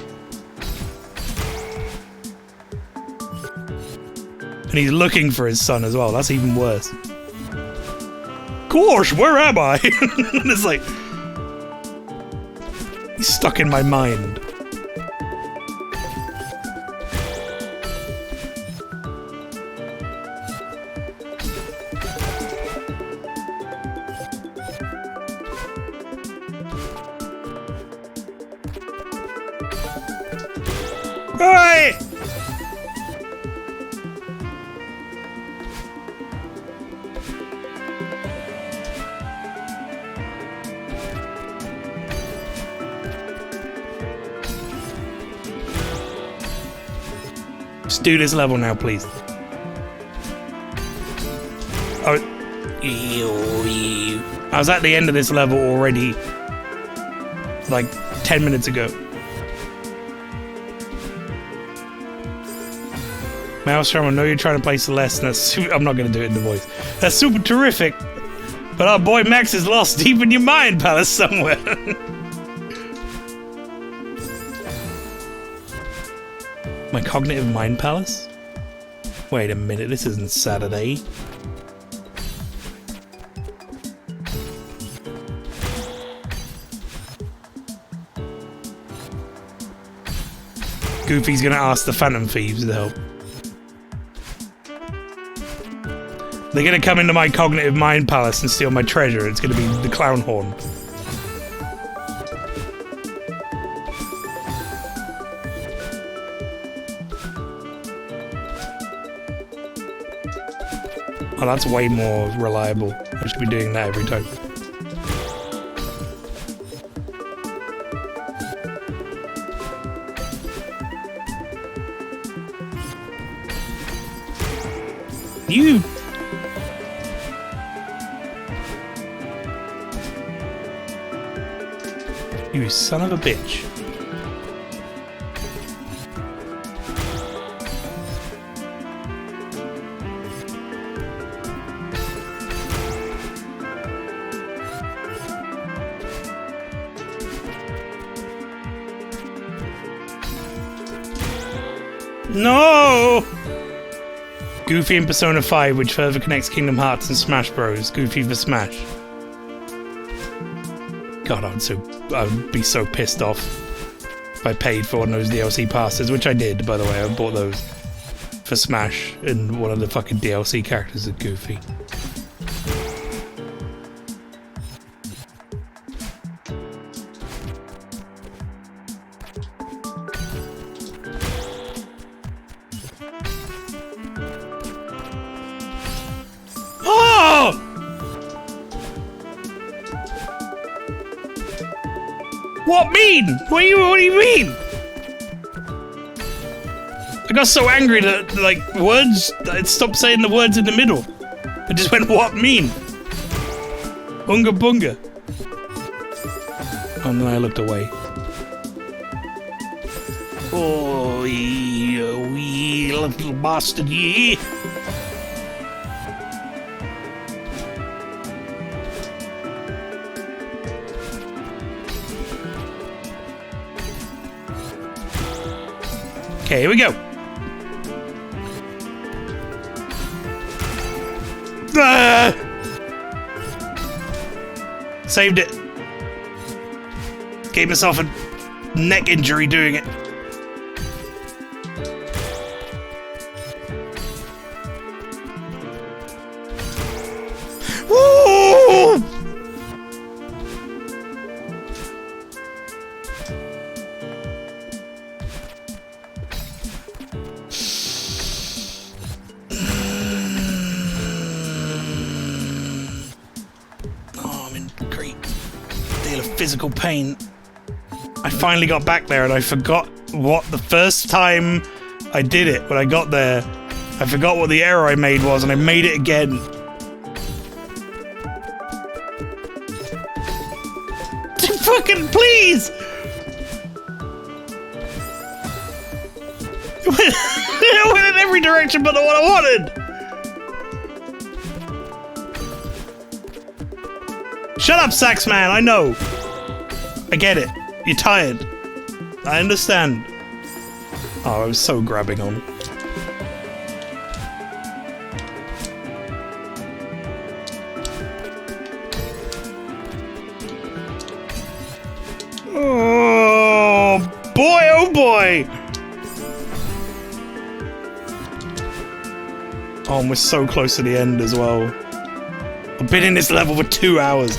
And he's looking for his son as well. That's even worse. Gosh, where am I? And it's like... he's stuck in my mind. Hey! Just do this level now, please. I was at the end of this level already, like 10 minutes ago. Maelstrom, I know you're trying to play Celeste, and that's I'm not going to do it in the voice. That's super terrific, but our boy Max is lost deep in your mind palace somewhere. My cognitive mind palace? Wait a minute, this isn't Saturday. Goofy's gonna ask the Phantom Thieves to help. They're gonna come into my cognitive mind palace and steal my treasure. It's gonna be the clown horn. Oh, that's way more reliable. I should be doing that every time. You son of a bitch. No! Goofy in Persona 5, which further connects Kingdom Hearts and Smash Bros. Goofy for Smash. God, I'd be so pissed off if I paid for one of those DLC passes, which I did, by the way. I bought those for Smash, and one of the fucking DLC characters is Goofy. What mean? What do you mean? I got so angry that, like, words, I stopped saying the words in the middle. I just went, what mean? Unga bunga. Oh, and then I looked away. Oh, wee little bastard, ye. Okay, here we go. Ah! Saved it. Gave myself a neck injury doing it. Woo! Physical pain. I finally got back there and I forgot what the first time I did it. When I got there, I forgot what the error I made was, and I made it again. Fucking please! It went in every direction but the one I wanted! Shut up, Saxman, I know. I get it. You're tired. I understand. Oh, I was so grabbing on. Oh, boy, oh boy! Oh, and we're so close to the end as well. I've been in this level for 2 hours.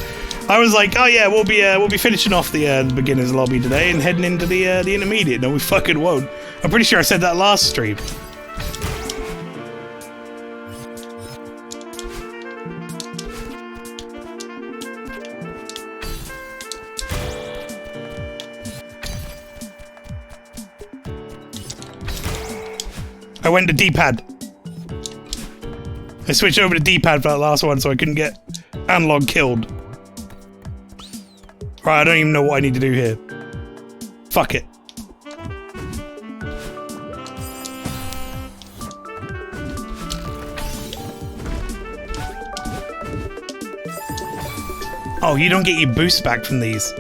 I was like, oh yeah, we'll be finishing off the beginner's lobby today and heading into the intermediate. No, we fucking won't. I'm pretty sure I said that last stream. I went to D-pad. I switched over to D-pad for that last one so I couldn't get analog killed. Right, I don't even know what I need to do here. Fuck it. Oh, you don't get your boost back from these.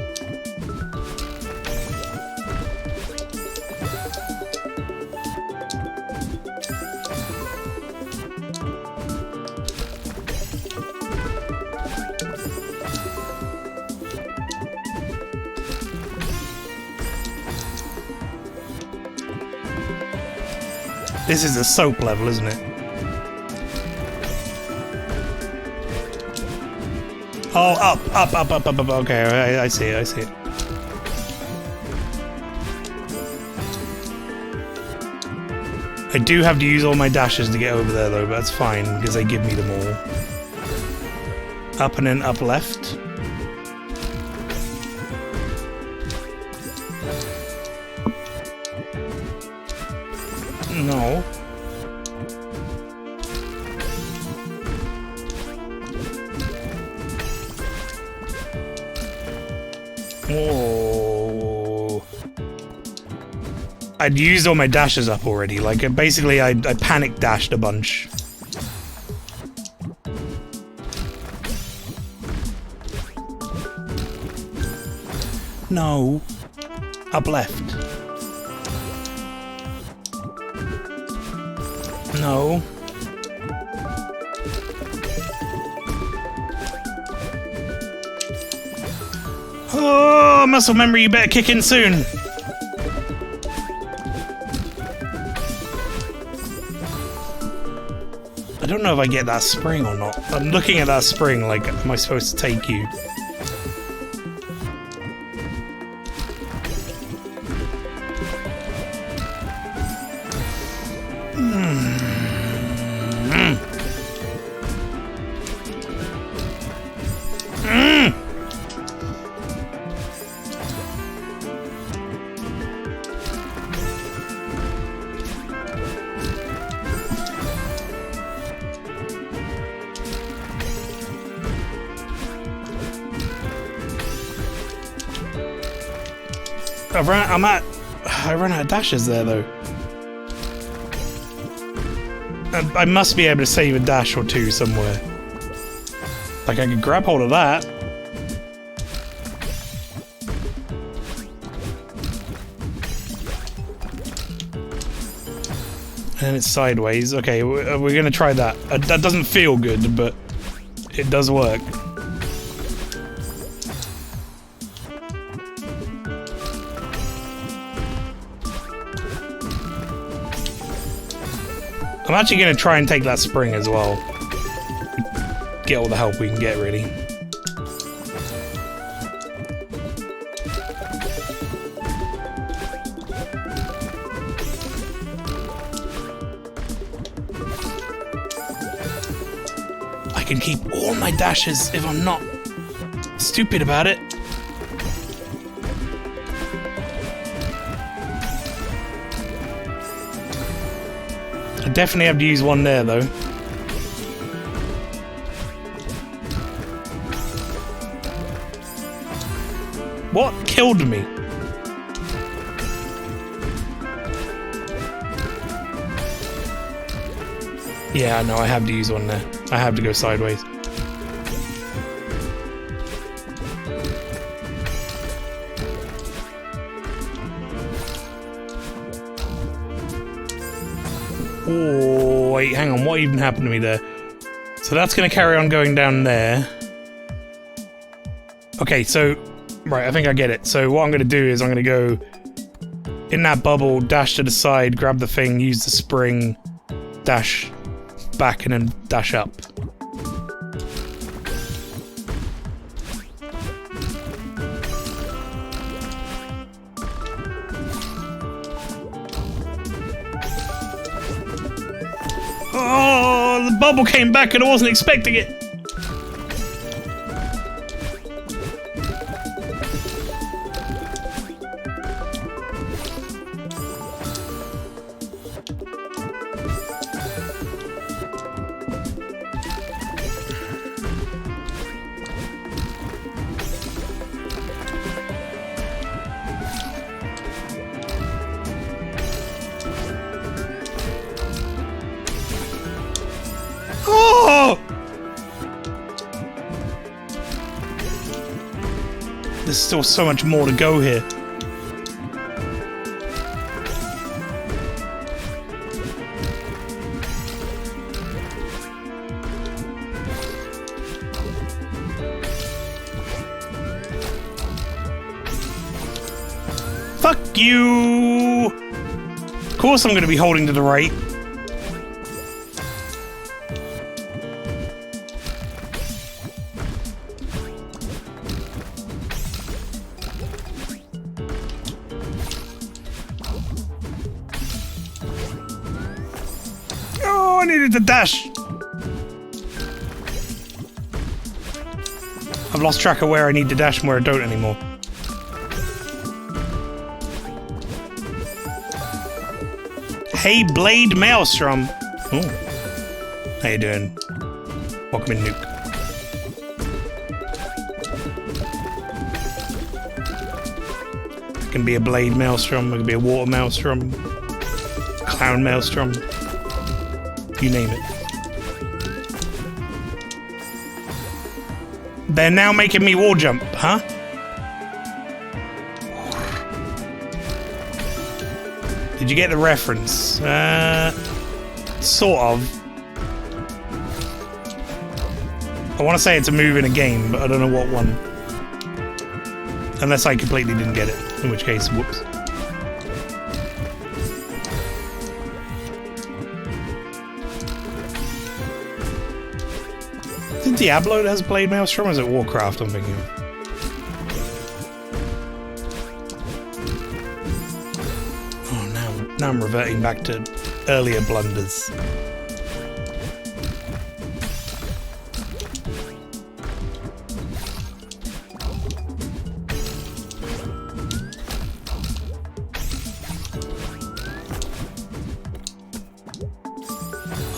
This is a soap level, isn't it? Oh, up. Okay, I see it, I see it. I do have to use all my dashes to get over there, though, but that's fine, because they give me them all. Up and then up left. No. Whoa. I'd used all my dashes up already. Like, basically, I panic dashed a bunch. No. Up left. No. Oh, muscle memory, you better kick in soon. I don't know if I get that spring or not. I'm looking at that spring like, am I supposed to take you? I ran out of dashes there, though. I must be able to save a dash or two somewhere. Like, I could grab hold of that. And it's sideways. Okay, we're gonna try that. That doesn't feel good, but it does work. I'm actually going to try and take that spring as well. Get all the help we can get, really. I can keep all my dashes if I'm not stupid about it. I definitely have to use one there, though. What killed me? Yeah, no, I have to use one there. I have to go sideways. Oh, wait, hang on. What even happened to me there? So that's going to carry on going down there. Okay, so... Right, I think I get it. So what I'm going to do is I'm going to go in that bubble, dash to the side, grab the thing, use the spring, dash back, and then dash up. Oh, the bubble came back and I wasn't expecting it. there's still so much more to go here. Fuck you! Of course I'm going to be holding to the right. Oh, I needed to dash. I've lost track of where I need to dash and where I don't anymore. Hey, Blade Maelstrom. Oh, how you doing? Welcome in, Nuke. It can be a Blade Maelstrom. It can be a Water Maelstrom, Clown Maelstrom. You name it. They're now making me wall jump, huh? Did you get the reference? Sort of. I want to say it's a move in a game, but I don't know what one. Unless I completely didn't get it, in which case, whoops. Is it Diablo that has Blade Maelstrom, or is it Warcraft I'm thinking of? Now I'm reverting back to earlier blunders.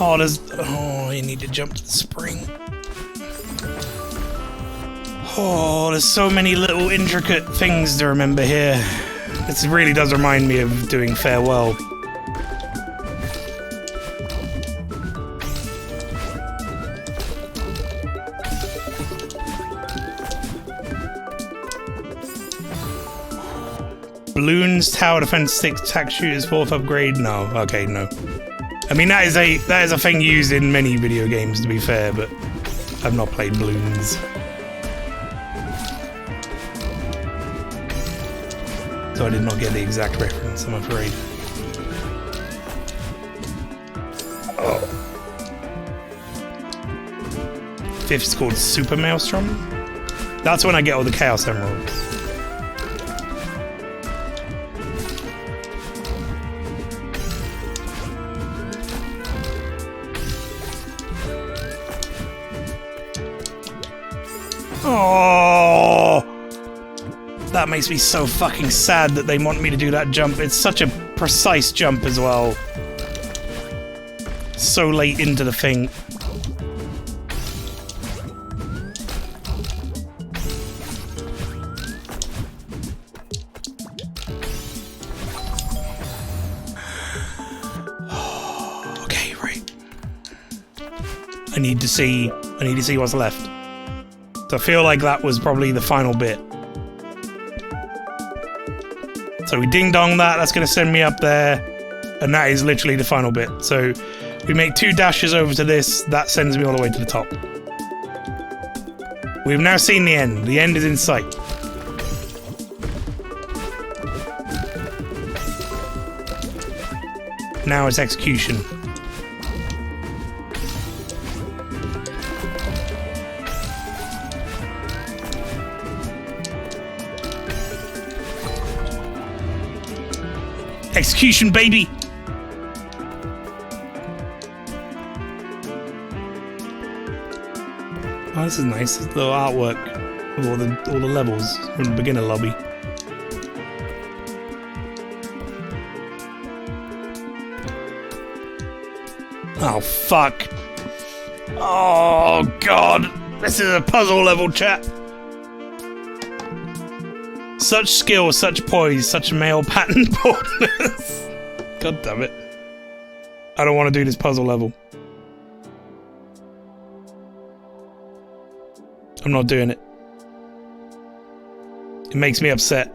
Oh, there's... Oh, you need to jump to the spring. Oh, there's so many little intricate things to remember here. This really does remind me of doing Farewell. Balloons, tower defense, 6 attack shooters, 4th upgrade. No, okay, no. I mean that is a thing used in many video games, to be fair, but I've not played balloons. So I did not get the exact reference, I'm afraid. Oh. 5th is called Super Maelstrom. That's when I get all the Chaos Emeralds. Oh, that makes me so fucking sad that they want me to do that jump. It's such a precise jump as well. So late into the thing. Okay, right. I need to see what's left. So I feel like that was probably the final bit. So we ding-dong that, that's going to send me up there, and that is literally the final bit. So we make 2 dashes over to this, that sends me all the way to the top. We've now seen the end. The end is in sight. Now it's execution. Execution, baby! Oh, this is nice. This little artwork of all the levels from the beginner lobby. Oh, fuck. Oh, God. This is a puzzle level, chat. Such skill, such poise, such male pattern boldness. God damn it. I don't want to do this puzzle level. I'm not doing it. It makes me upset.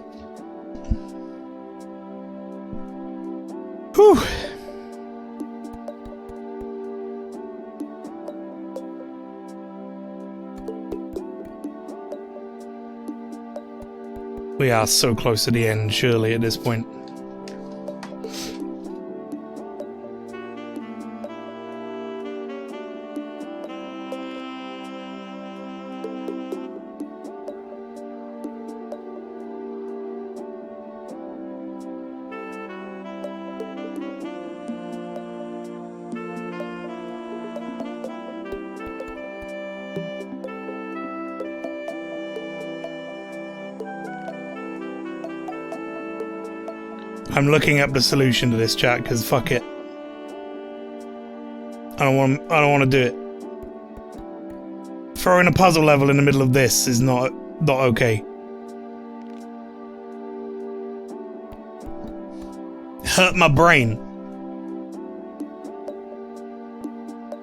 Whew. We are so close to the end, surely, at this point. I'm looking up the solution to this, chat, because fuck it. I don't want to do it. Throwing a puzzle level in the middle of this is not okay. Hurt my brain.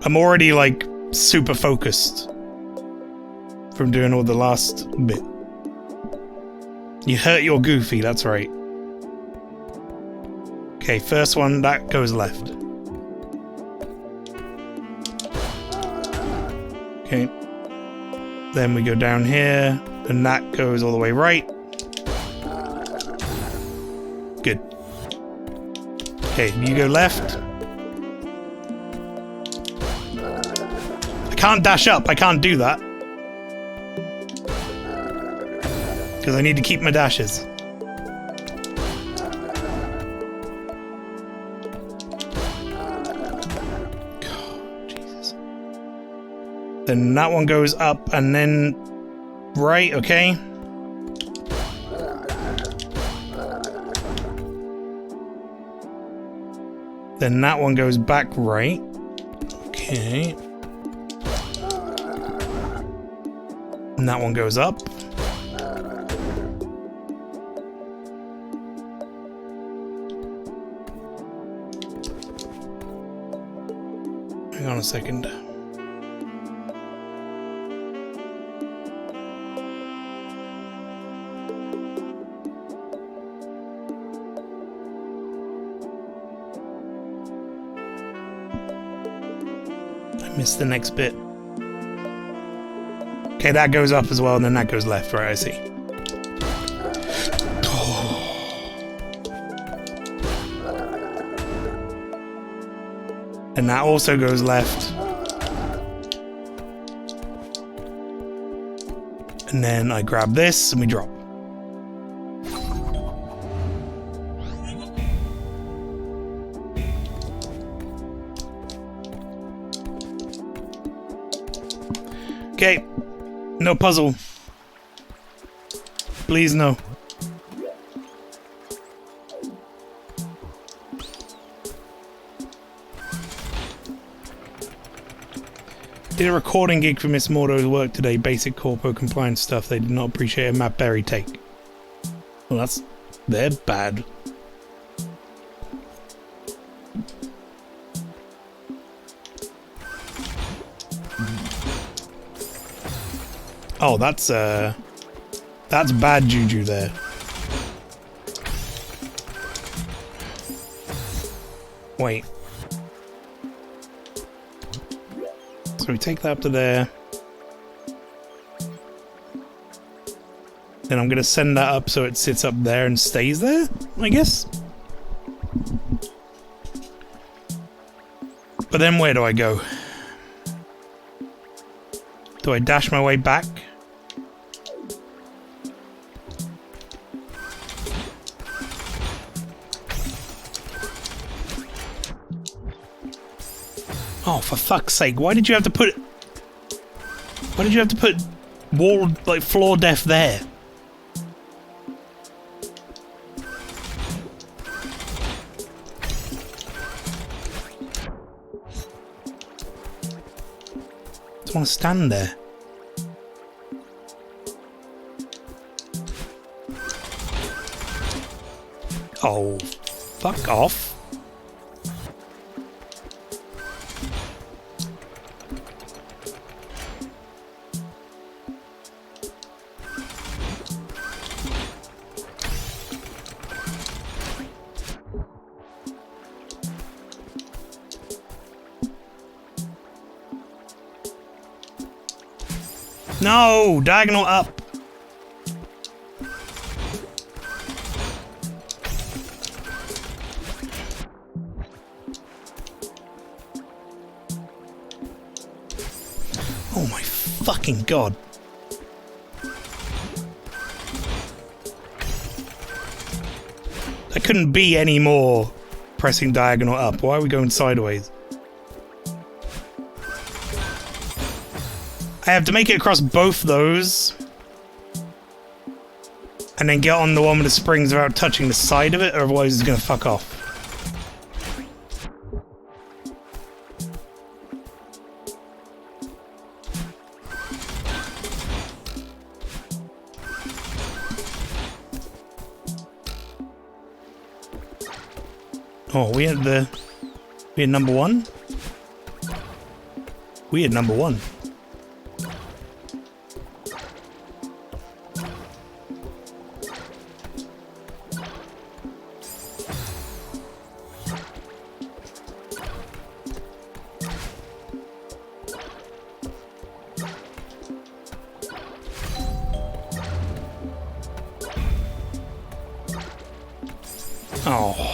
I'm already like super focused from doing all the last bit. You hurt your goofy, that's right. Okay, first one, that goes left. Okay. Then we go down here, and that goes all the way right. Good. Okay, you go left. I can't dash up, I can't do that. Because I need to keep my dashes. Then that one goes up and then right, okay. Then that one goes back right. Okay. And that one goes up. Hang on a second. Missed the next bit. Okay, that goes up as well, and then that goes left, right? I see. And that also goes left. And then I grab this and we drop. Okay, no puzzle. Please, no. Did a recording gig for Miss Mordo's work today. Basic corpo compliance stuff. They did not appreciate a Matt Berry take. Well, they're bad. Oh, that's bad juju there. Wait. So we take that up to there. Then I'm gonna send that up so it sits up there and stays there, I guess. But then where do I go? Do I dash my way back? Oh, for fuck's sake, why did you have to put wall, like, floor depth there? I just want to stand there. Oh, fuck off. No! Diagonal up! Oh my fucking god. There couldn't be any more pressing diagonal up. Why are we going sideways? I have to make it across both those. And then get on the one with the springs without touching the side of it, or otherwise it's gonna fuck off. Oh, we had number one? We had number one. Oh.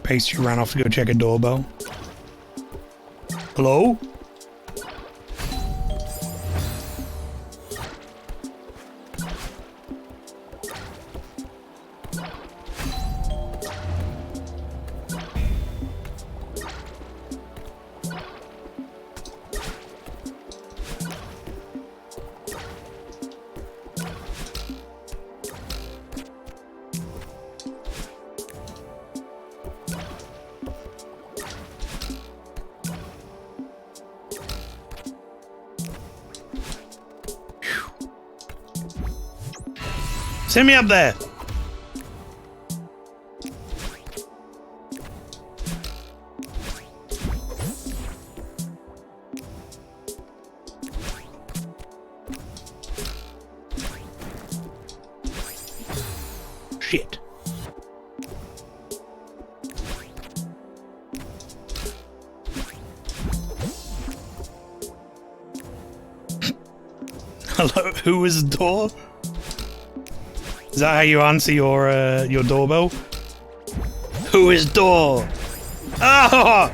Pastry ran off to go check a doorbell. Hello? Send me up there. Shit. Hello, who is the door? Is that how you answer your doorbell? Who is door? Ah!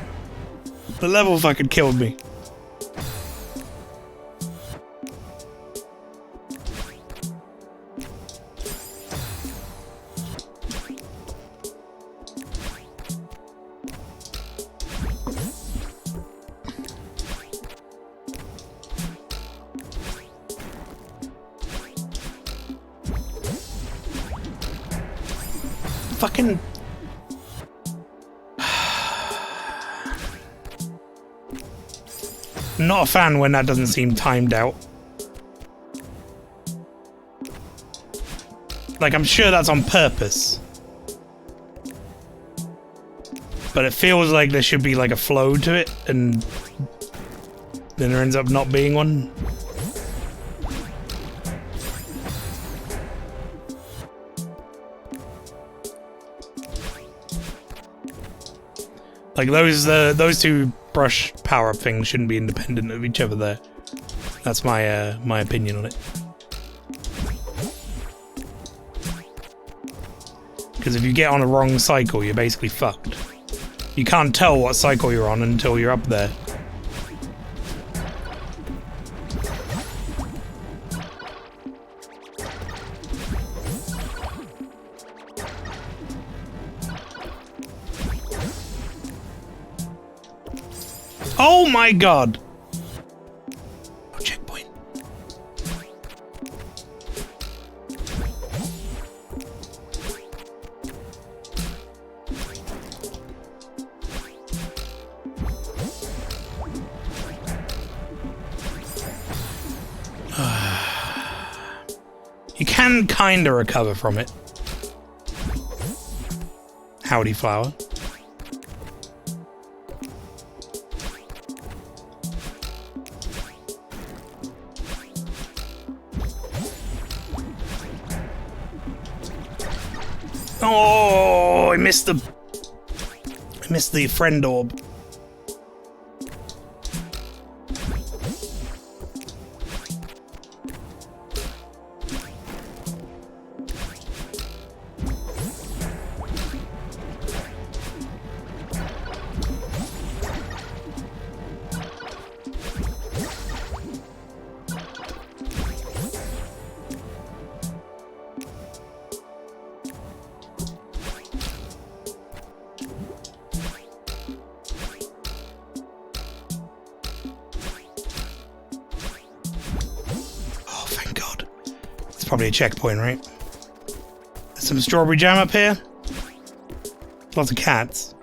The level fucking killed me. Fucking... Not a fan when that doesn't seem timed out. Like, I'm sure that's on purpose. But it feels like there should be like a flow to it, and then there ends up not being one. Like those two brush power-up things shouldn't be independent of each other there. That's my my opinion on it. Because if you get on a wrong cycle, you're basically fucked. You can't tell what cycle you're on until you're up there. Oh my god! No checkpoint. You can kinda recover from it. Howdy, flower. Oh, I missed the friend orb. Probably a checkpoint, right? There's some strawberry jam up here. Lots of cats.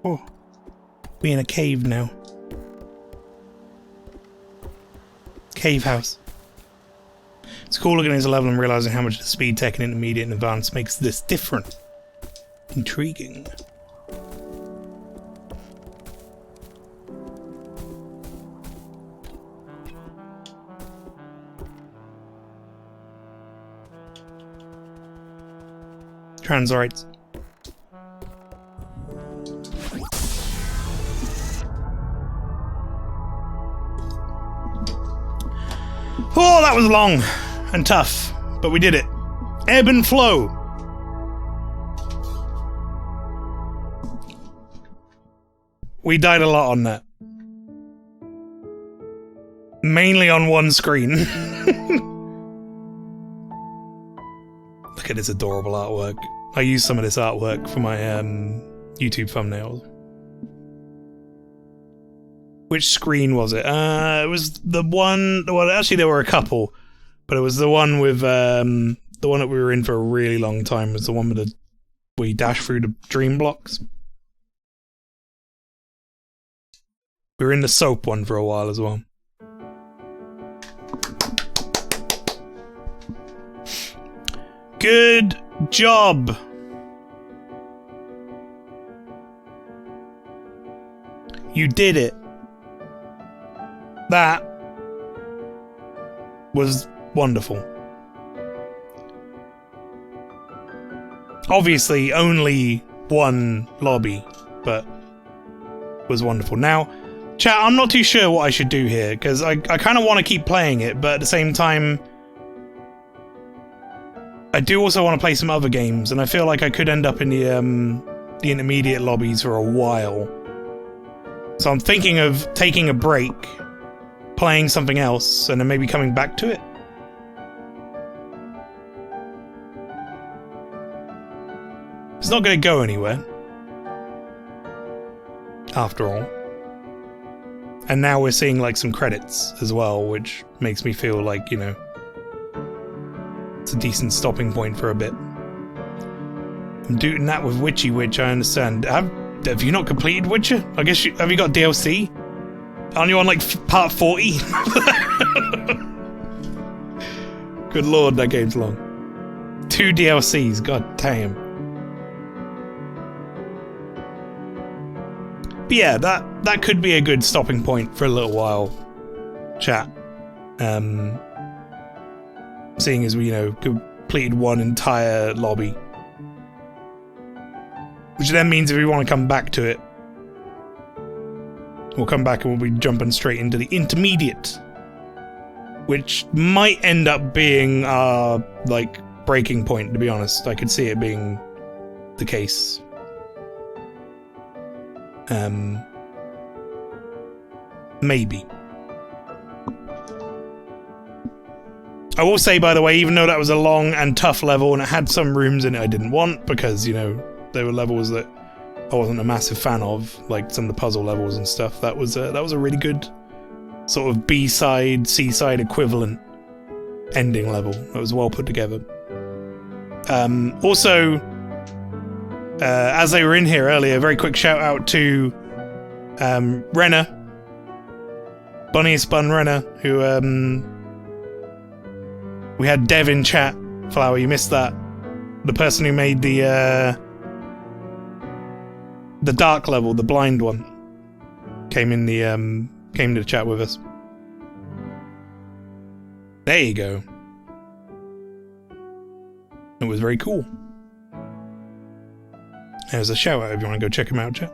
Oh, we're in a cave now. Cave house. It's cool looking at this level and realizing how much the speed, tech, and intermediate and advanced makes this different. Intriguing. Transorites. Oh, that was long and tough, but we did it. Ebb and flow. We died a lot on that. Mainly on one screen. Look at this adorable artwork. I used some of this artwork for my YouTube thumbnails. Which screen was it? It was the one... Well, actually there were a couple. But it was the one with... the one that we were in for a really long time was the one with the... where you dash through the dream blocks. We were in the soap one for a while as well. Good job! You did it. That was wonderful. Obviously, only one lobby, but was wonderful. Now, chat, I'm not too sure what I should do here, because I kind of want to keep playing it, but at the same time, I do also want to play some other games, and I feel like I could end up in the intermediate lobbies for a while. So I'm thinking of taking a break, playing something else, and then maybe coming back to it. It's not going to go anywhere. After all. And now we're seeing like some credits as well, which makes me feel like, you know, it's a decent stopping point for a bit. I'm doing that with Witchy Witch, I understand. Have you not completed Witcher? I guess have you got DLC? Aren't you on like part 40? Good lord, that game's long. 2 DLCs, god damn. But yeah, that could be a good stopping point for a little while, chat. Seeing as we, you know, completed one entire lobby. Which then means if we want to come back to it, we'll come back and we'll be jumping straight into the intermediate. Which might end up being our, like, breaking point, to be honest. I could see it being the case. Maybe. I will say, by the way, even though that was a long and tough level and it had some rooms in it I didn't want because, you know, there were levels that I wasn't a massive fan of, like some of the puzzle levels and stuff. That was a really good sort of B-side, C-side equivalent ending level. It was well put together. Also, as they were in here earlier, a very quick shout out to Renner, Bunniest Bun Renner, who we had Dev in chat. Flower, you missed that. The person who made the dark level, the blind one, came in the came to chat with us. There you go. It was very cool. There's a shout out if you want to go check him out, chat.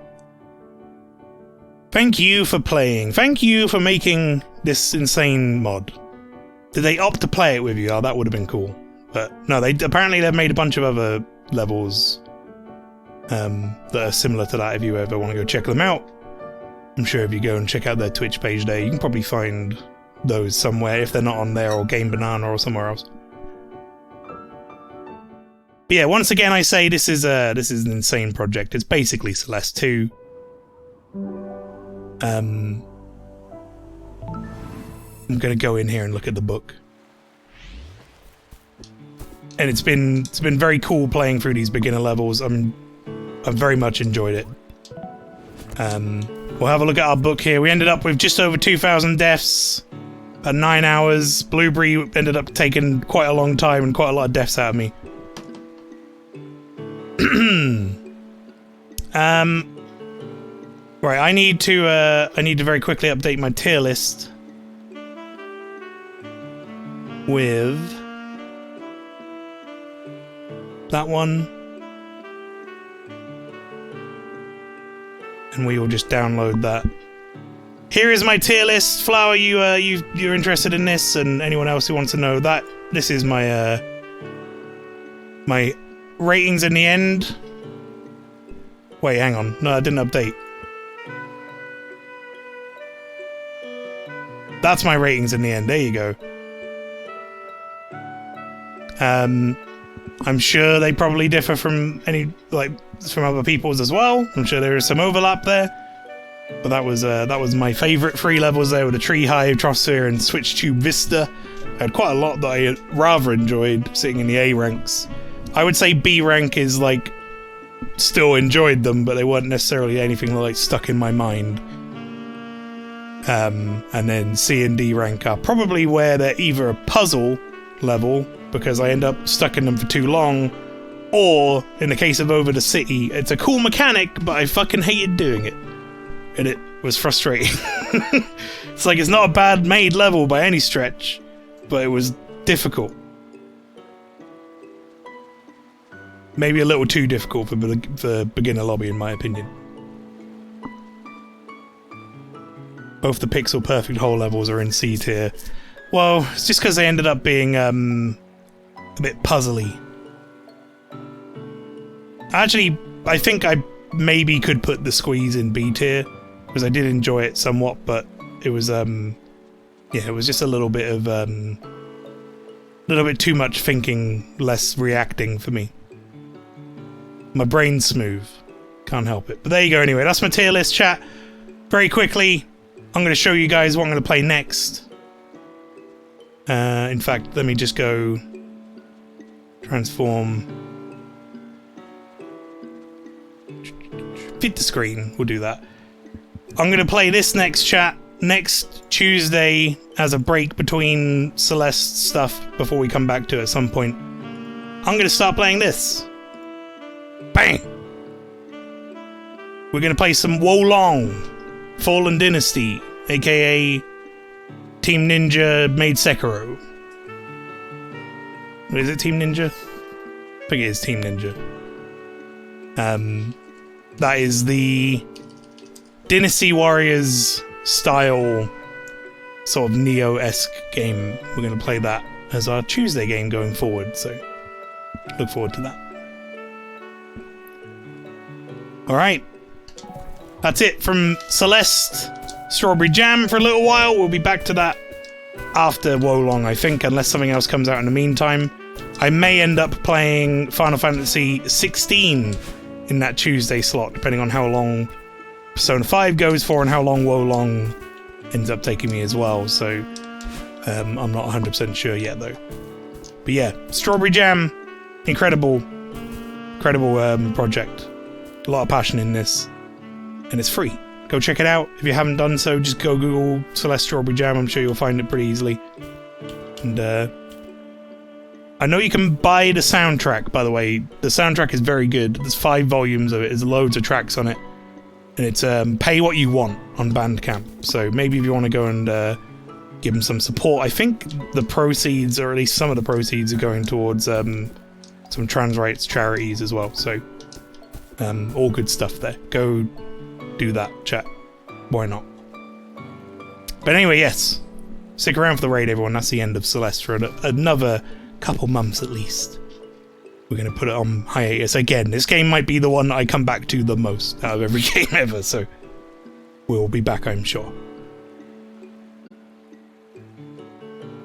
Thank you for playing. Thank you for making this insane mod. Did they opt to play it with you? Oh, that would have been cool. But no, apparently they've made a bunch of other levels that are similar to that if you ever want to go check them out. I'm sure if you go and check out their Twitch page there, you can probably find those somewhere if they're not on there, or Game Banana or somewhere else. But yeah, once again I say this is an insane project. It's basically Celeste 2. I'm gonna go in here and look at the book. And it's been very cool playing through these beginner levels. I've very much enjoyed it. We'll have a look at our book here. We ended up with just over 2,000 deaths at 9 hours. Blueberry ended up taking quite a long time and quite a lot of deaths out of me. Right, I need to very quickly update my tier list with that one. And we will just download that. Here is my tier list. Flower, you're interested in this, and anyone else who wants to know that. This is my my ratings in the end. Wait, hang on. No, I didn't update. That's my ratings in the end. There you go. I'm sure they probably differ from from other people's as well. I'm sure there is some overlap there. But that was my favourite 3 levels there with the Tree Hive, Trosphere, and Switch Tube Vista. I had quite a lot that I rather enjoyed sitting in the A ranks. I would say B rank is like still enjoyed them, but they weren't necessarily anything like stuck in my mind. And then C and D rank are probably where they're either a puzzle level, because I end up stuck in them for too long, or in the case of Over the City, it's a cool mechanic, but I fucking hated doing it. And it was frustrating. It's like, it's not a bad made level by any stretch, but it was difficult. Maybe a little too difficult for beginner lobby, in my opinion. Both the Pixel Perfect Hole levels are in C tier. Well, it's just because they ended up being a bit puzzly. Actually, I think I maybe could put the Squeeze in B tier, because I did enjoy it somewhat, but it was yeah, it was just a little bit of little bit too much thinking, less reacting for me. My brain's smooth, can't help it. But there you go. Anyway, that's my tier list, chat. Very quickly, I'm going to show you guys what I'm going to play next. In fact, let me just go transform. Fit the screen, we'll do that. I'm going to play this next, chat, next Tuesday as a break between Celeste stuff before we come back to it at some point. I'm going to start playing this. Bang! We're going to play some Wolong, Fallen Dynasty, aka Team Ninja made Sekiro. Is it Team Ninja? I think it is Team Ninja. That is the Dynasty Warriors style sort of Neo-esque game. We're going to play that as our Tuesday game going forward, so look forward to that. Alright, that's it from Celeste Strawberry Jam for a little while. We'll be back to that after Wolong, I think, unless something else comes out in the meantime. I may end up playing Final Fantasy 16 in that Tuesday slot, depending on how long Persona 5 goes for and how long Wolong ends up taking me as well, so I'm not 100% sure yet, though. But yeah, Strawberry Jam, incredible project. A lot of passion in this, and it's free. Go check it out. If you haven't done so, just go Google Celeste Strawberry Jam. I'm sure you'll find it pretty easily. And I know you can buy the soundtrack, by the way. The soundtrack is very good. There's 5 volumes of it. There's loads of tracks on it. And it's pay what you want on Bandcamp. So maybe if you want to go and give them some support. I think the proceeds, or at least some of the proceeds, are going towards some trans rights charities as well. So all good stuff there. Go do that, chat. Why not? But anyway, yes. Stick around for the raid, everyone. That's the end of Celeste for another couple months at least. We're going to put it on hiatus again. This game might be the one I come back to the most out of every game ever, so we'll be back, I'm sure.